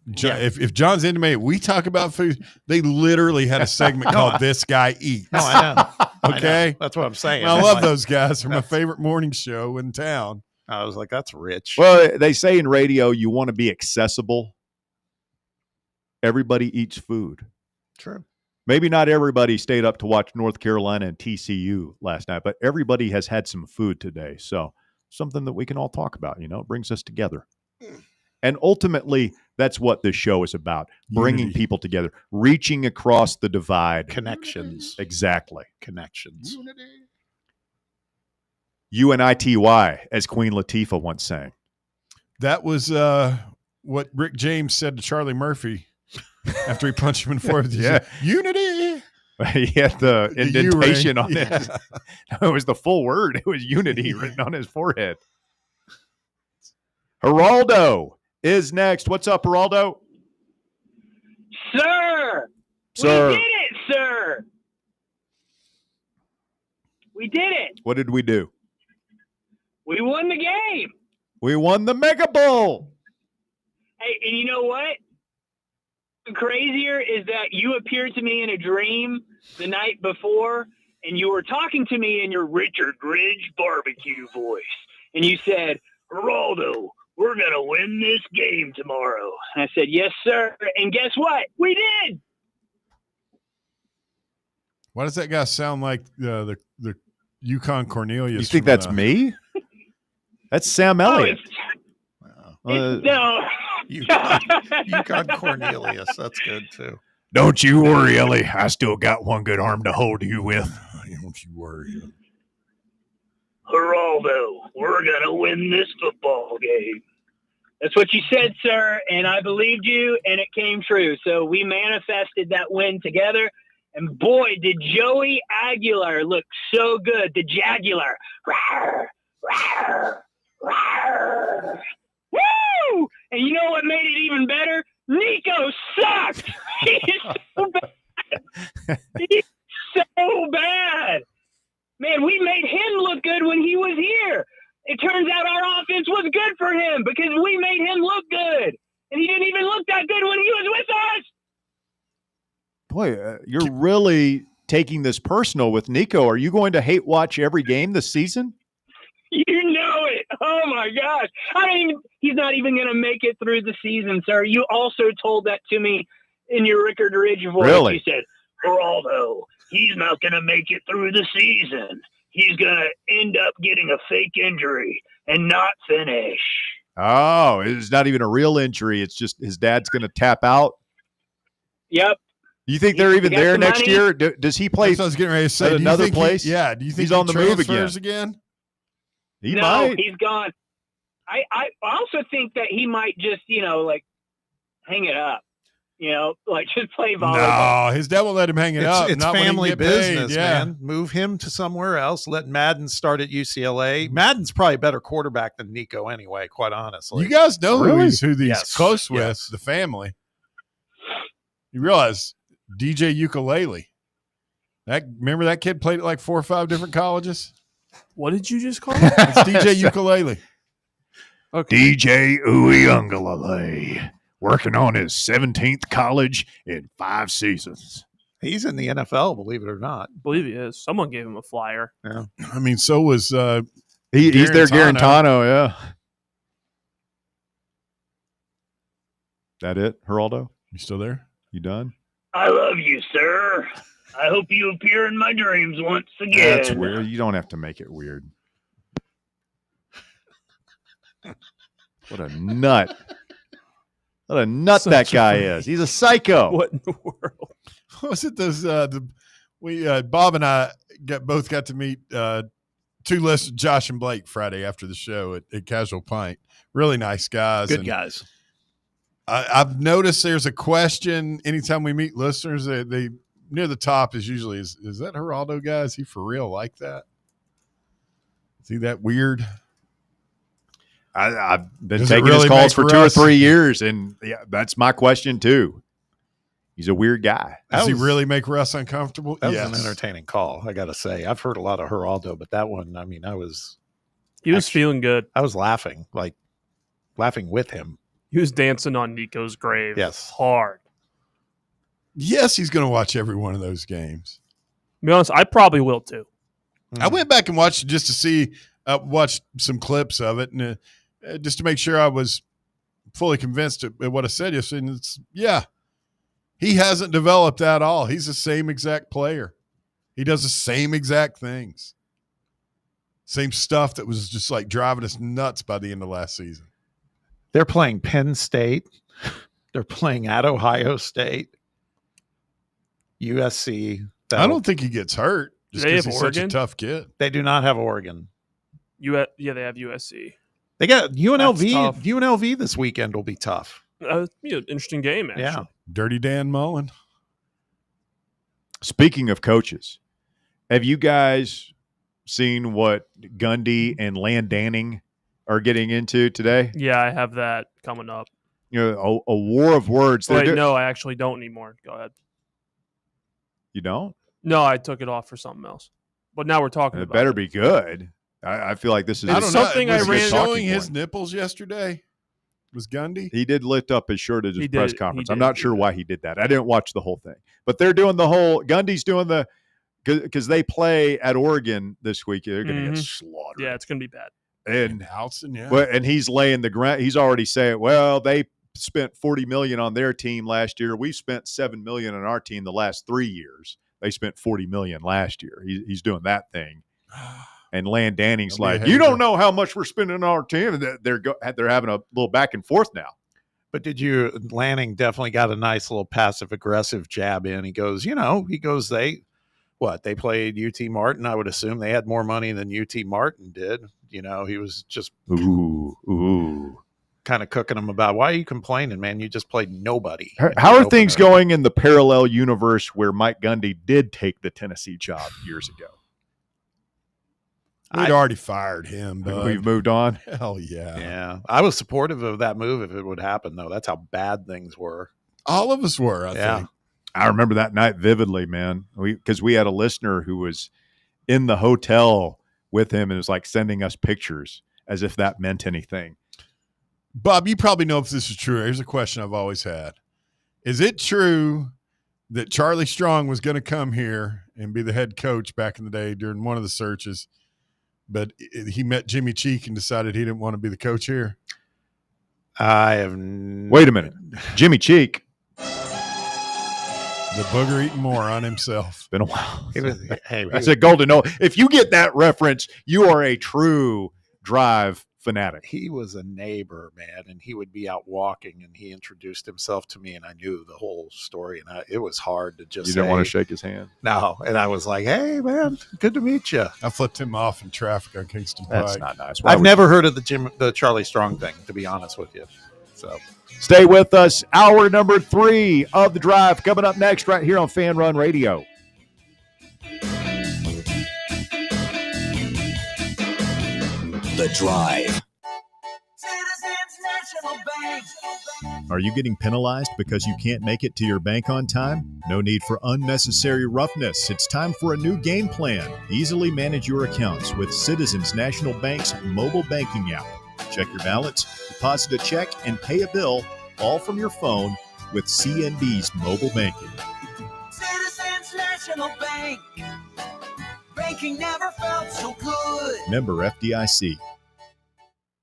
If John's intimated, we talk about food. They literally had a segment called "This Guy Eats." No, I know. Okay, I know. That's what I'm saying. And I I'm love like, those guys. They're my favorite morning show in town. I was like, that's rich. Well, they say in radio you want to be accessible. Everybody eats food. True. Maybe not everybody stayed up to watch North Carolina and TCU last night, but everybody has had some food today. So something that we can all talk about, it brings us together. And ultimately, that's what this show is about, bringing Unity. people together, reaching across the divide. Connections. Exactly. Connections. UNITY, as Queen Latifah once sang. That was what Rick James said to Charlie Murphy after he punched him in the forehead. He Yeah. said, Unity. He had the indentation on Yeah. it. It was the full word. It was unity written on his forehead. Geraldo is next. What's up, Geraldo? Sir! Sir. We did it, sir! We did it! What did we do? We won the game! We won the Mega Bowl. Hey, and you know what? Crazier is that you appeared to me in a dream the night before, and you were talking to me in your Richard Ridge barbecue voice. And you said, Geraldo, we're going to win this game tomorrow. And I said, yes, sir. And guess what? We did! Why does that guy sound like the Yukon Cornelius? You think from, that's me? That's Sam Elliott. No. Yukon Cornelius. That's good, too. Don't you worry, Ellie. I still got one good arm to hold you with. Don't you worry. Geraldo, we're going to win this football game. That's what you said, sir, and I believed you, and it came true. So we manifested that win together, and boy, did Joey Aguilar look so good. The Jagular. Rawr, rawr, rawr. Woo! And you know what made it even better? Nico sucked. He's so bad. He's so bad. Man, we made him look good when he was here. It turns out our offense was good for him because we made him look good. And he didn't even look that good when he was with us. Boy, you're really taking this personal with Nico. Are you going to hate watch every game this season? You know it. Oh, my gosh. I mean, he's not even going to make it through the season, sir. You also told that to me in your Rickard Ridge voice. Really? You said, Geraldo, he's not going to make it through the season. He's going to end up getting a fake injury and not finish. Oh, it's not even a real injury. It's just his dad's going to tap out. Yep. Do you think they're even got there the next money? year? Does he play That's what I was getting ready to say. at Do you another think place? do you think he's on the move transfers again? He no, might. he's gone. I also think that he might just, like hang it up. Like just play volleyball. No, his dad won't let him hang it up. It's not when he can family get paid. business, Yeah. man. Move him to somewhere else. Let Madden start at UCLA. Madden's probably a better quarterback than Nico anyway, quite honestly. You guys know who he's Yes. close with, Yes. the family. You realize DJ Ukulele. Remember that kid played at like 4 or 5 different colleges? What did you just call it? It's DJ Ukulele. Okay. DJ Uyunglele, working on his 17th college in 5 seasons. He's in the NFL, believe it or not. I believe he is. Someone gave him a flyer. Yeah. I mean, so was He's their Garantano, yeah. That it, Geraldo? You still there? You done? I love you, sir. I hope you appear in my dreams once again. That's weird. You don't have to make it weird. What a nut. What a nut that guy is. He's a psycho. What in the world? What was it? Those Bob and I both got to meet two lists, Josh and Blake, Friday after the show at Casual Pint. Really nice guys. Good guys. I've noticed there's a question anytime we meet listeners. They near the top is usually is that Geraldo guy? Is he for real like that? Is he that weird? I've been Does it taking really his calls make for for 2 or us? 3 years, and yeah, that's my question too. He's a weird guy. Does he really make Russ uncomfortable? That was an entertaining call, I got to say. I've heard a lot of Geraldo, but that one, I mean, He was feeling good. I was laughing with him. He was dancing on Nico's grave. Yes. Hard. Yes, he's going to watch every one of those games. To be honest, I probably will too. I went back and watched it just to see, watched some clips of it, and just to make sure I was fully convinced at what I said yesterday. And he hasn't developed at all. He's the same exact player. He does the same exact things. Same stuff that was just like driving us nuts by the end of last season. They're playing Penn State. They're playing at Ohio State. USC. I don't think he gets hurt just They because have he's such a Oregon? tough kid. They do not have Oregon. Yeah, they have USC. They got UNLV. That's tough. UNLV this weekend will be tough. Interesting game, actually. Yeah. Dirty Dan Mullen. Speaking of coaches, have you guys seen what Gundy and Landanning are getting into today? Yeah, I have that coming up. You know, a war of words. Wait, no, I actually don't anymore. Go ahead. You don't? No, I took it off for something else. But now we're talking It about better it. be good. I feel like this is I don't know. something Was I he ran- showing his nipples yesterday? Was Gundy? He did lift up his shirt at his He press did. conference. He I'm did not do sure why he did that. I didn't watch the whole thing. But they're doing the whole Gundy's doing the because they play at Oregon this week. They're going to get slaughtered. Yeah, it's going to be bad. And Housen, yeah. Well, and he's laying the ground. He's already saying, "Well, they spent $40 million on their team last year. We spent $7 million on our team the last 3 years. They spent $40 million last year." He's doing that thing. And Landanning's That'll be a like, "You hater. don't know how much we're spending on our team." And they're having a little back and forth now. But Lanning definitely got a nice little passive aggressive jab in. He goes, they played UT Martin. I would assume they had more money than UT Martin did. He was just kind of cooking them about, why are you complaining, man? You just played nobody. How are things going in the parallel universe where Mike Gundy did take the Tennessee job years ago? We'd already fired him, but We've moved on. Hell yeah. Yeah. I was supportive of that move if it would happen, though. That's how bad things were. All of us were, I think. I remember that night vividly, man. Because we had a listener who was in the hotel with him and was like sending us pictures as if that meant anything. Bob, you probably know if this is true. Here's a question I've always had. Is it true that Charlie Strong was going to come here and be the head coach back in the day during one of the searches, but he met Jimmy Cheek and decided he didn't want to be the coach here? Wait a minute. Jimmy Cheek. The booger-eating moron himself. Been a while. Hey, I said golden. No, if you get that reference, you are a true Drive fanatic. He was a neighbor, man, and he would be out walking, and he introduced himself to me, and I knew the whole story, and it was hard to just You didn't want to shake his hand? No, and I was like, hey, man, good to meet you. I flipped him off in traffic on Kingston That's Pike. not nice. I've never heard of the Charlie Strong thing, to be honest with you. So Stay with us. Hour number 3 of the Drive coming up next right here on Fan Run Radio. The Drive. Are you getting penalized because you can't make it to your bank on time? No need for unnecessary roughness. It's time for a new game plan. Easily manage your accounts with Citizens National Bank's mobile banking app. Check your balance, deposit a check, and pay a bill all from your phone with CNB's mobile banking. Citizens National Bank. Banking never felt so good. Member FDIC.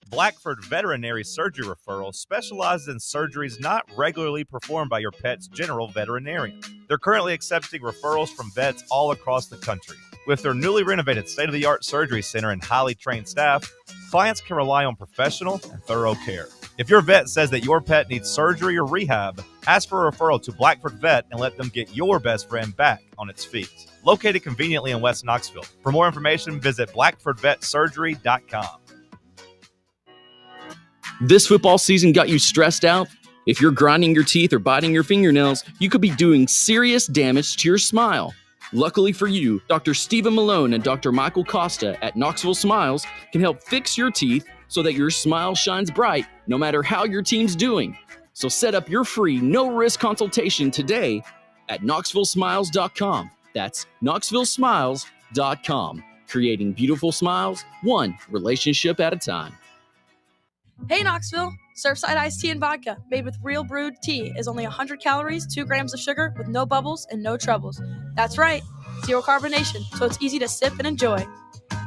Blackford Veterinary Surgery Referral specializes in surgeries not regularly performed by your pet's general veterinarian. They're currently accepting referrals from vets all across the country. With their newly renovated state-of-the-art surgery center and highly trained staff, clients can rely on professional and thorough care. If your vet says that your pet needs surgery or rehab, ask for a referral to Blackford Vet and let them get your best friend back on its feet. Located conveniently in West Knoxville. For more information, visit blackfordvetsurgery.com. This football season got you stressed out? If you're grinding your teeth or biting your fingernails, you could be doing serious damage to your smile. Luckily for you, Dr. Stephen Malone and Dr. Michael Costa at Knoxville Smiles can help fix your teeth so that your smile shines bright no matter how your team's doing. So set up your free no-risk consultation today at KnoxvilleSmiles.com. That's KnoxvilleSmiles.com. Creating beautiful smiles, one relationship at a time. Hey Knoxville! Surfside iced tea and vodka, made with real brewed tea, is only 100 calories, 2 grams of sugar, with no bubbles and no troubles. That's right, zero carbonation, so it's easy to sip and enjoy.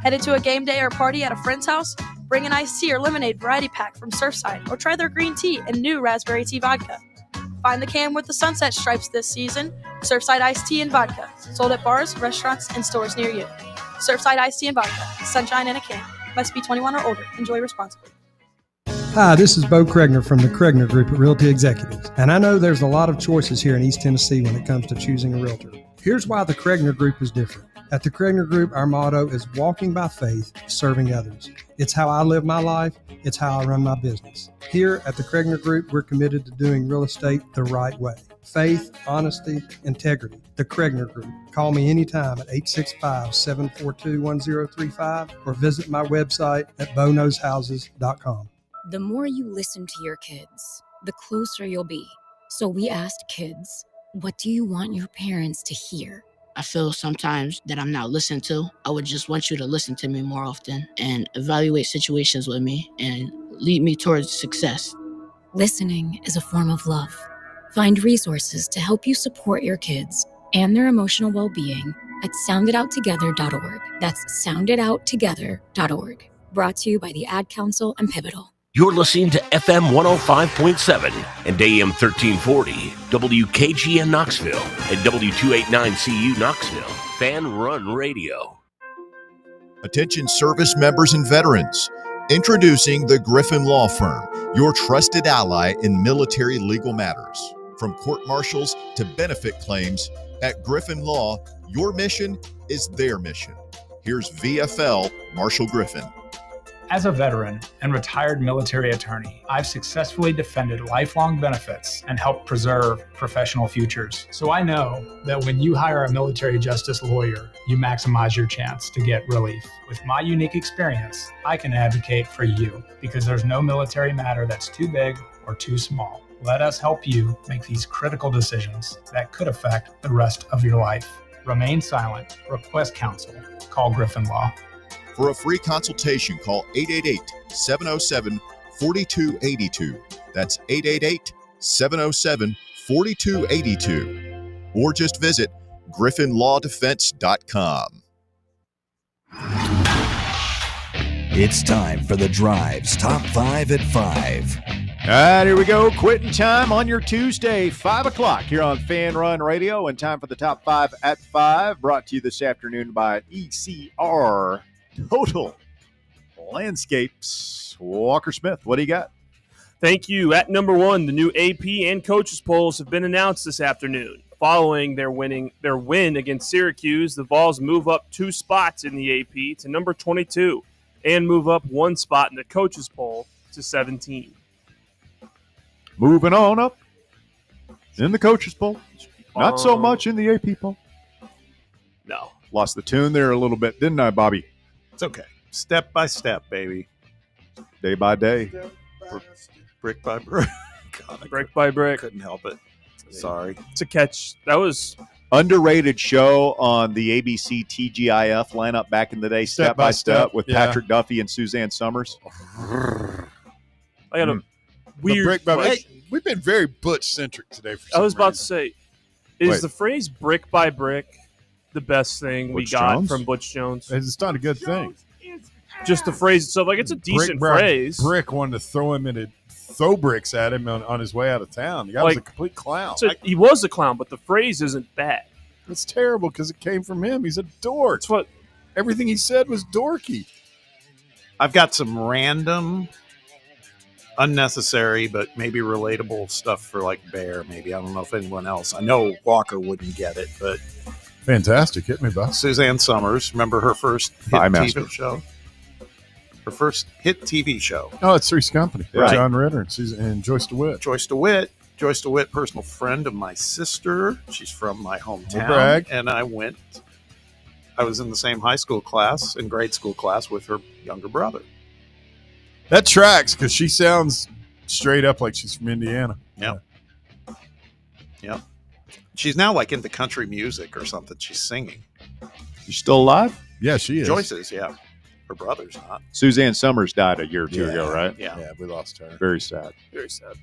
Headed to a game day or party at a friend's house? Bring an iced tea or lemonade variety pack from Surfside, or try their green tea and new raspberry tea vodka. Find the can with the sunset stripes this season. Surfside iced tea and vodka, sold at bars, restaurants, and stores near you. Surfside iced tea and vodka, sunshine in a can. Must be 21 or older. Enjoy responsibly. Hi, this is Bo Kregner from the Kregner Group at Realty Executives, and I know there's a lot of choices here in East Tennessee when it comes to choosing a realtor. Here's why the Kregner Group is different. At the Kregner Group, our motto is walking by faith, serving others. It's how I live my life. It's how I run my business. Here at the Kregner Group, we're committed to doing real estate the right way. Faith, honesty, integrity. The Kregner Group. Call me anytime at 865-742-1035 or visit my website at boknowshouses.com. The more you listen to your kids, the closer you'll be. So we asked kids, what do you want your parents to hear? I feel sometimes that I'm not listened to. I would just want you to listen to me more often and evaluate situations with me and lead me towards success. Listening is a form of love. Find resources to help you support your kids and their emotional well-being at sounditouttogether.org. That's sounditouttogether.org. Brought to you by the Ad Council and Pivotal. You're listening to FM 105.7 and AM 1340, WKGN Knoxville, and W289CU Knoxville, Fan Run Radio. Attention service members and veterans. Introducing the Griffin Law Firm, your trusted ally in military legal matters. From court-martials to benefit claims, at Griffin Law, your mission is their mission. Here's VFL Marshall Griffin. As a veteran and retired military attorney, I've successfully defended lifelong benefits and helped preserve professional futures. So I know that when you hire a military justice lawyer, you maximize your chance to get relief. With my unique experience, I can advocate for you because there's no military matter that's too big or too small. Let us help you make these critical decisions that could affect the rest of your life. Remain silent. Request counsel. Call Griffin Law. For a free consultation, call 888-707-4282. That's 888-707-4282. Or just visit griffinlawdefense.com. It's time for The Drive's Top 5 at 5. All right, here we go. Quitting time on your Tuesday, 5 o'clock here on Fan Run Radio. And time for the Top 5 at 5, brought to you this afternoon by ECR Total Landscapes. Walker Smith, what do you got? Thank you. At number 1, the new AP and coaches polls have been announced this afternoon. Following their win against Syracuse, the Vols move up 2 spots in the AP to number 22 and move up 1 spot in the coaches poll to 17. Moving on up in the coaches poll. Not so much in the AP poll. No. Lost the tune there a little bit, didn't I, Bobby? It's okay. Step by step, baby. Day by day. Brick by brick. God, brick by brick. Couldn't help it. Sorry. It's a catch. That was underrated show on the ABC TGIF lineup back in the day, Step by Step with Patrick Duffy and Suzanne Summers. I got a weird question. Hey, we've been very Butch-centric today. For some I was about reason. to say, is the phrase brick by brick the best thing we got from Butch Jones? It's not a good thing. Just the phrase itself, like it's a decent phrase. Brick wanted to throw bricks at him on his way out of town. The guy was a complete clown. He was a clown, but the phrase isn't bad. It's terrible because it came from him. He's a dork. That's what everything he said was dorky. I've got some random, unnecessary, but maybe relatable stuff for like Bear. Maybe I don't know if anyone else. I know Walker wouldn't get it, but fantastic. Hit me, boss. Suzanne Summers. Remember her first hit TV show? Her first hit TV show. Oh, it's Three's Company. Right. John Ritter and Joyce DeWitt. Joyce DeWitt, personal friend of my sister. She's from my hometown. brag. And I was in the same high school class and grade school class with her younger brother. That tracks because she sounds straight up like she's from Indiana. Yep. She's now like into country music or something. She's singing. She's still alive? Yeah, she is. Joyce is, yeah. Her brother's not. Suzanne Summers died a year or two ago, right? Yeah, we lost her. Very sad. Very sad.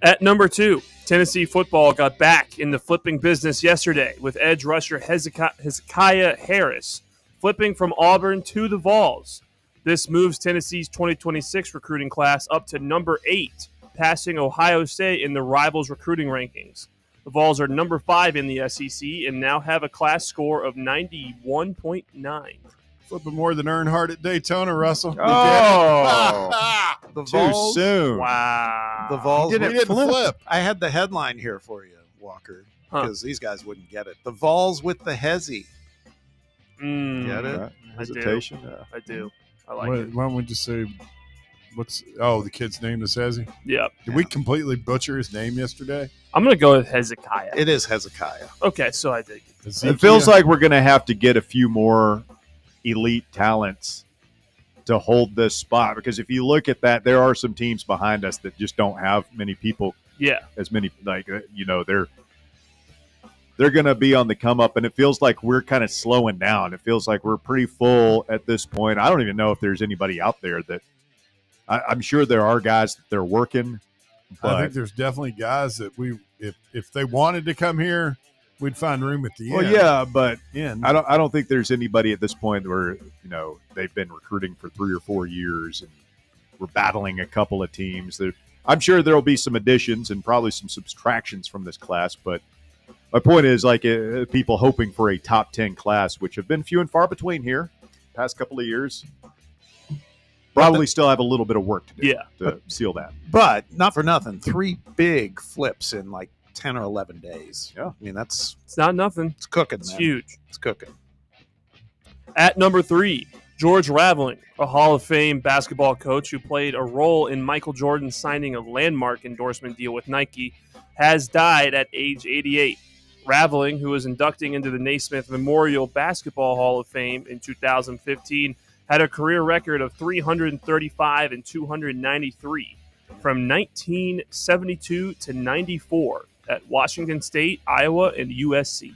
At number 2, Tennessee football got back in the flipping business yesterday with edge rusher Hezekiah Harris flipping from Auburn to the Vols. This moves Tennessee's 2026 recruiting class up to number 8, passing Ohio State in the Rivals recruiting rankings. The Vols are number 5 in the SEC and now have a class score of 91.9. Flipping more than Earnhardt at Daytona, Russell. Oh, The too Vols. soon. Wow. The Vols. He didn't flip. I had the headline here for you, Walker, Huh. because these guys wouldn't get it. The Vols with the Hezi. Mm, Get it? Right. I Hesitation. do. I do. I like Why it. don't we just say, the kid's name is Hezi? Yep. Did we completely butcher his name yesterday? I'm going to go with Hezekiah. It is Hezekiah. Okay, so I dig it. It feels like we're going to have to get a few more elite talents to hold this spot, because if you look at that, there are some teams behind us that just don't have many people. Yeah. As many, they're going to be on the come up, and it feels like we're kind of slowing down. It feels like we're pretty full at this point. I don't even know if there's anybody out there that I'm sure there are guys that they're working. But I think there's definitely guys that if they wanted to come here, we'd find room at the end. Well, yeah, but In. I don't think there's anybody at this point where they've been recruiting for 3 or 4 years and we're battling a couple of teams. I'm sure there'll be some additions and probably some subtractions from this class, but my point is people hoping for a top 10 class, which have been few and far between here past couple of years. Probably still have a little bit of work to do to seal that. But not for nothing, 3 big flips in like 10 or 11 days. Yeah. I mean, it's not nothing. It's cooking, It's man. huge. It's cooking. At number 3, George Raveling, a Hall of Fame basketball coach who played a role in Michael Jordan signing a landmark endorsement deal with Nike, has died at age 88. Raveling, who was inducting into the Naismith Memorial Basketball Hall of Fame in 2015, had a career record of 335 and 293 from 1972 to 94 at Washington State, Iowa, and USC.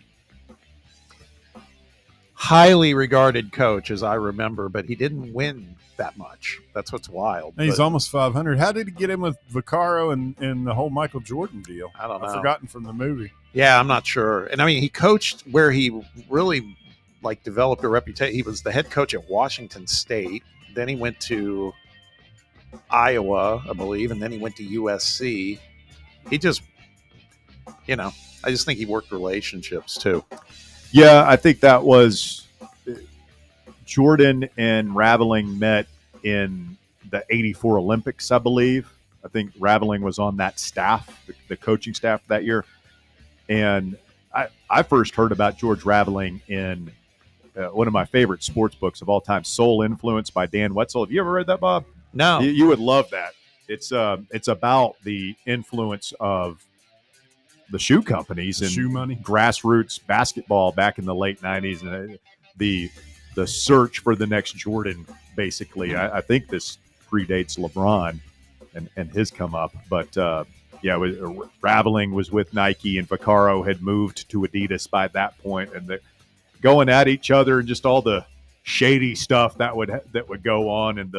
Highly regarded coach, as I remember, but he didn't win that much. That's what's wild. And he's But almost 500. How did he get in with Vaccaro and the whole Michael Jordan deal? I don't know. I've forgotten from the movie. Yeah, I'm not sure. And I mean, he coached where he really developed a reputation. He was the head coach at Washington State. Then he went to Iowa, I believe, and then he went to USC. He just, I just think he worked relationships too. Yeah, I think that was Jordan and Raveling met in the 84 Olympics, I believe. I think Raveling was on that staff, the coaching staff that year. And I first heard about George Raveling in one of my favorite sports books of all time, Soul Influence by Dan Wetzel. Have you ever read that, Bob? No. You would love that. It's about the influence of the shoe companies and shoe money, grassroots basketball back in the late 90s, and the search for the next Jordan, basically. I think this predates LeBron and his come up, but Raveling was with Nike, and Vaccaro had moved to Adidas by that point, and they're going at each other and just all the shady stuff that would go on in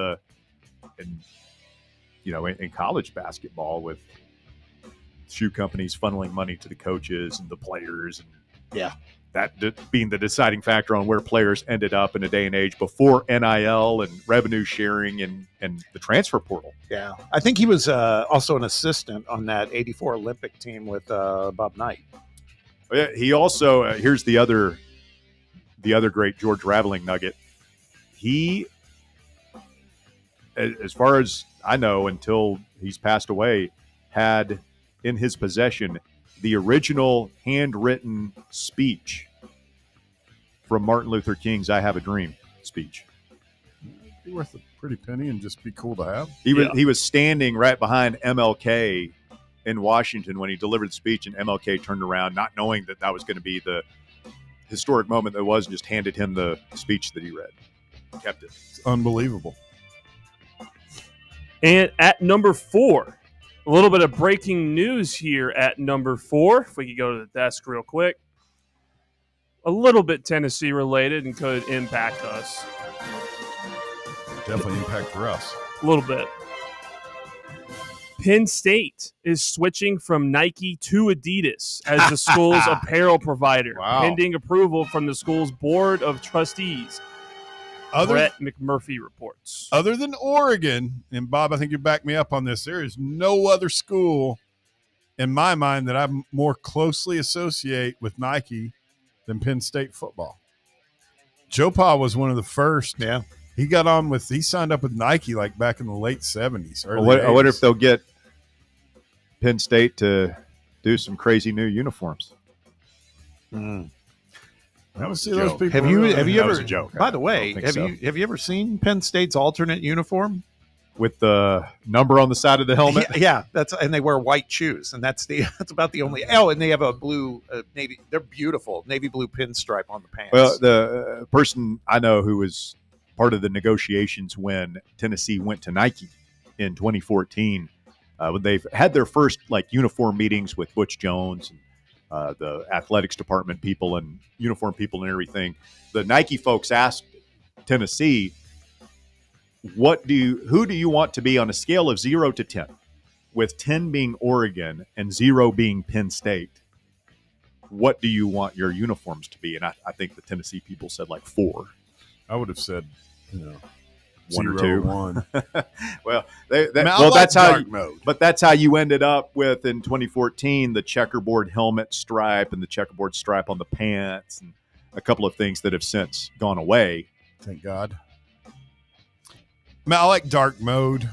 college basketball, with shoe companies funneling money to the coaches and the players, and that being the deciding factor on where players ended up in a day and age before NIL and revenue sharing and the transfer portal. Yeah, I think he was also an assistant on that 84 Olympic team with Bob Knight. He also here's the other great George Raveling nugget. He, as far as I know, until he's passed away, had in his possession the original handwritten speech from Martin Luther King's "I Have a Dream" speech. It'd be worth a pretty penny and just be cool to have. He was standing right behind MLK in Washington when he delivered the speech, and MLK turned around, not knowing that was going to be the historic moment that was, and just handed him the speech that he read. Kept it. It's unbelievable. And at number 4, a little bit of breaking news here at number 4. If we could go to the desk real quick. A little bit Tennessee related and could impact us. Definitely impact for us. A little bit. Penn State is switching from Nike to Adidas as the school's apparel provider, pending approval from the school's board of trustees. Brett McMurphy reports. Other than Oregon, and Bob, I think you back me up on this, there is no other school in my mind that I more closely associate with Nike than Penn State football. Joe Pa was one of the first. Yeah. He signed up with Nike like back in the late 70s. I wonder if they'll get Penn State to do some crazy new uniforms. I would see those people. Have you That ever? was a joke. By the I way, don't have think so. you ever seen Penn State's alternate uniform? With the number on the side of the helmet? Yeah, and they wear white shoes, and that's about the only. Oh, and they have a blue navy. They're beautiful navy blue pinstripe on the pants. Well, the person I know who was part of the negotiations when Tennessee went to Nike in 2014, when they've had their first like uniform meetings with Butch Jones and the athletics department people and uniform people and everything, the Nike folks asked Tennessee, who do you want to be on a scale of 0 to 10, with 10 being Oregon and 0 being Penn State? What do you want your uniforms to be? And I think the Tennessee people said like 4. I would have said, 1 or 0 2. 1. Well, that's how. But that's how you ended up with in 2014 the checkerboard helmet stripe and the checkerboard stripe on the pants and a couple of things that have since gone away. Thank God. I like dark mode.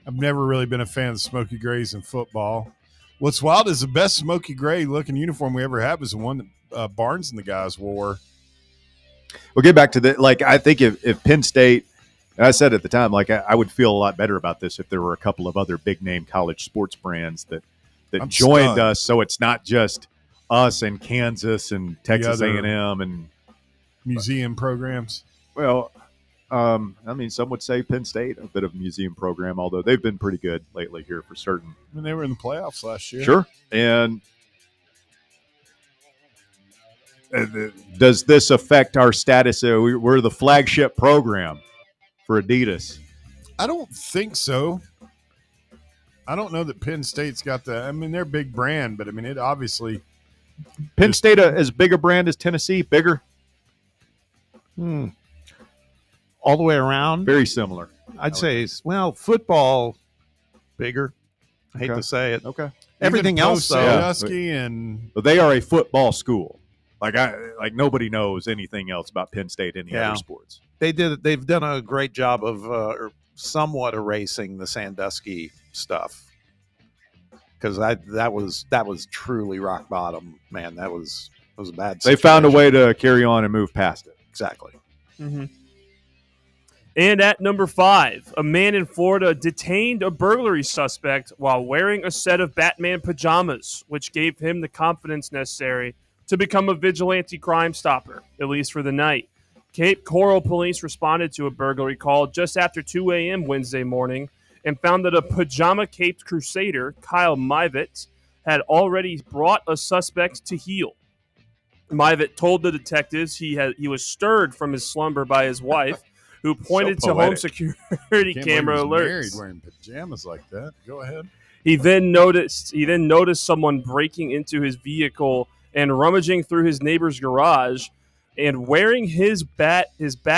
I've never really been a fan of smoky grays in football. What's wild is the best smoky gray looking uniform we ever had was the one that Barnes and the guys wore. We'll get back to that. Like, I think if Penn State, and I said at the time, like I would feel a lot better about this if there were a couple of other big name college sports brands that joined stunned. us, so it's not just us and Kansas and Texas other A&M and museum programs. Well, I mean, some would say Penn State, a bit of a museum program, although they've been pretty good lately here for certain. I mean, they were in the playoffs last year. Sure. And does this affect our status? We're the flagship program for Adidas. I don't think so. I don't know that Penn State's got they're a big brand, but I mean, it obviously. Penn State as big a brand as Tennessee? Bigger? All the way around? Very similar. I'd say, football, bigger. I hate to say it. Okay. Everything else, though. Sandusky and but they are a football school. Like nobody knows anything else about Penn State in any other sports. They've done a great job of somewhat erasing the Sandusky stuff. Because that was truly rock bottom, man. That was a bad situation. They found a way to carry on and move past it. Exactly. Mm-hmm. And at number 5, a man in Florida detained a burglary suspect while wearing a set of Batman pajamas, which gave him the confidence necessary to become a vigilante crime stopper, at least for the night. Cape Coral police responded to a burglary call just after 2 a.m. Wednesday morning and found that a pajama-caped crusader, Kyle Mivett, had already brought a suspect to heel. Mivett told the detectives he was stirred from his slumber by his wife, who pointed to home security camera alerts. Married wearing pajamas like that. Go ahead. He then noticed someone breaking into his vehicle and rummaging through his neighbor's garage, and wearing his bat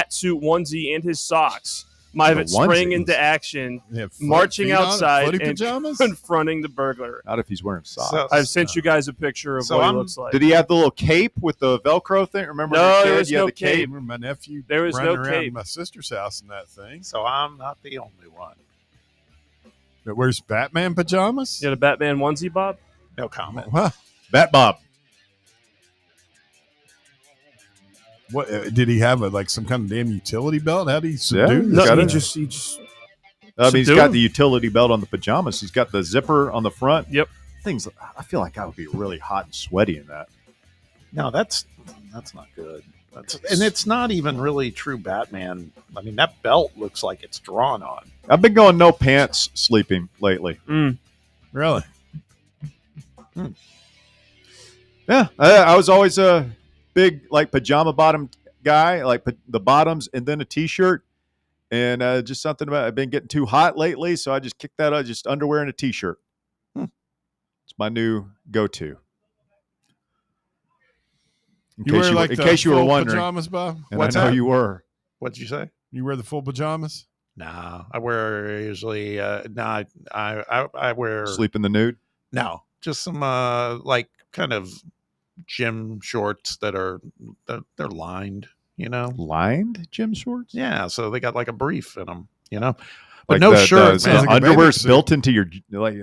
suit onesie and his socks. Mivett sprang into action, marching outside and confronting the burglar. Not if he's wearing socks. I've sent you guys a picture of what he looks like. Did he have the little cape with the Velcro thing? Remember? No, there was no the cape. I remember my nephew There was running no around cape. my sister's house in that thing. So I'm not the only one. That wears Batman pajamas? You had a Batman onesie, Bob? No comment. Huh. Bat Bob. What did he have? Some kind of damn utility belt? How did he subdue? Yeah, this guy? he just. He's got the utility belt on the pajamas. He's got the zipper on the front. Yep. Things. I feel like I would be really hot and sweaty in that. No, that's not good. And it's not even really true Batman. I mean, that belt looks like it's drawn on. I've been going no pants sleeping lately. Really? Yeah, I was always a big pajama bottom guy, like the bottoms and then a t-shirt, and just something about I've been getting too hot lately, so I just kicked that out, just underwear and a t-shirt. It's my new go-to. In case you were wondering, pajamas, Bob? and I know you were. What'd you say? You wear the full pajamas? No, I wear usually. I wear Sleep in the nude. No, just some kind of gym shorts that are they're lined. Lined gym shorts? Yeah, so they got like a brief in them, but Like no the shirt. Man. like a underwear's bathing built into your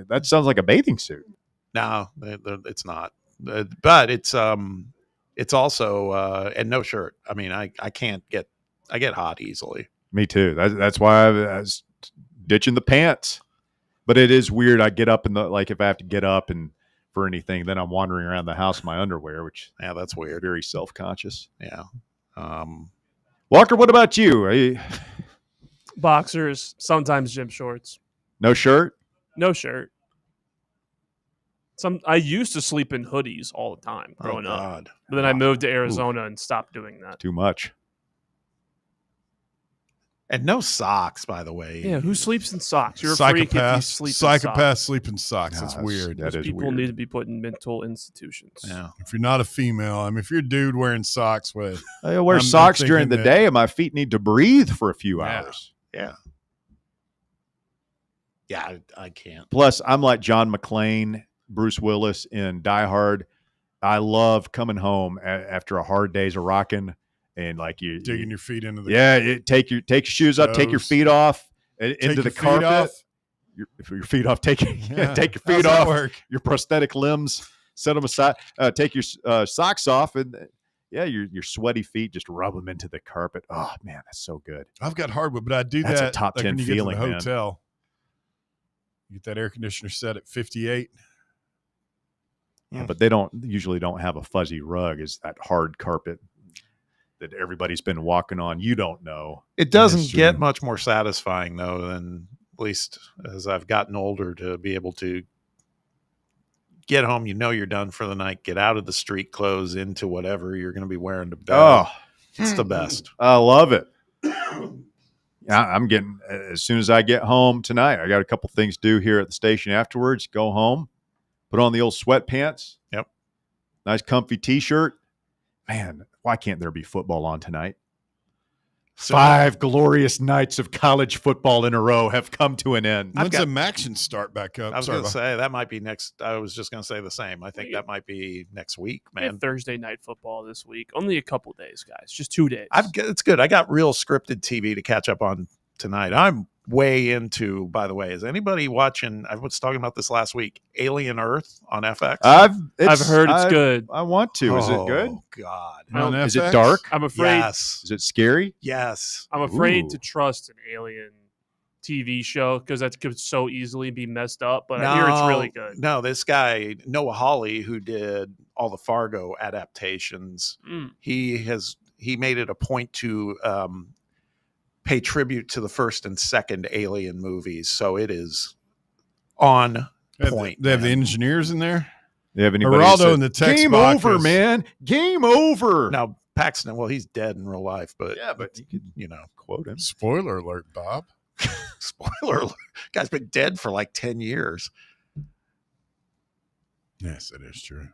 that sounds like a bathing suit. No, it's not. But it's also and no shirt. I mean, I get hot easily. Me too. That's why I was ditching the pants. But it is weird. I get up if I have to get up and for anything, then I'm wandering around the house in my underwear, which that's weird. Very self-conscious. Yeah. Walker, what about you? Boxers, sometimes gym shorts. No shirt? No shirt. I used to sleep in hoodies all the time growing up. But then I moved to Arizona and stopped doing that. Too much. And no socks, by the way. Yeah, who sleeps in socks? You're a freak if you sleep in socks. Psychopaths sleep in socks. That's weird. That is People weird. need to be put in mental institutions. Yeah. If you're not a female, if you're a dude wearing socks, I wear socks during the day and my feet need to breathe for a few hours. Yeah. Yeah, I can't. Plus, I'm like John McClane, Bruce Willis in Die Hard. I love coming home after a hard day's of rocking and like you digging your feet into the take your shoes up, take your feet off into the carpet. Your feet off. Take your feet off. Your prosthetic limbs, set them aside. Take your socks off and. Your sweaty feet, just rub them into the carpet. Oh man, that's so good. I've got hardwood, but I do that's that. a top 10 when you feeling, get to the man. hotel. You get that air conditioner set at 58. Yeah, but they usually don't have a fuzzy rug. Is that hard carpet that everybody's been walking on? You don't know. It doesn't get much more satisfying though than at least as I've gotten older to be able to get home, you're done for the night, get out of the street clothes into whatever you're going to be wearing to bed. Oh, it's the best. I love it. I'm getting, as soon as I get home tonight, I got a couple things to do here at the station afterwards. Go home, put on the old sweatpants. Yep. Nice comfy t-shirt. Man, why can't there be football on tonight? 5 glorious nights of college football in a row have come to an end. When's the action start back up? I was going to say that might be next. I was just going to say the same. I think that might be next week, man. Thursday night football this week. Only a couple days, guys. Just 2 days. It's good. I got real scripted TV to catch up on tonight. I'm way into, by the way, is anybody watching? I was talking about this last week. Alien Earth on FX. I've heard it's good. I want to. Is it good? Oh God. Is it dark? I'm afraid. Yes. Is it scary? Yes. I'm afraid to trust an alien TV show because that could so easily be messed up. But I hear it's really good. No, this guy Noah Hawley, who did all the Fargo adaptations, he made it a point to pay tribute to the first and second Alien movies. So it is on point. They have the engineers in there. They have anybody? Geraldo in the text Game box over, is- man. Game over. Now Paxton, well, he's dead in real life, but you could, quote him. Spoiler alert, Bob. Spoiler alert. Guy's been dead for like 10 years. Yes, it is true.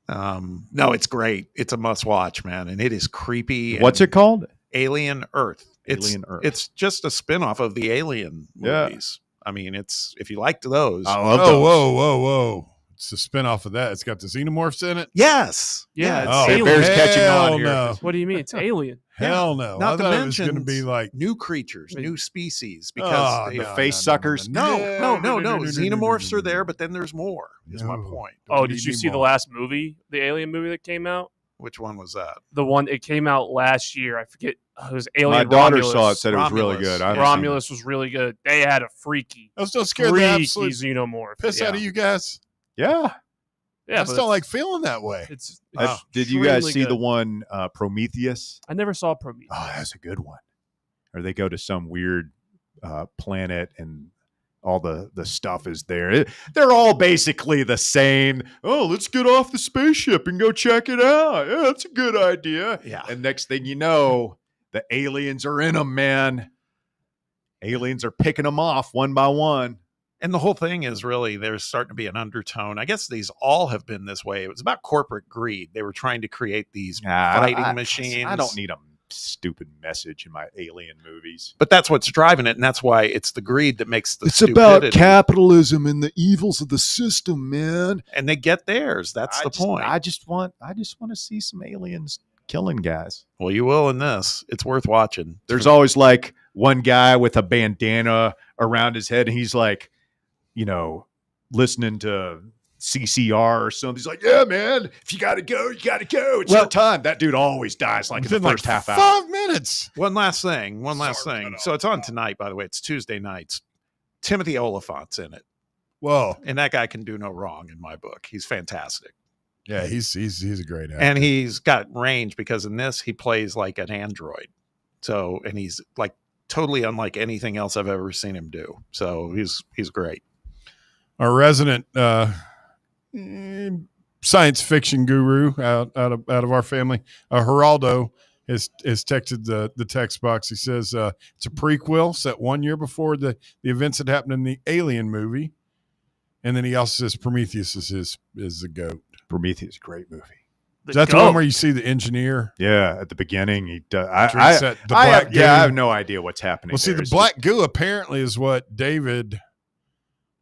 No, it's great. It's a must watch, man. And it is creepy. What's it called? Alien Earth. Alien Earth. It's just a spinoff of the Alien movies. I mean, it's if you liked those. I love those. Whoa. It's a spinoff of that. It's got the xenomorphs in it. Yes. Yeah. It's It's It bears catching on here. No. What do you mean? It's alien. Hell no. Not I to thought it was going to mention be like new creatures, new species. Because Oh, they- The face suckers. no. Xenomorphs are there, but then there's more. Is my point. Oh, did you see the last movie, the Alien movie that came out? Which one was that? The one it came out last year. I forget. It was Alien. My daughter Romulus. saw it. Said it was really Romulus. good. I haven't seen it. Romulus was really good. They had a freaky, I was still scared the freaky absolute xenomorph. piss out of you guys. Yeah. Yeah, I just but don't like feeling that way. It's Did you guys extremely see the good. one Prometheus? I never saw Prometheus. Oh, that's a good one. Or they go to some weird planet and all the stuff is there. They're all basically the same. Oh, let's get off the spaceship and go check it out. Yeah, that's a good idea. Yeah. And next thing you know, the aliens are in them, man. Aliens are picking them off one by one. And the whole thing is really there's starting to be an undertone. I guess these all have been this way. It was about corporate greed. They were trying to create these fighting machines. I don't need a stupid message in my alien movies. But that's what's driving it, and that's why it's the greed that makes the It's about stupidity. capitalism and the evils of the system, man. And they get theirs. That's the point. I just want to see some aliens killing guys. Well, you will in this. It's worth watching. There's always like one guy with a bandana around his head, and he's like, listening to CCR or something. He's like, yeah, man, if you got to go, you got to go. It's your time. That dude always dies like in the first half hour. 5 minutes. One last thing. So it's on tonight, by the way. It's Tuesday nights. Timothy Oliphant's in it. Whoa. And that guy can do no wrong in my book. He's fantastic. Yeah, he's a great actor. And he's got range because in this he plays like an android. So, and he's like totally unlike anything else I've ever seen him do. So he's great. Our resident science fiction guru out of our family, Geraldo, has texted the text box. He says it's a prequel set 1 year before the events that happened in the Alien movie. And then he also says Prometheus is the GOAT. Prometheus, great movie. Is that the one where you see the engineer? Yeah, at the beginning. He does. I have no idea what's happening. Well, see, the black goo apparently is what David,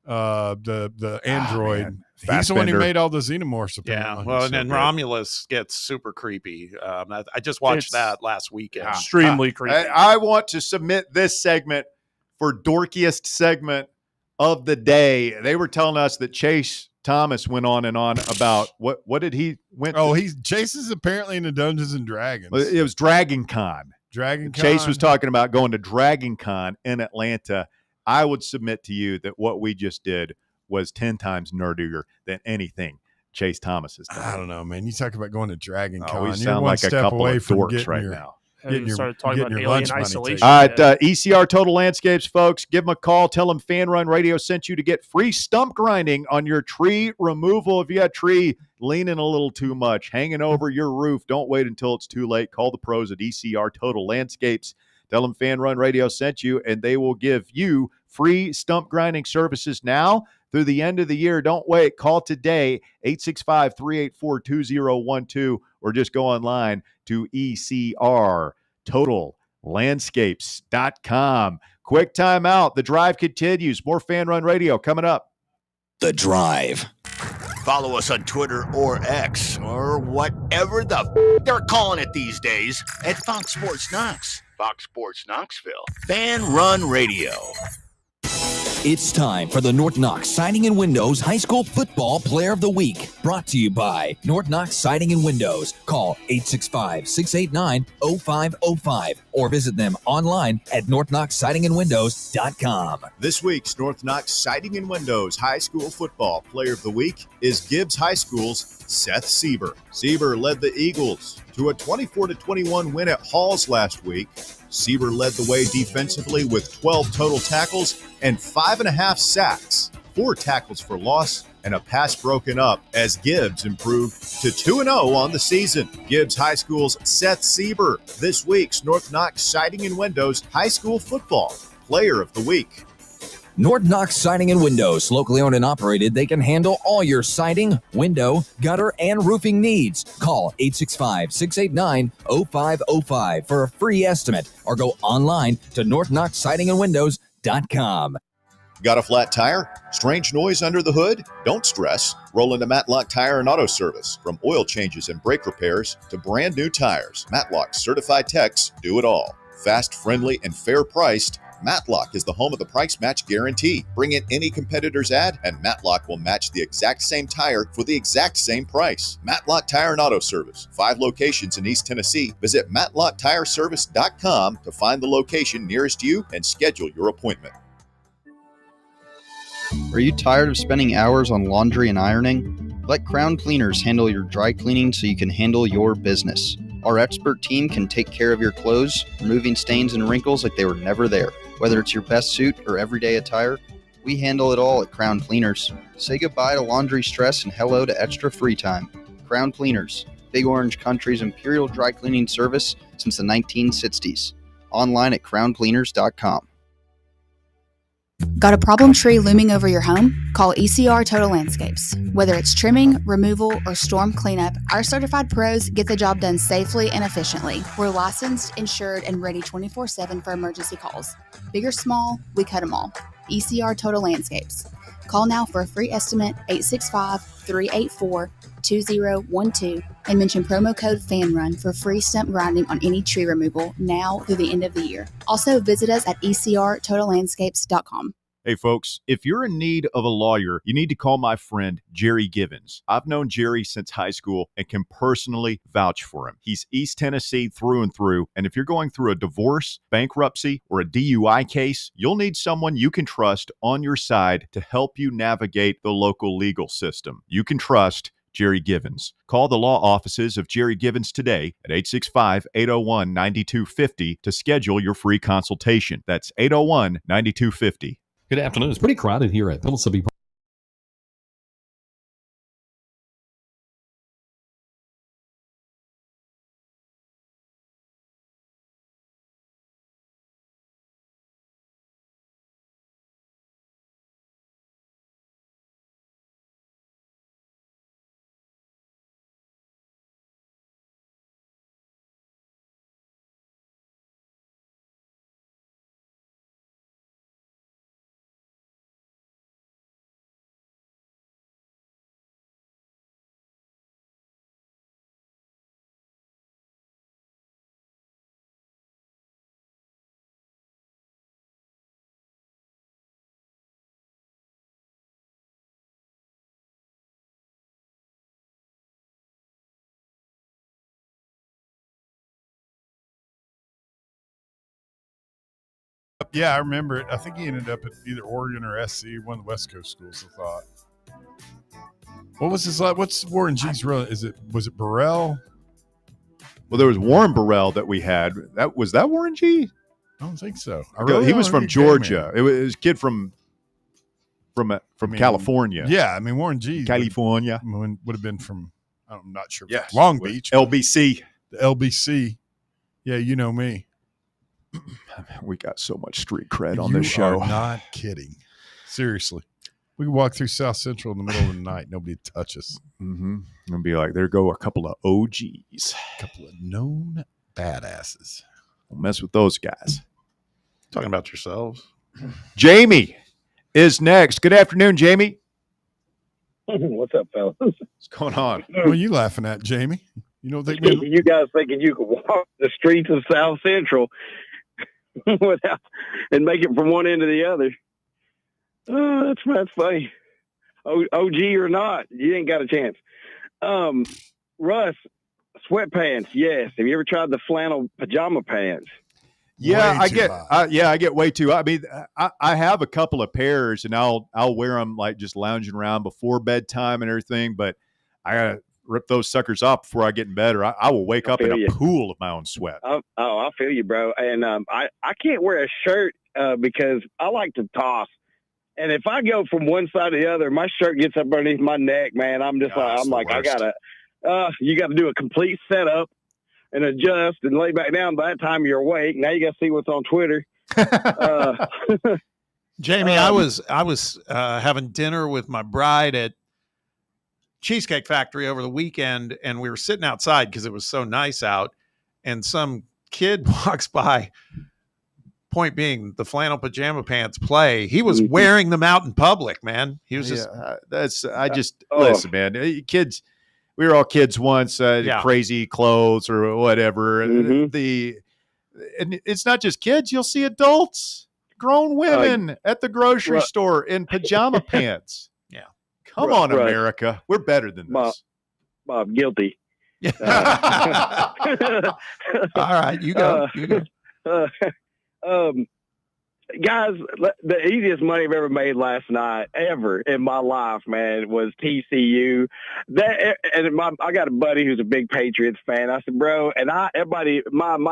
the android, he's the one who made all the xenomorphs. Yeah, well, and then Romulus gets super creepy. I just watched that last weekend. Extremely creepy. I want to submit this segment for dorkiest segment of the day. They were telling us that Chase Thomas went on and on about what did he went? Oh, Chase is apparently into Dungeons and Dragons. It was Dragon Con. Chase was Con. talking about going to Dragon Con in Atlanta. I would submit to you that what we just did was 10 times nerdier than anything Chase Thomas has done. I don't know, man. You talk about going to Dragon Con. We You're sound one like a step couple away of from dorks getting right your, now. Getting your, started talking getting about your alien lunch money isolation. taken. All right, ECR Total Landscapes, folks, give them a call. Tell them Fan Run Radio sent you to get free stump grinding on your tree removal. If you got a tree leaning a little too much, hanging over your roof, don't wait until it's too late. Call the pros at ECR Total Landscapes. Tell them Fan Run Radio sent you, and they will give you free stump grinding services now through the end of the year. Don't wait. Call today, 865-384-2012, or just go online to ECRTotalLandscapes.com. Quick time out. The drive continues. More Fan Run Radio coming up. The Drive. Follow us on Twitter or X or whatever they're calling it these days at Fox Sports Knox, Fox Sports Knoxville, Fan Run Radio. It's time for the North Knox Siding and Windows High School Football Player of the Week. Brought to you by North Knox Siding and Windows. Call 865-689-0505 or visit them online at northknoxsidingandwindows.com. This week's North Knox Siding and Windows High School Football Player of the Week is Gibbs High School's Seth Sieber. Sieber led the Eagles to a 24-21 win at Halls last week. Sieber led the way defensively with 12 total tackles and 5.5 sacks, 4 tackles for loss, and a pass broken up as Gibbs improved to 2-0 on the season. Gibbs High School's Seth Sieber, this week's North Knox Siding and Windows High School Football Player of the Week. North Knox Siding and Windows, locally owned and operated. They can handle all your siding, window, gutter, and roofing needs. Call 865-689-0505 for a free estimate or go online to northknoxsidingandwindows.com. Got a flat tire? Strange noise under the hood? Don't stress. Roll into Matlock Tire and Auto Service. From oil changes and brake repairs to brand new tires, Matlock's certified techs do it all. Fast, friendly, and fair priced. Matlock is the home of the price match guarantee. Bring in any competitor's ad, and Matlock will match the exact same tire for the exact same price. Matlock Tire and Auto Service, 5 locations in East Tennessee. Visit MatlockTireService.com to find the location nearest you and schedule your appointment. Are you tired of spending hours on laundry and ironing? Let Crown Cleaners handle your dry cleaning so you can handle your business. Our expert team can take care of your clothes, removing stains and wrinkles like they were never there. Whether it's your best suit or everyday attire, we handle it all at Crown Cleaners. Say goodbye to laundry stress and hello to extra free time. Crown Cleaners, Big Orange Country's imperial dry cleaning service since the 1960s. Online at crowncleaners.com. Got a problem tree looming over your home? Call ECR Total Landscapes. Whether it's trimming, removal, or storm cleanup, our certified pros get the job done safely and efficiently. We're licensed, insured, and ready 24/7 for emergency calls. Big or small, we cut them all. ECR Total Landscapes. Call now for a free estimate 865-384-2012 and mention promo code FANRUN for free stump grinding on any tree removal now through the end of the year. Also visit us at ecrtotallandscapes.com. Hey, folks, if you're in need of a lawyer, you need to call my friend Jerry Givens. I've known Jerry since high school and can personally vouch for him. He's East Tennessee through and through, and if you're going through a divorce, bankruptcy, or a DUI case, you'll need someone you can trust on your side to help you navigate the local legal system. You can trust Jerry Givens. Call the law offices of Jerry Givens today at 865-801-9250 to schedule your free consultation. That's 801-9250. Good afternoon. It's pretty crowded here at Mississippi. Yeah, I remember it. I think he ended up at either Oregon or SC, one of the West Coast schools, I thought. What was his like? What's Warren G's real? Was it Burrell? Well, there was Warren Burrell that we had. Was that Warren G? I don't think so. He was from Georgia. It was a kid from California. Yeah, I mean Warren G. California would have been from. I'm not sure. Yes, Long Beach. LBC. The LBC. Yeah, you know me. We got so much street cred on this show. You are not kidding. Seriously. We could walk through South Central in the middle of the night. Nobody would touch us. Mm-hmm. And be like, there go a couple of OGs. A couple of known badasses. Don't mess with those guys. Talking about yourselves. Jamie is next. Good afternoon, Jamie. What's up, fellas? What's going on? What are you laughing at, Jamie? You know they you guys thinking you could walk the streets of South Central without and make it from one end to the other. Oh, that's funny. OG or not, you ain't got a chance. Russ, sweatpants, yes. Have you ever tried the flannel pajama pants? Yeah, I get way too. I mean, I have a couple of pairs, and I'll wear them like just lounging around before bedtime and everything. But I gotta rip those suckers off before I get in bed, or I will wake up in a pool of my own sweat. I feel you, bro. And I can't wear a shirt because I like to toss. And if I go from one side to the other, my shirt gets up underneath my neck, man. I'm just I gotta. You got to do a complete setup and adjust and lay back down. By that time you're awake. Now you got to see what's on Twitter. Jamie, I was having dinner with my bride at Cheesecake Factory over the weekend, and we were sitting outside because it was so nice out, and some kid walks by. Point being, the flannel pajama pants play. He was wearing them out in public, man. He was just listen, man. Kids, we were all kids once. Crazy clothes or whatever. And it's not just kids. You'll see adults, grown women at the grocery store in pajama pants. Yeah, come on, America. We're better than this. Bob, guilty. All right, you go. Guys, the easiest money I've ever made last night ever in my life, man, was TCU. I got a buddy who's a big Patriots fan. I said, bro, and my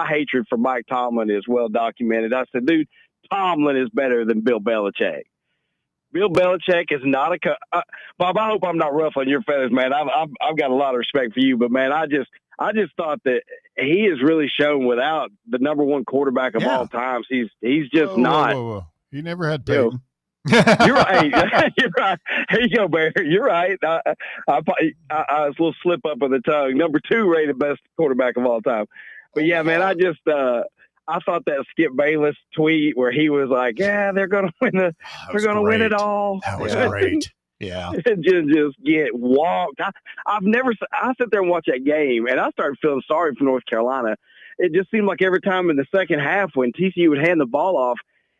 hatred for Mike Tomlin is well documented. I said, dude, Tomlin is better than Bill Belichick. Bill Belichick is not Bob, I hope I'm not ruffling your feathers, man. I've got a lot of respect for you, but man, I just thought that he has really shown without the number one quarterback of all times. He's just not. Whoa. He never had Peyton. You're right. You're right. Here you go, Bear. You're right. I was a little slip up of the tongue. Number 2 rated best quarterback of all time. But yeah, man, I I thought that Skip Bayless tweet where he was like, "Yeah, they're going to win win it all." That was Yeah. great. Yeah. just get walked. I sit there and watch that game, and I started feeling sorry for North Carolina. It just seemed like every time in the second half when TCU would hand the ball off,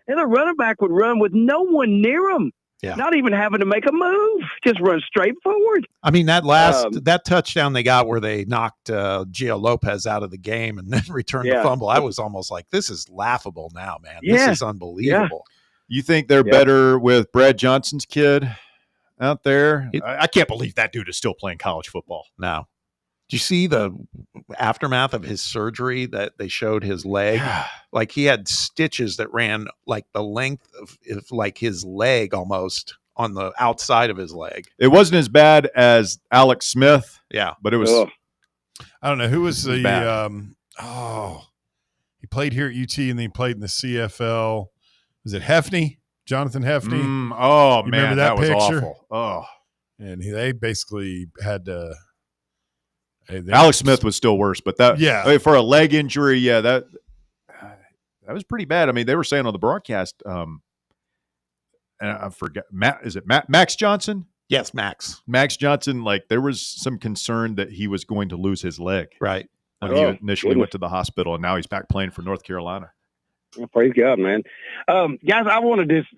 and the running back would run with no one near him. Yeah. Not even having to make a move, just run straight forward. I mean, that touchdown they got where they knocked Gio Lopez out of the game and then returned the fumble, I was almost like, this is laughable now, man. This is unbelievable. You think they're better with Brad Johnson's kid out there? I can't believe that dude is still playing college football. No. Did you see the aftermath of his surgery that they showed his leg? Like he had stitches that ran like the length of like his leg almost on the outside of his leg. It wasn't as bad as Alex Smith. Yeah. But it was. I don't know. Who was the he played here at UT and then he played in the CFL. Was it Hefney? Jonathan Hefney? Oh, you man, remember that was picture? awful. Oh. And they basically had to. Alex Smith was still worse, but for a leg injury, that was pretty bad. I mean, they were saying on the broadcast, and I forget, Max Johnson? Yes, Max. Max Johnson, like there was some concern that he was going to lose his leg. Right. When he initially went to the hospital, and now he's back playing for North Carolina. Well, praise God, man. Guys, I want to just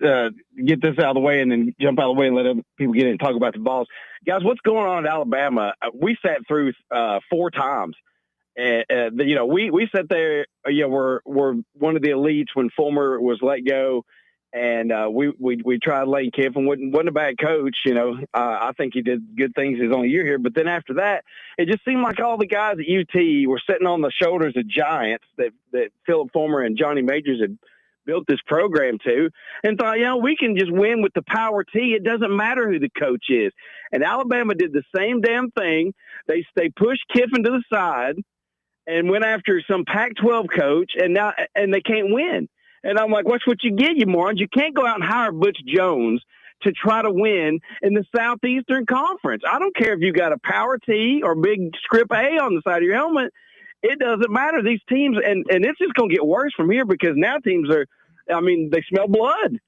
get this out of the way and then jump out of the way and let other people get in and talk about the Vols. Guys, what's going on in Alabama? We sat through 4 times. And we sat there, we're one of the elites when Fulmer was let go. And we tried Lane Kiffin, wasn't a bad coach. I think he did good things his only year here. But then after that, it just seemed like all the guys at UT were sitting on the shoulders of giants that Philip Fulmer and Johnny Majors had built this program to, and thought, we can just win with the power T. It doesn't matter who the coach is. And Alabama did the same damn thing. They pushed Kiffin to the side and went after some Pac-12 coach, and they can't win. And I'm like, what's what you get, you morons? You can't go out and hire Butch Jones to try to win in the Southeastern Conference. I don't care if you got a power T or big script A on the side of your helmet. It doesn't matter. These teams, and it's just going to get worse from here because now teams they smell blood.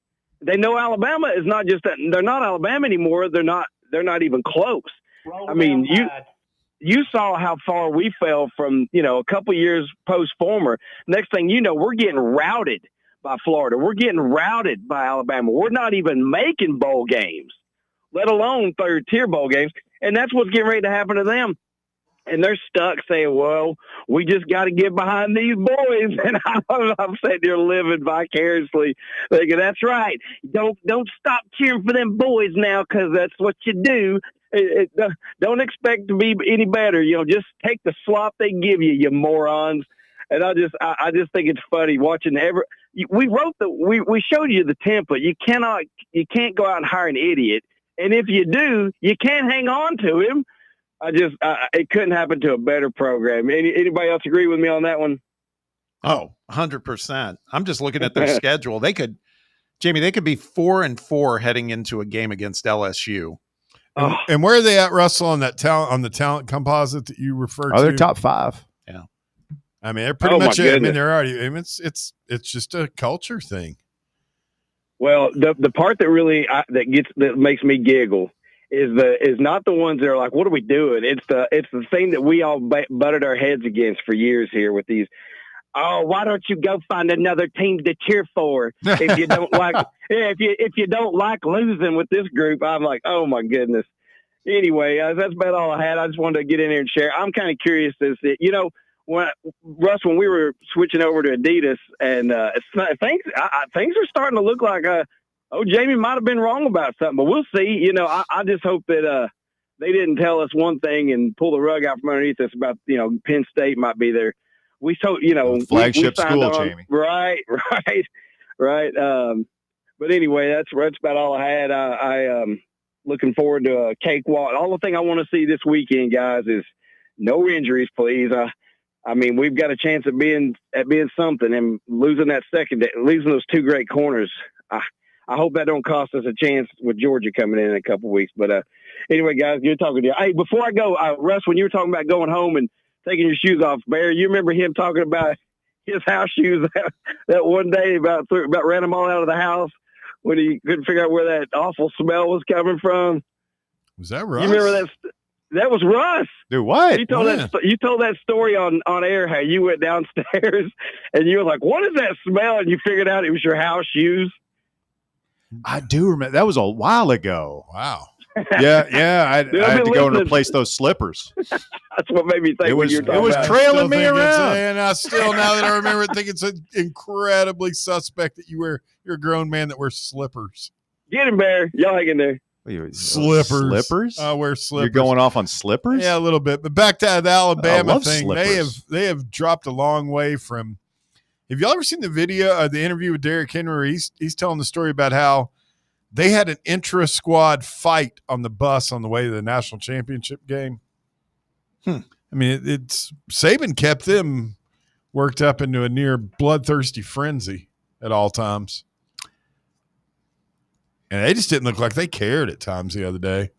They know Alabama is not just that. They're not Alabama anymore. They're not even close. You saw how far we fell from, a couple years post-Former. Next thing you know, we're getting routed by Florida. We're getting routed by Alabama. We're not even making bowl games, let alone third-tier bowl games. And that's what's getting ready to happen to them. And they're stuck saying, well, we just got to get behind these boys. And I'm sitting there living vicariously thinking, that's right. Don't stop cheering for them boys now because that's what you do. Don't expect to be any better. Just take the slop they give you, you morons. And I just think it's funny watching we showed you the template. You can't go out and hire an idiot. And if you do, you can't hang on to him. It couldn't happen to a better program. Anybody else agree with me on that one? Oh, 100%. I'm just looking at their schedule. They could be 4-4 heading into a game against LSU. And where are they at, Russell, on that talent composite that you referred to? They're top 5. Yeah. I mean, they're pretty much it. I mean, they're already. I mean, it's just a culture thing. Well, the part that really that makes me giggle is not the ones that are like, what are we doing? It's the thing that we all butted our heads against for years here with these. Oh, why don't you go find another team to cheer for if you don't like if you don't like losing with this group? I'm like, oh my goodness. Anyway, that's about all I had. I just wanted to get in here and share. I'm kind of curious as to, when we were switching over to Adidas and things are starting to look like Jamie might have been wrong about something, but we'll see. I just hope that they didn't tell us one thing and pull the rug out from underneath us about Penn State might be there. We flagship we school, on, Jamie. Right. But anyway, that's about all I had. I looking forward to a cakewalk. All the thing I want to see this weekend, guys, is no injuries, please. I mean, we've got a chance at being something, and losing those 2 great corners. I hope that don't cost us a chance with Georgia coming in a couple weeks. But anyway, guys, good talking to you. Hey, before I go, Russ, when you were talking about going home and taking your shoes off, Bear, you remember him talking about his house shoes that one day about ran them all out of the house when he couldn't figure out where that awful smell was coming from. Was that Russ? You remember that? That was Russ. Dude, what? You told that story on air, how you went downstairs and you were like, what is that smell? And you figured out it was your house shoes. I do remember. That was a while ago. Wow. Yeah. I had to go and replace those slippers. That's what made me think it was about trailing me around. And I still, now that I remember it, think it's incredibly suspect that you're a grown man that wears slippers. Get him, Bear. Y'all hang in there. Slippers? I wear slippers. You're going off on slippers? Yeah, a little bit. But back to the Alabama thing, slippers. they have dropped a long way from. Have y'all ever seen the video, the interview with Derrick Henry? He's telling the story about how they had an intra-squad fight on the bus on the way to the national championship game. I mean, it's Saban kept them worked up into a near bloodthirsty frenzy at all times. And they just didn't look like they cared at times the other day.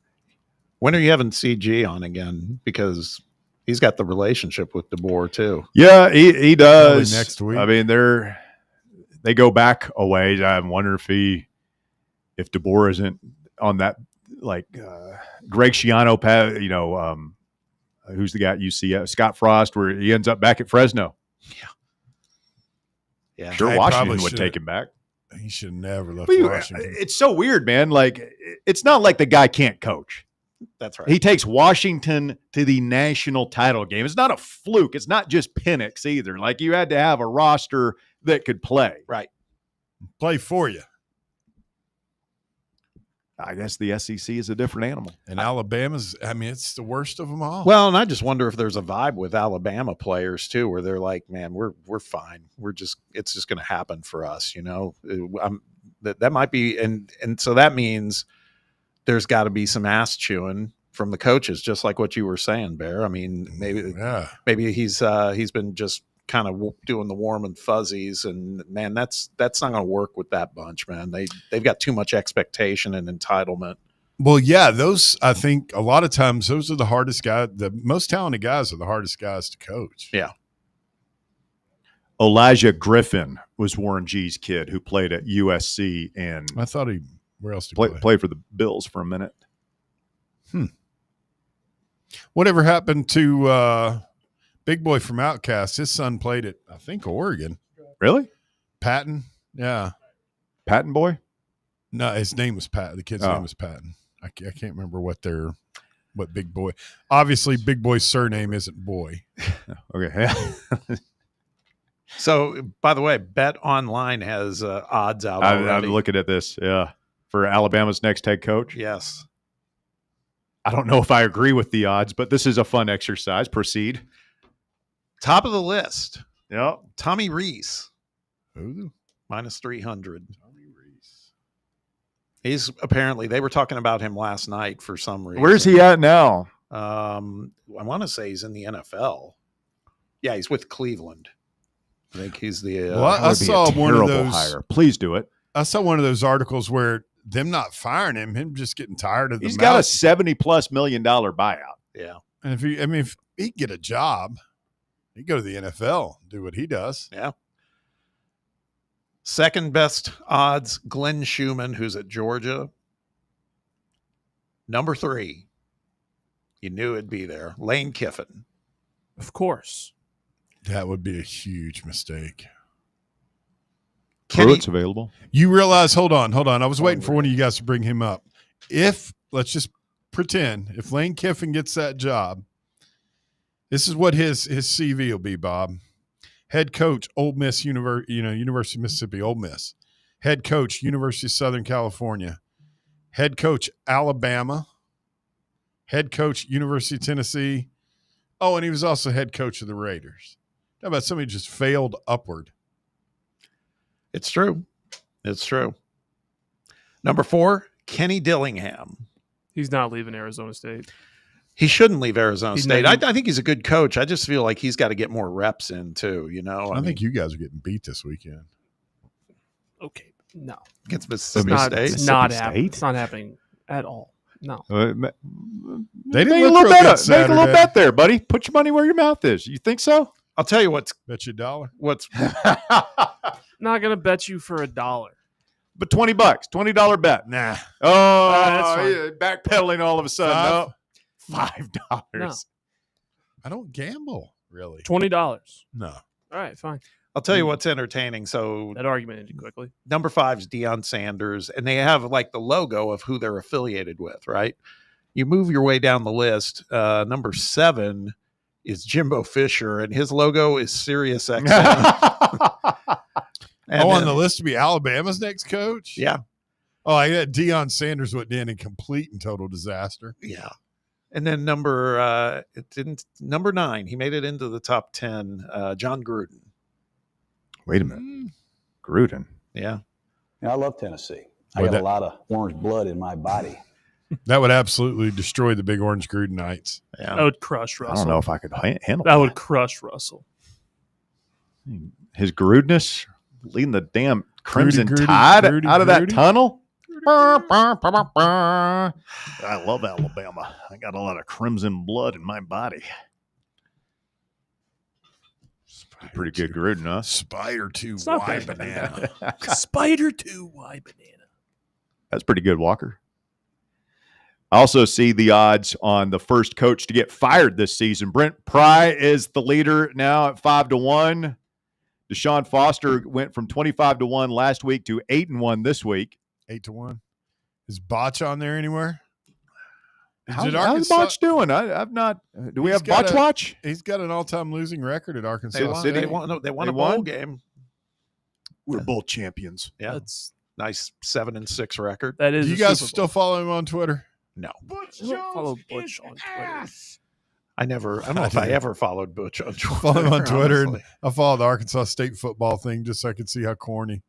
When are you having CG on again? Because he's got the relationship with DeBoer too. Yeah, he does. Probably next week. I mean, they go back a ways. I wonder if DeBoer isn't on that, like Greg Schiano, who's the guy at UCF, Scott Frost, where he ends up back at Fresno. Yeah. Sure, Washington would take him back. He should have never left But Washington. It's so weird, man. Like, it's not like the guy can't coach. That's right. He takes Washington to the national title game. It's not a fluke. It's not just Penix either. Like, you had to have a roster that could play. Right. Play for you. I guess the SEC is a different animal. And Alabama's, I mean, it's the worst of them all. Well, and I just wonder if there's a vibe with Alabama players too, where they're like, man, we're fine. It's just going to happen for us. You know, that might be. And so that means there's got to be some ass chewing from the coaches, just like what you were saying, Bear. I mean, maybe he's been just kind of doing the warm and fuzzies, and man, that's not going to work with that bunch, man. They've got too much expectation and entitlement. Well, yeah, those, I think a lot of times those are the hardest guys. The most talented guys are the hardest guys to coach. Yeah. Elijah Griffin was Warren G's kid who played at USC, and I thought where else did he play? Played for the Bills for a minute. Whatever happened to Big Boy from Outcast? His son played at, I think, Oregon. Really? Patton? Yeah. Patton Boy? No, his name was Pat. The kid's name was Patton. I can't remember what Big Boy. Obviously, Big Boy's surname isn't Boy. Okay. So, by the way, Bet Online has odds out already. I'm looking at this, for Alabama's next head coach. Yes. I don't know if I agree with the odds, but this is a fun exercise. Proceed. Top of the list. Yep. Tommy Rees. Who? Minus 300. Tommy Rees. He's apparently, they were talking about him last night for some reason. Where's he at now? I want to say he's in the NFL. Yeah, he's with Cleveland. I think he's the. I saw one of those. Hire. Please do it. I saw one of those articles where them not firing him just getting tired of the. He's got a $70+ million buyout. Yeah, and if he could get a job, he'd go to the NFL, do what he does. Yeah. Second best odds, Glenn Schumann, who's at Georgia. Number 3, you knew it'd be there. Lane Kiffin. Of course. That would be a huge mistake. Pruitt's available. You realize, hold on. I was waiting for one of you guys to bring him up. Let's just pretend, if Lane Kiffin gets that job, this is what his CV will be, Bob. Head coach, Ole Miss University of Mississippi, Ole Miss. Head coach, University of Southern California. Head coach, Alabama. Head coach, University of Tennessee. Oh, and he was also head coach of the Raiders. How about somebody just failed upward? It's true. It's true. Number 4, Kenny Dillingham. He's not leaving Arizona State. He shouldn't leave Arizona State. I think he's a good coach. I just feel like he's got to get more reps in too, you know? I think you guys are getting beat this weekend. Okay. No. Against Mississippi State? It's not happening. It's not happening at all. No. They didn't make a look little real bet. good Make a little Saturday. bet there, buddy. Put your money where your mouth is. You think so? I'll tell you what's Bet you $1. what's Not gonna bet you for $1. But $20, $20 bet. Nah. Oh, that's fine. yeah, backpedaling all of a sudden. Five? No, $5. No. I don't gamble, really. $20. No. All right, fine. I'll tell you what's entertaining. So That argument ended quickly. number 5 is Deion Sanders, and they have like the logo of who they're affiliated with, right? You move your way down the list. Number 7 is Jimbo Fisher, and his logo is Sirius XM. On the list to be Alabama's next coach? Yeah. Oh, I got Deion Sanders went in complete and total disaster. Yeah. And then number 9, he made it into the top 10, John Gruden. Wait a minute. Gruden. Yeah. I love Tennessee. I Well, got a lot of orange blood in my body. That would absolutely destroy the Big Orange Grudenites. Yeah. That would crush Russell. I don't know if I could handle That would crush Russell. his Grudness leading the damn Crimson Grudy, Tide Grudy, out of that Grudy. tunnel. I love Alabama. I got a lot of crimson blood in my body. Pretty good Gruden, huh? Spider 2 It's not Y bad. banana. Spider 2 Y banana. That's pretty good, Walker. I also see the odds on the first coach to get fired this season. Brent Pry is the leader now at 5-1. Deshaun Foster went from 25-1 last week to 8-1 this week. 8-1. Is Botch on there anywhere? How's Botch doing? I've not. Do we have Botch Watch? He's got an all-time losing record at Arkansas. They won a bowl game. We're both champions. Yeah. That's nice 7-6 record. That is. Do you a guys Super Bowl. still follow him on Twitter? No. I don't follow Butch on Twitter. I don't know if I ever followed Butch on Twitter. Follow him on Twitter. And honestly. I follow the Arkansas State football thing just so I could see how corny.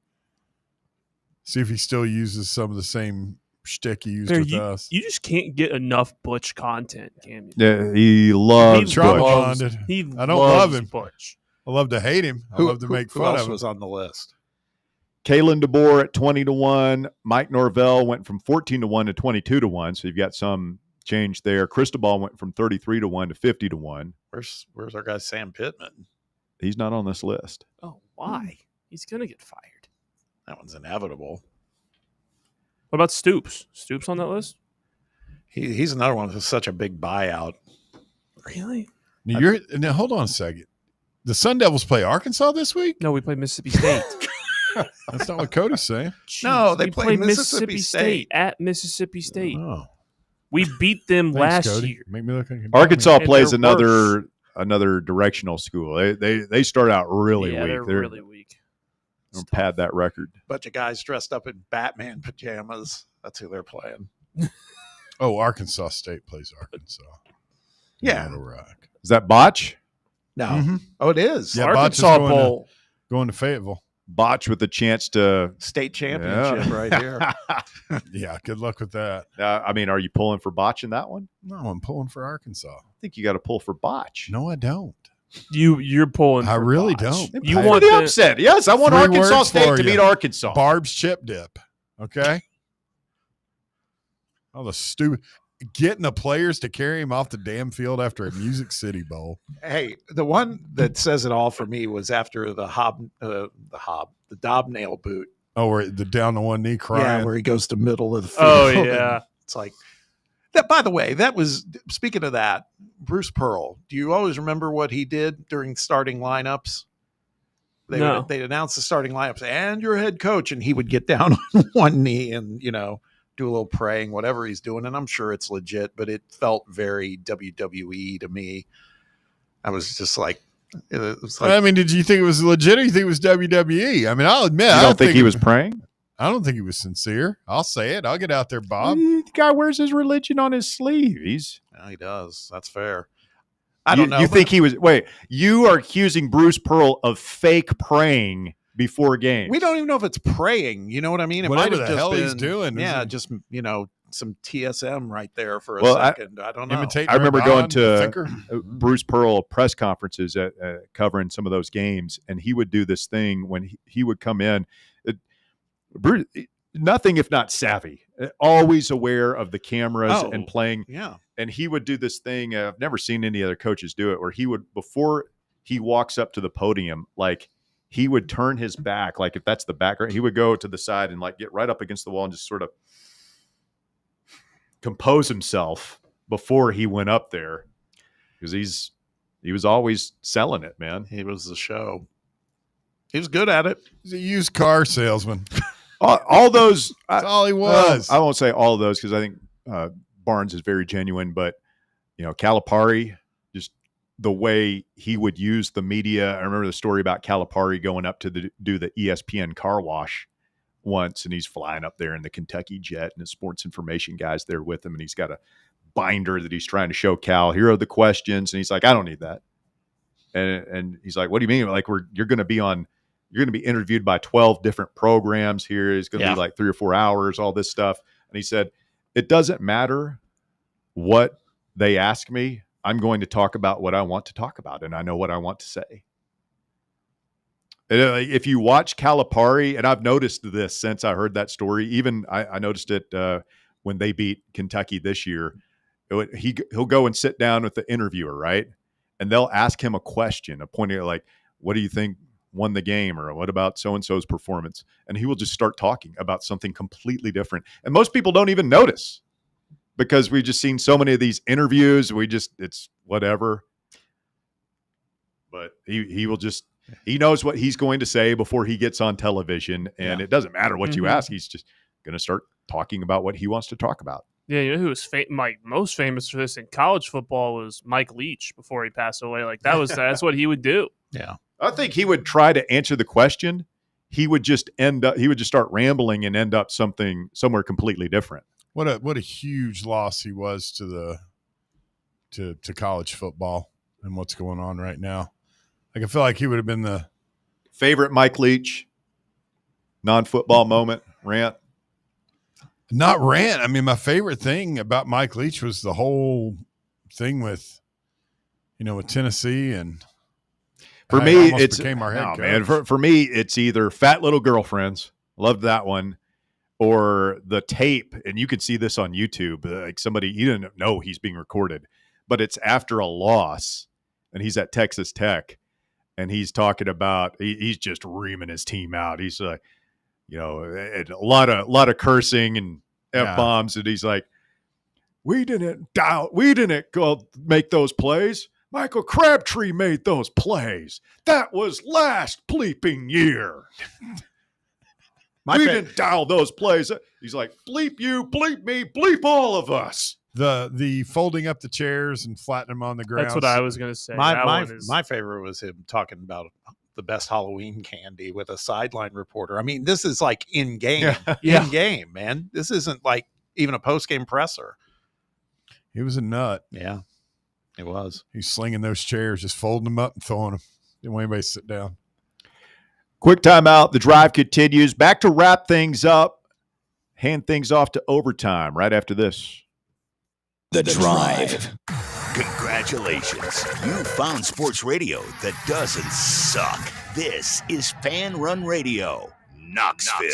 See if he still uses some of the same shtick he used There, with you, us. you just can't get enough Butch content, can you? Yeah, he loves He Butch. loves- Bonded. he I don't loves love him. Butch. I love to hate him. I love to make who fun else of him. was on the list? Kalen DeBoer at 20-1. Mike Norvell went from 14-1 to 22-1. So you've got some change there. Cristobal went from 33-1 to 50-1. Where's our guy Sam Pittman? He's not on this list. Oh, why? He's gonna get fired. That one's inevitable. What about Stoops? Stoops on that list? He's another one with such a big buyout. Really? Now, hold on a second. The Sun Devils play Arkansas this week? No, we play Mississippi State. That's not what Cody's saying. No, they we play play Mississippi State at Mississippi State. Oh. We beat them Thanks, last Cody. year. Make me look like Arkansas And plays they're another directional school. They start out really Yeah, weak. they're really weak. Gonna pad that record. Bunch of guys dressed up in Batman pajamas. That's who they're playing. Oh, Arkansas State plays Arkansas. Yeah. Little Rock. Is that Botch? No. Mhm. Oh, it is. Yeah, Botch is Arkansas going to- Bowl. Going to Fayetteville. Botch with a chance to State championship right here. Yeah, good luck with that. I mean, are you pulling for Botch in that one? No, I'm pulling for Arkansas. I think you got to pull for Botch. No, I don't. You're pulling. I for really Botch. don't. You I- want the the upset? Yes, I want 3 Arkansas words State for to you. beat Arkansas. Barb's chip dip. Okay. All the stupid getting the players to carry him off the damn field after a Music City Bowl. Hey, the one that says it all for me was after the Dobnail boot. Oh, where the down to one knee crying. Yeah, where he goes to middle of the field. Oh yeah. It's like that. By the way, that was speaking of that. Bruce Pearl. Do you always remember what he did during starting lineups? No. They'd announce the starting lineups and your head coach, and he would get down on one knee and do a little praying, whatever he's doing. And I'm sure it's legit, but it felt very WWE to me. I was just like, it was like, I mean, did you think it was legit or you think it was WWE? I mean, I'll admit. You don't think he was praying? I don't think he was sincere. I'll say it. I'll get out there, Bob. The guy wears his religion on his sleeve. he does. That's fair. I don't know. You think he was? Wait, you are accusing Bruce Pearl of fake praying before games. We don't even know if it's praying. You know what I mean? It Whatever might have the just hell been, he's doing, Yeah, isn't just some TSM right there for a Well, second. I don't know. Imitate I remember Rabban, going the to thinker. Bruce Pearl press conferences covering some of those games, and he would do this thing when he would come in. Bruce, nothing if not savvy, always aware of the cameras Oh, and playing. Yeah. And he would do this thing. I've never seen any other coaches do it, where he would, before he walks up to the podium, like he would turn his back, like if that's the background, he would go to the side and like get right up against the wall and just sort of compose himself before he went up there, because he was always selling it, man. He was the show. He was good at it. He's a used car salesman. all those, that's all he was. I won't say all of those because I think Barnes is very genuine, but Calipari, just the way he would use the media. I remember the story about Calipari going up to do the ESPN car wash once, and he's flying up there in the Kentucky jet, and the sports information guy's there with him, and he's got a binder that he's trying to show Cal. Here are the questions, and he's like, I don't need that. And he's like, what do you mean? Like you're going to be interviewed by 12 different programs here. It's going to be like 3 or 4 hours, all this stuff. And he said, it doesn't matter what they ask me. I'm going to talk about what I want to talk about, and I know what I want to say. And if you watch Calipari, and I've noticed this since I heard that story, even I noticed it when they beat Kentucky this year. He'll go and sit down with the interviewer, right? And they'll ask him a question, a point like, what do you think won the game? Or what about so-and-so's performance? And he will just start talking about something completely different. And most people don't even notice because we've just seen so many of these interviews. It's whatever. But he will just, he knows what he's going to say before he gets on television. And it doesn't matter what you ask. He's just going to start talking about what he wants to talk about. Yeah, you know who was most famous for this in college football was Mike Leach before he passed away. Like that's what he would do. Yeah. I think he would try to answer the question. He would just start rambling and end up somewhere completely different. What a huge loss he was to college football and what's going on right now. Like I feel like he would have been the favorite Mike Leach non-football moment rant. Not rant. I mean, my favorite thing about Mike Leach was the whole thing with Tennessee, and for me, it's became our head coach. Man, for me, it's either Fat Little Girlfriends, loved that one, or the tape. And you could see this on YouTube. Like you didn't know he's being recorded, but it's after a loss, and he's at Texas Tech, and he's talking about he's just reaming his team out. He's like, a lot of cursing and F-bombs, and he's like, we didn't go make those plays. Michael Crabtree made those plays. That was last bleeping year. We didn't dial those plays. He's like, bleep you, bleep me, bleep all of us. The folding up the chairs and flattening them on the ground. That's what I was going to say. My favorite was him talking about the best Halloween candy with a sideline reporter. I mean, this is like in game, man. This isn't like even a post game presser. He was a nut. Yeah, it was. He's slinging those chairs, just folding them up and throwing them. Didn't want anybody to sit down. Quick timeout. The drive continues. Back to wrap things up. Hand things off to overtime right after this. The Drive. Congratulations. You found sports radio that doesn't suck. This is Fan Run Radio, Knoxville.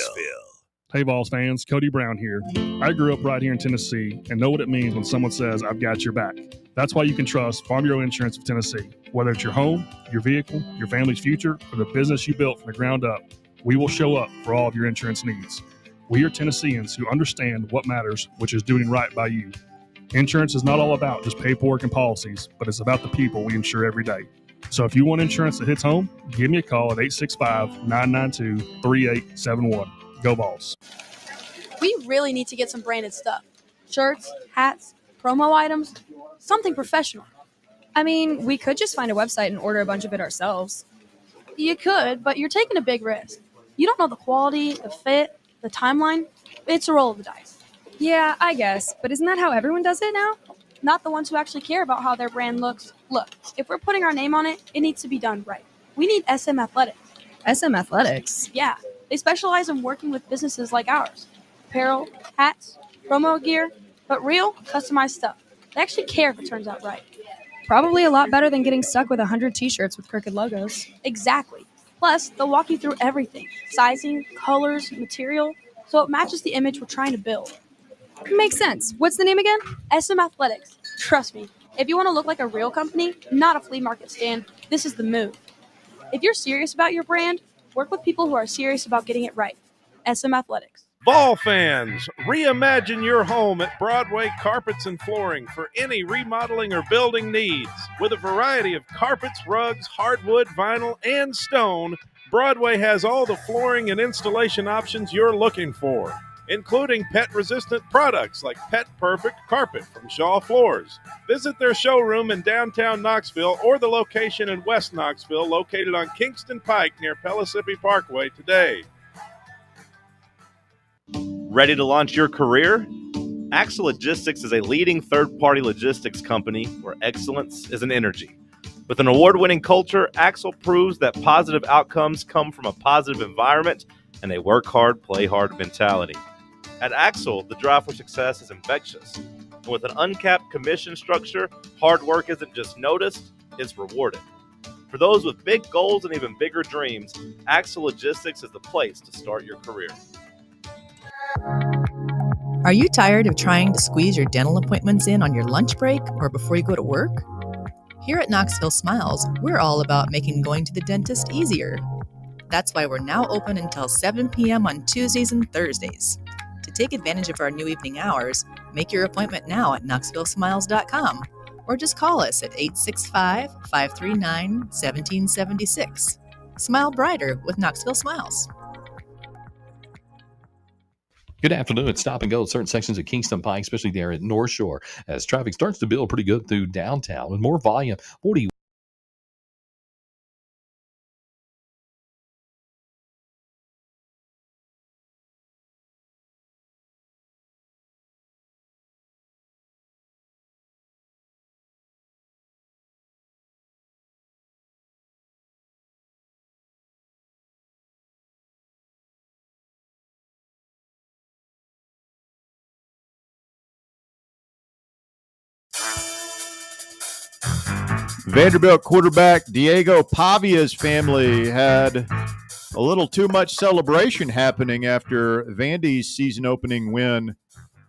Hey, Vols fans, Cody Brown here. I grew up right here in Tennessee and know what it means when someone says, I've got your back. That's why you can trust Farm Bureau Insurance of Tennessee. Whether it's your home, your vehicle, your family's future, or the business you built from the ground up, we will show up for all of your insurance needs. We are Tennesseans who understand what matters, which is doing right by you. Insurance is not all about just paperwork and policies, but it's about the people we insure every day. So if you want insurance that hits home, give me a call at 865-992-3871. Go Vols. We really need to get some branded stuff. Shirts, hats, promo items, something professional. I mean, we could just find a website and order a bunch of it ourselves. You could, but you're taking a big risk. You don't know the quality, the fit, the timeline. It's a roll of the dice. Yeah, I guess. But isn't that how everyone does it now? Not the ones who actually care about how their brand looks. Look, if we're putting our name on it, it needs to be done right. We need SM Athletics. SM Athletics? Yeah. They specialize in working with businesses like ours. Apparel, hats, promo gear, but real, customized stuff. They actually care if it turns out right. Probably a lot better than getting stuck with 100 t-shirts with crooked logos. Exactly. Plus, they'll walk you through everything. Sizing, colors, material, so it matches the image we're trying to build. Makes sense. What's the name again? SM Athletics. Trust me, If you want to look like a real company, not a flea market stand, this is the move. If you're serious about your brand, work with people who are serious about getting it right. SM Athletics. Vol fans, reimagine your home at Broadway Carpets and Flooring for any remodeling or building needs. With a variety of carpets, rugs, hardwood, vinyl, and stone, Broadway has all the flooring and installation options you're looking for, including pet-resistant products like Pet Perfect Carpet from Shaw Floors. Visit their showroom in downtown Knoxville or the location in West Knoxville located on Kingston Pike near Pellissippi Parkway today. Ready to launch your career? Axle Logistics is a leading third-party logistics company where excellence is an energy. With an award-winning culture, Axle proves that positive outcomes come from a positive environment and a work hard, play hard mentality. At Axle, the drive for success is infectious. And with an uncapped commission structure, hard work isn't just noticed, it's rewarded. For those with big goals and even bigger dreams, Axle Logistics is the place to start your career. Are you tired of trying to squeeze your dental appointments in on your lunch break or before you go to work? Here at Knoxville Smiles, we're all about making going to the dentist easier. That's why we're now open until 7 p.m. on Tuesdays and Thursdays. To take advantage of our new evening hours, make your appointment now at knoxvillesmiles.com or just call us at 865-539-1776. Smile brighter with Knoxville Smiles. Good afternoon. It's stop and go at certain sections of Kingston Pike, especially there at North Shore, as traffic starts to build pretty good through downtown with more volume. 40 Vanderbilt quarterback Diego Pavia's family had a little too much celebration happening after Vandy's season opening win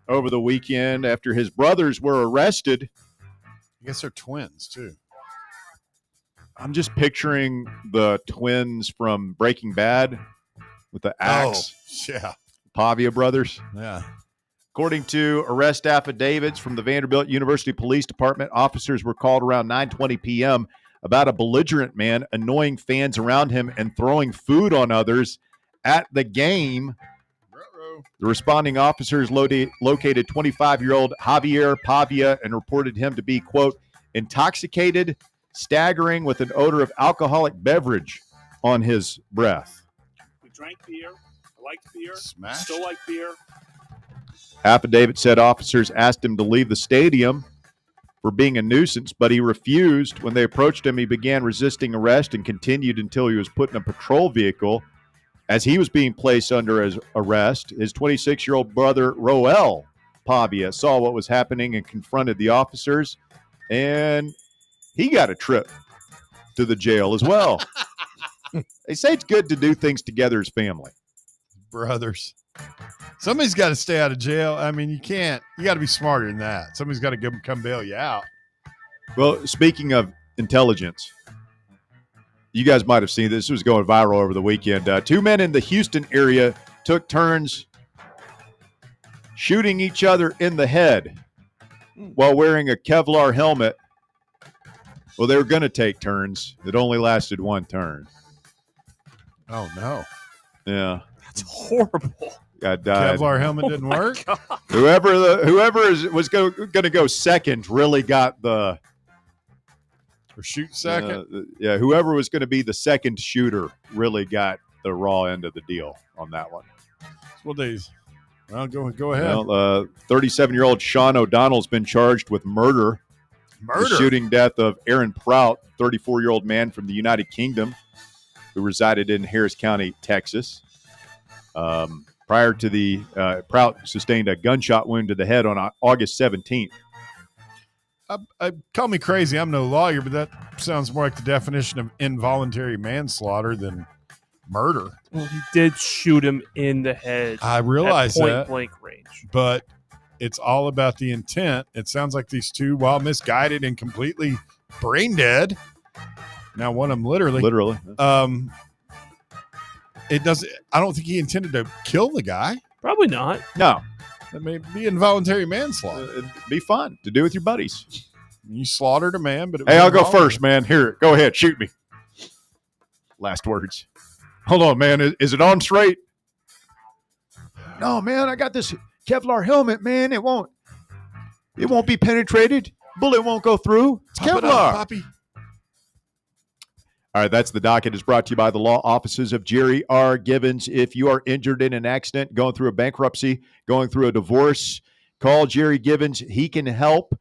over the weekend after his brothers were arrested. I guess they're twins, too. I'm just picturing the twins from Breaking Bad with the axe. Oh, yeah. Pavia brothers. Yeah. According to arrest affidavits from the Vanderbilt University Police Department, officers were called around 9:20 p.m. about a belligerent man annoying fans around him and throwing food on others at the game. The responding officers located 25-year-old Javier Pavia and reported him to be, quote, intoxicated, staggering with an odor of alcoholic beverage on his breath. We drank beer. I liked beer. Smash. Still like beer. Affidavit said officers asked him to leave the stadium for being a nuisance, but he refused. When they approached him, he began resisting arrest and continued until he was put in a patrol vehicle. As he was being placed under his arrest, his 26-year-old brother, Roel Pavia, saw what was happening and confronted the officers, and he got a trip to the jail as well. They say it's good to do things together as family. Brothers. Somebody's got to stay out of jail. I mean, you can't. You got to be smarter than that. Somebody's got to come bail you out. Well, speaking of intelligence, you guys might have seen this. This was going viral over the weekend. Two men in the Houston area took turns shooting each other in the head while wearing a Kevlar helmet. Well, they were going to take turns. It only lasted one turn. Oh, no. Yeah. That's horrible. Guy died. Kevlar helmet didn't work? Whoever was going to go second really got the... Or shoot second? Yeah, whoever was going to be the second shooter really got the raw end of the deal on that one. Well, go ahead. Well, 37-year-old Sean O'Donnell's been charged with murder. The shooting death of Aaron Prout, 34-year-old man from the United Kingdom who resided in Harris County, Texas. Prior to the Prout sustained a gunshot wound to the head on August 17th. Call me crazy. I'm no lawyer, but that sounds more like the definition of involuntary manslaughter than murder. Well, he did shoot him in the head. I realize at that. Point blank range. But it's all about the intent. It sounds like these two, while misguided and completely brain dead, now one of them literally. It doesn't. I don't think he intended to kill the guy. Probably not. No. That may be involuntary manslaughter. It'd be fun to do with your buddies. You slaughtered a man, but hey, I'll go first, man. Here, go ahead, shoot me. Last words. Hold on, man. Is it on straight? No, man. I got this Kevlar helmet, man. It won't be penetrated. Bullet won't go through. It's Pop Kevlar. it up, Poppy. All right, that's the docket. It's brought to you by the law offices of Jerry R. Givens. If you are injured in an accident, going through a bankruptcy, going through a divorce, call Jerry Givens. He can help.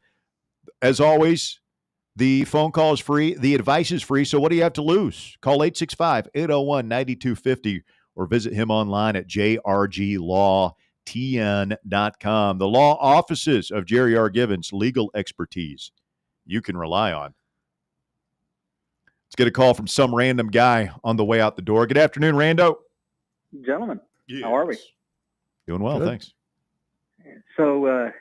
As always, the phone call is free. The advice is free. So what do you have to lose? Call 865-801-9250 or visit him online at jrglawtn.com. The law offices of Jerry R. Givens, legal expertise you can rely on. Let's get a call from some random guy on the way out the door. Good afternoon, Rando. Gentlemen, how are we? Doing well, Good. thanks. So,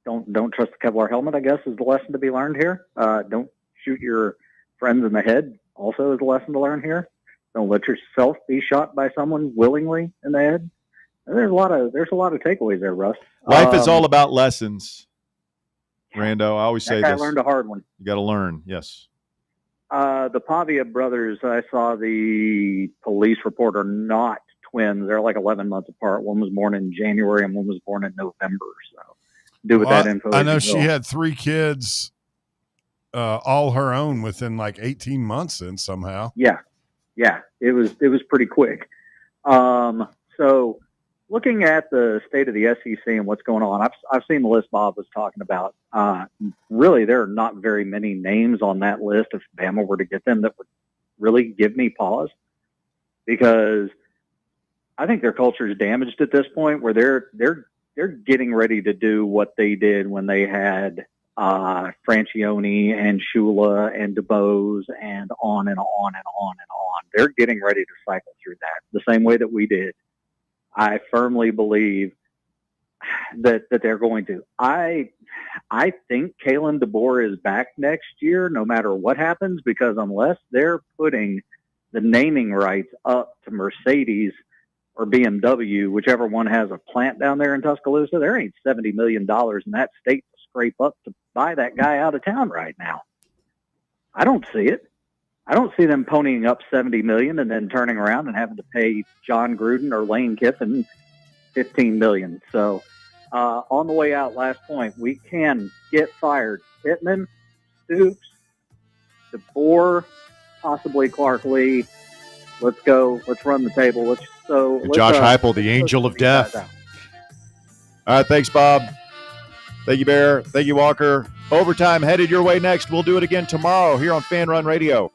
don't trust the Kevlar helmet, I guess, is the lesson to be learned here. Don't shoot your friends in the head, also is a lesson to learn here. Don't let yourself be shot by someone willingly in the head. And there's a lot of takeaways there, Russ. Life is all about lessons, Rando. I always say I this. learned a hard one. You got to learn, yes. The Pavia brothers, I saw the police report, are not twins. They're like 11 months apart. One was born in January and one was born in November. So do with that info. I know she had 3 kids, all her own, within like 18 months and somehow. Yeah. It was pretty quick. So looking at the state of the SEC and what's going on, I've seen the list Bob was talking about. Really, there are not very many names on that list if Bama were to get them that would really give me pause, because I think their culture is damaged at this point, where they're getting ready to do what they did when they had Francione and Shula and DeBose and on and on and on and on. They're getting ready to cycle through that the same way that we did. I firmly believe that they're going to. I think Kalen DeBoer is back next year, no matter what happens, because unless they're putting the naming rights up to Mercedes or BMW, whichever one has a plant down there in Tuscaloosa, there ain't $70 million in that state to scrape up to buy that guy out of town right now. I don't see it. I don't see them ponying up $70 million and then turning around and having to pay John Gruden or Lane Kiffin $15 million. So on the way out, last point, we can get fired. Pittman, Stoops, DeBoer, possibly Clark Lee. Let's go. Let's run the table. Josh Heupel, the angel of death. All right, thanks, Bob. Thank you, Bear. Thank you, Walker. Overtime headed your way next. We'll do it again tomorrow here on Fan Run Radio.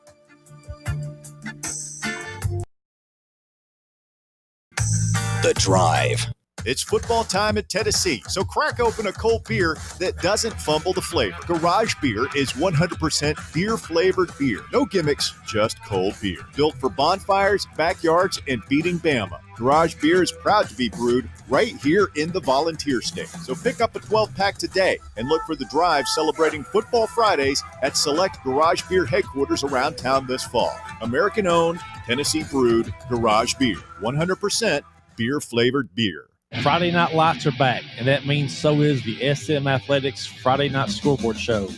The Drive. It's football time at Tennessee, so crack open a cold beer that doesn't fumble the flavor. Garage Beer is 100% beer-flavored beer. No gimmicks, just cold beer. Built for bonfires, backyards, and beating Bama. Garage Beer is proud to be brewed right here in the Volunteer State. So pick up a 12-pack today and look for the Drive celebrating Football Fridays at select Garage Beer headquarters around town this fall. American-owned, Tennessee-brewed Garage Beer. 100% beer-flavored beer. Friday Night Lights are back, and that means so is the SM Athletics Friday Night Scoreboard Show.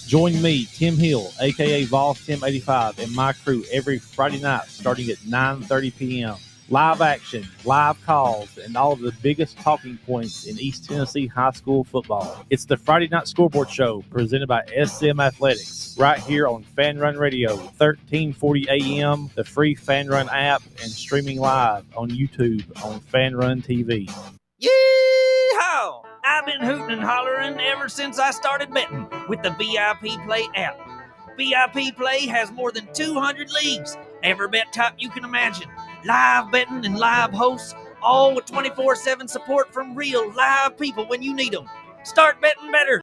Join me, Tim Hill, a.k.a. Vols Tim 85, and my crew every Friday night starting at 9:30 p.m. Live action, live calls, and all of the biggest talking points in East Tennessee high school football. It's the Friday Night Scoreboard Show presented by SM Athletics right here on Fan Run Radio, 1340 AM, the free Fan Run app, and streaming live on YouTube on Fan Run TV. Yee-haw! I've been hooting and hollering ever since I started betting with the VIP Play app. VIP Play has more than 200 leagues, every bet type you can imagine. Live betting and live hosts, all with 24/7 support from real live people when you need them. Start betting better.